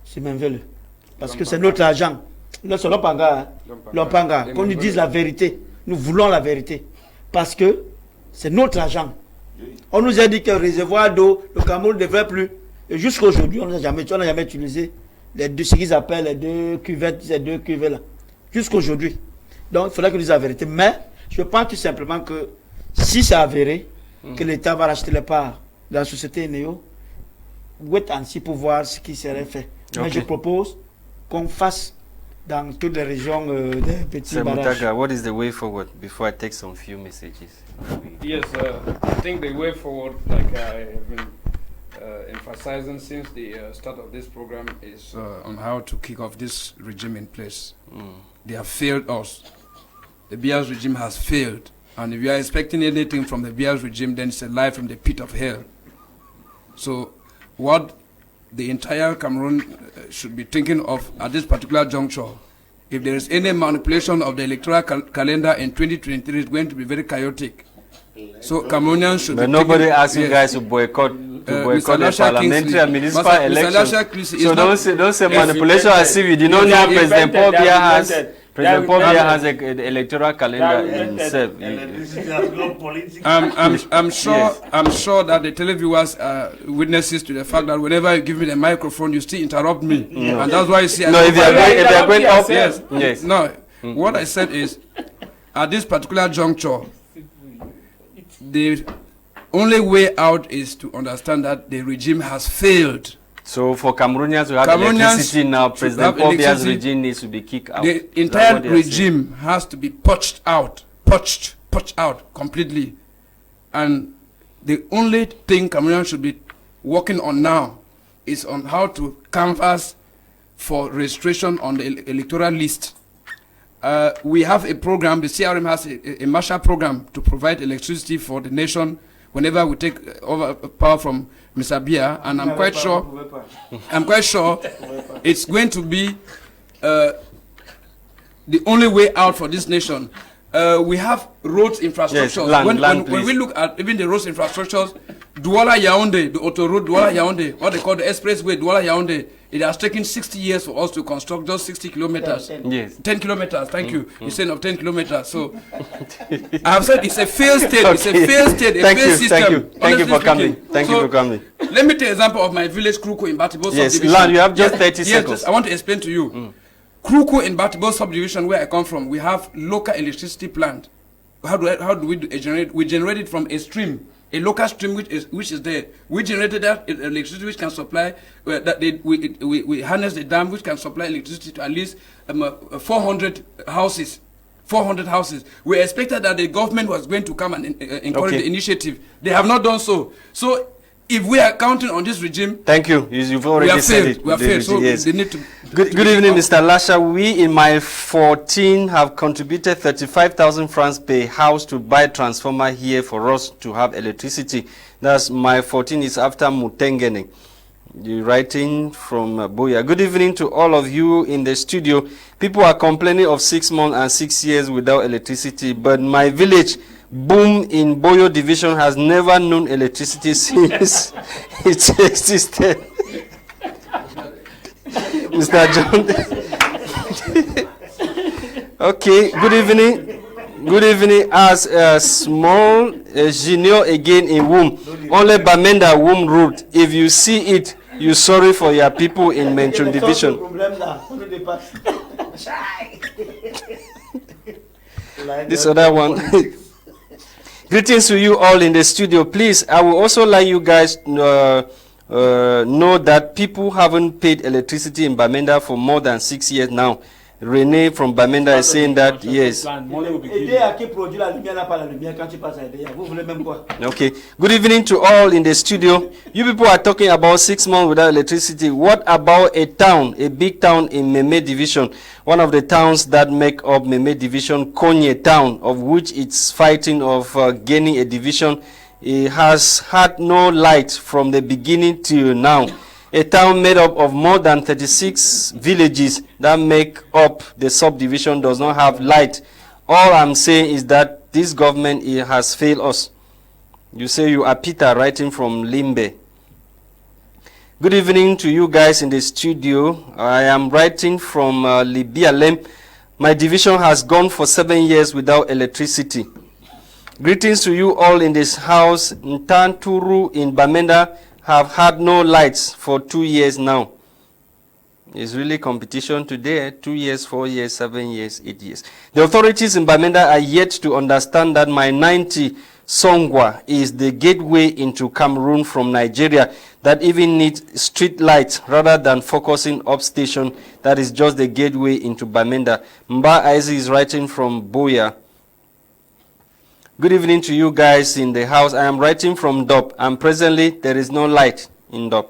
sur Menvelle. Parce que c'est notre argent. C'est Lopanga. Qu'on nous dise la vérité. Nous voulons la vérité. Parce que c'est notre argent. On nous a dit que le réservoir d'eau, le Cameroun ne devrait plus. Et jusqu'à aujourd'hui, on n'a jamais utilisé les deux, ce qu'ils appellent les deux cuvettes, ces deux cuvées là. Jusqu'à aujourd'hui. Donc, il faudrait qu'ils disent la vérité. Mais, je pense tout simplement que si c'est avéré, que l'État va racheter les parts de la société Néo, wait and see pour voir ce qui serait fait. Mais je propose qu'on fasse dans toutes les régions des petits barrages. Mutaga, what is the way forward before I take some few messages? Yes, I think the way forward, like I have been emphasizing since the start of this program, is on how to kick off this regime in place. They have failed us. The Bias regime has failed. And if you are expecting anything from the Bias regime, then it's a lie from the pit of hell. So what the entire Cameroon should be thinking of at this particular juncture, if there is any manipulation of the electoral calendar in 2023, it's going to be very chaotic. So Cameroonians should But be nobody thinking, asks you guys to boycott the parliamentary and municipal elections. So don't say manipulation as if you did not know President Paul Biya has an electoral calendar himself. I'm sure that the televiewers are witnesses to the fact that whenever you give me the microphone, you still interrupt me, and that's why you see. No, if they are going up, yes. No, what I said is, at this particular juncture, the only way out is to understand that the regime has failed. So for Cameroonians who have electricity now, President Paul Biya's regime needs to be kicked out. The entire regime has to be purged out completely. And the only thing Cameroonians should be working on now is on how to canvass for registration on the electoral list. We have a program, the CRM has a Marshall program to provide electricity for the nation whenever we take over power from Mr. Biya, and I'm quite sure it's going to be the only way out for this nation. We have roads infrastructure. Yes, when we look at even the roads infrastructures, Douala Yaoundé, the autoroute Douala Yaoundé, what they call the expressway Douala Yaoundé, it has taken 60 years for us to construct just 60 kilometers. 10 kilometers, thank you. You're saying of 10 kilometers. So I have said it's a failed state, it's a failed state, a failed system. Thank you for coming. Thank you for coming. Let me take an example of my village, Kruko in Batibo subdivision. Yes, you have just 30 seconds. I want to explain to you. Kruko in Batibo subdivision, where I come from, we have local electricity plant. How do we generate? We generate it from a stream, a local stream which is there. We generated that electricity which can supply. We harness the dam which can supply electricity to at least 400 houses. 400 houses. We expected that the government was going to come and encourage the initiative. They have not done so. So if we are counting on this regime, thank you. You've already said it. We have failed. So they need to. Good evening, Mr. Lasha. We in Mile 14 have contributed 35,000 francs per house to buy transformer here for us to have electricity. That's Mile 14 is after Mutengene. You're writing from Boya. Good evening to all of you in the studio. People are complaining of 6 months and 6 years without electricity, but my village, Boom in Boyo division, has never known electricity since it existed. Mr. John. Okay, good evening. Good evening. As a small junior again in Womb, only Bamenda Womb route. If you see it, you're sorry for your people in Menchon division. This other one. Greetings to you all in the studio. Please, I will also like you guys know that people haven't paid electricity in Bamenda for more than 6 years now. Rene from Bamenda is saying that, yes. Okay. Good evening to all in the studio. You people are talking about 6 months without electricity. What about a town, a big town in Meme Division? One of the towns that make up Meme Division, Konye Town, of which it's fighting of gaining a division. It has had no light from the beginning till now. A town made up of more than 36 villages that make up the subdivision does not have light. All I'm saying is that this government has failed us. You say you are Peter, writing from Limbe. Good evening to you guys in the studio. I am writing from Libialem. My division has gone for 7 years without electricity. Greetings to you all in this house. Ntanturu in Bamenda have had no lights for 2 years now. It's really competition today. 2 years, 4 years, 7 years, 8 years. The authorities in Bamenda are yet to understand that my 90 Songwa is the gateway into Cameroon from Nigeria that even needs street lights rather than focusing up station. That is just the gateway into Bamenda. Mba Aizi is writing from Boya. Good evening to you guys in the house. I am writing from Dop, and presently there is no light in Dop.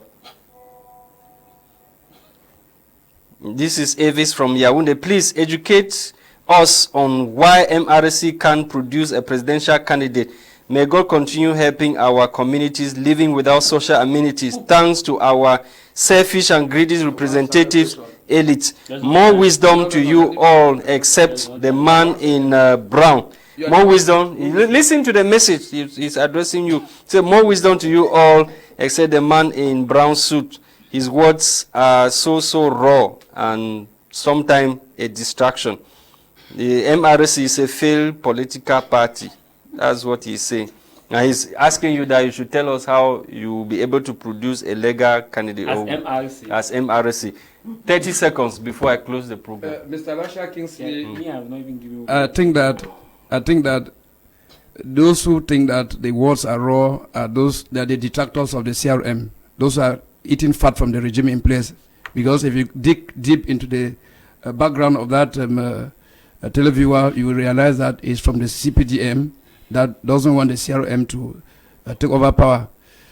This is Avis from Yaoundé. Please educate us on why MRC can't produce a presidential candidate. May God continue helping our communities living without social amenities, thanks to our selfish and greedy representatives, elites. More wisdom to you all, except the man in brown. More wisdom. Listen to the message he's addressing you. Say, more wisdom to you all, except the man in brown suit. His words are so raw and sometimes a distraction. The MRC is a failed political party. That's what he's saying. Now he's asking you that you should tell us how you will be able to produce a legal candidate as MRC. 30 seconds before I close the program. Mr. Lasha Kingsley, I think that those who think that the words are raw are the detractors of the CRM. Those are eating fat from the regime in place. Because if you dig deep into the background of that televiewer, you will realize that it's from the CPDM that doesn't want the CRM to take over power.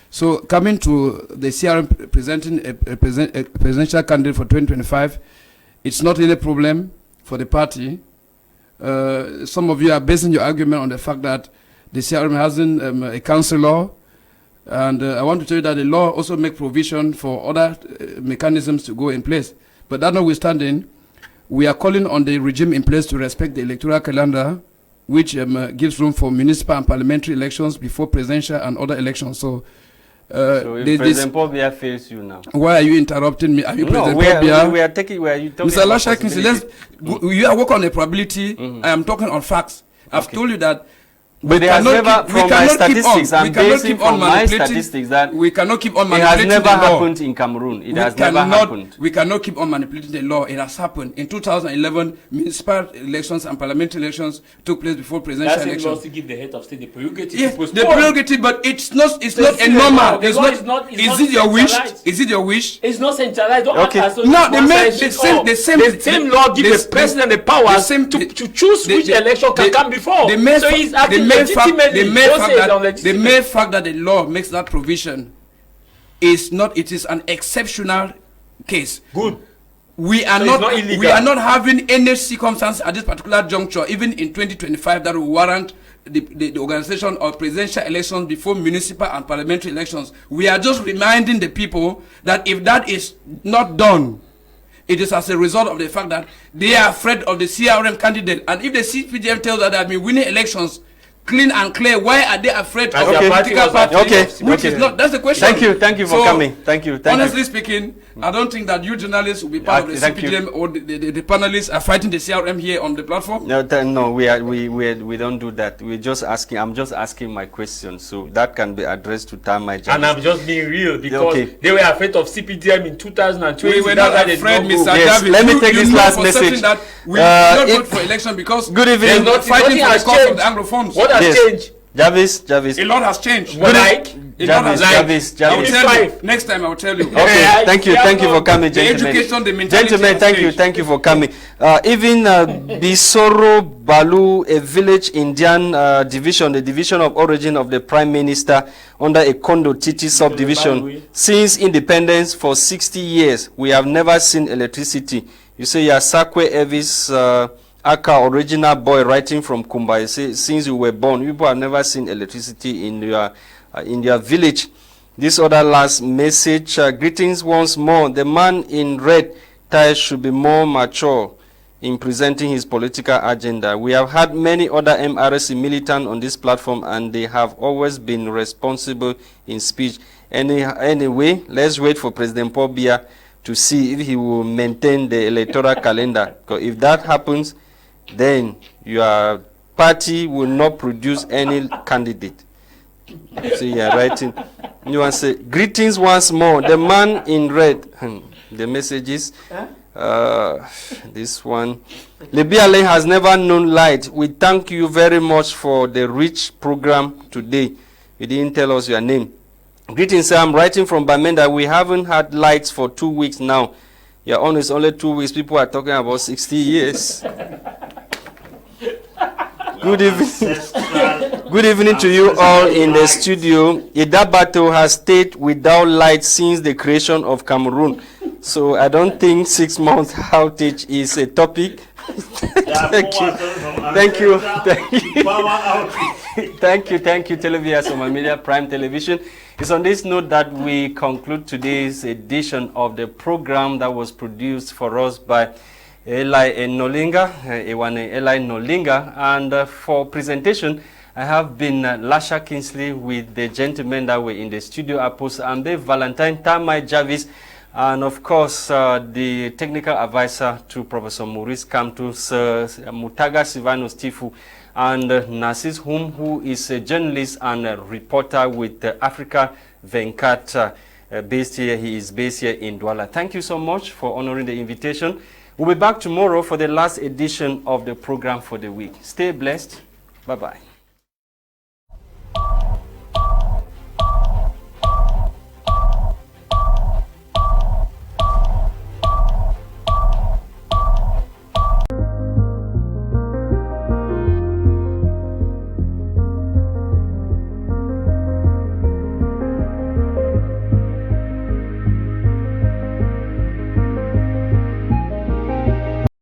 So coming to the CRM presenting a presidential candidate for 2025, it's not any problem for the party. Some of you are basing your argument on the fact that the CRM hasn't a councillor, and I want to tell you that the law also makes provision for other mechanisms to go in place. But that notwithstanding, we are calling on the regime in place to respect the electoral calendar, which gives room for municipal and parliamentary elections before presidential and other elections. So if President Paul Biya fails you now. Why are you interrupting me? Are you President Paul Biya? We are talking Mr. Lasha Kingsley, you are working on a probability. I am talking on facts. I've told you that. But it has never, from my statistics, I'm basing from my statistics that we cannot keep on manipulating the law. It has never happened in Cameroon. It has never happened. We cannot keep on manipulating the law. It has happened. In 2011, municipal elections and parliamentary elections took place before presidential elections. That's to give the head of state the prerogative. Yes, the prerogative, but it's not a normal. Is it your wish? Is it your wish? It's not centralized. Okay. No, the same law gives the president the power to choose which election can come before. So he's acting the mere fact that the law makes that provision is not. It is an exceptional case. Good. We are not having any circumstance at this particular juncture, even in 2025, that will warrant the organization of presidential elections before municipal and parliamentary elections. We are just reminding the people that if that is not done, it is as a result of the fact that they are afraid of the CRM candidate. And if the CPDM tells us that they have been winning elections clean and clear, why are they afraid of the political party? Which is not. That's the question. Thank you for coming. Thank you. Honestly speaking, I don't think that you journalists will be part of the CPDM or the panelists are fighting the CRM here on the platform. No, we don't do that. We're just asking. I'm just asking my question, so that can be addressed to Tamai. And I'm just being real because they were afraid of CPDM in 2020. We were not afraid, Mr. Yes, let me take this last message. That we not vote for election because good evening. Not fighting for the cause of the Anglophones. What has changed? Jarvis. A lot has changed. Jarvis. I will tell you. Next time I will tell you. Okay, thank you for coming, gentlemen. The education, the mentality. Gentlemen, thank you for coming. Even Bisoro Balu, a village Indian division, the division of origin of the Prime Minister under a Kondo Titi subdivision, since independence for 60 years, we have never seen electricity. You say Yasakwe Evis Aka, original boy writing from Kumba, you say, since you were born, people have never seen electricity in your village. This other last message, greetings once more. The man in red tie should be more mature in presenting his political agenda. We have had many other MRC militants on this platform, and they have always been responsible in speech. Anyway, let's wait for President Paul Biya to see if he will maintain the electoral calendar. Because if that happens, then your party will not produce any candidate. So you are writing. You want to say, greetings once more. The man in red. The messages. This one. The BLA has never known light. We thank you very much for the rich program today. You didn't tell us your name. Greetings, sir. I'm writing from Bamenda. We haven't had lights for 2 weeks now. You're on, it's only 2 weeks. People are talking about 60 years. Good evening. Good evening to you all in the studio. Idabato has stayed without light since the creation of Cameroon. So I don't think 6 months outage is a topic. Thank you, televiewers of my media Prime Television. It's on this note that we conclude today's edition of the program that was produced for us by Eli Nolinga, and for presentation, I have been Lasha Kingsley with the gentlemen that were in the studio, Apostle Ambe Valentine, Tamai Jarvis, and of course the technical advisor to Professor Maurice Kamtu, Sir Mutaga Silvanus Tifu, and Narcis Hum, who is a journalist and a reporter with Africa Venkat, based here. He is based here in Douala. Thank you so much for honoring the invitation. We'll be back tomorrow for the last edition of the program for the week. Stay blessed. Bye-bye.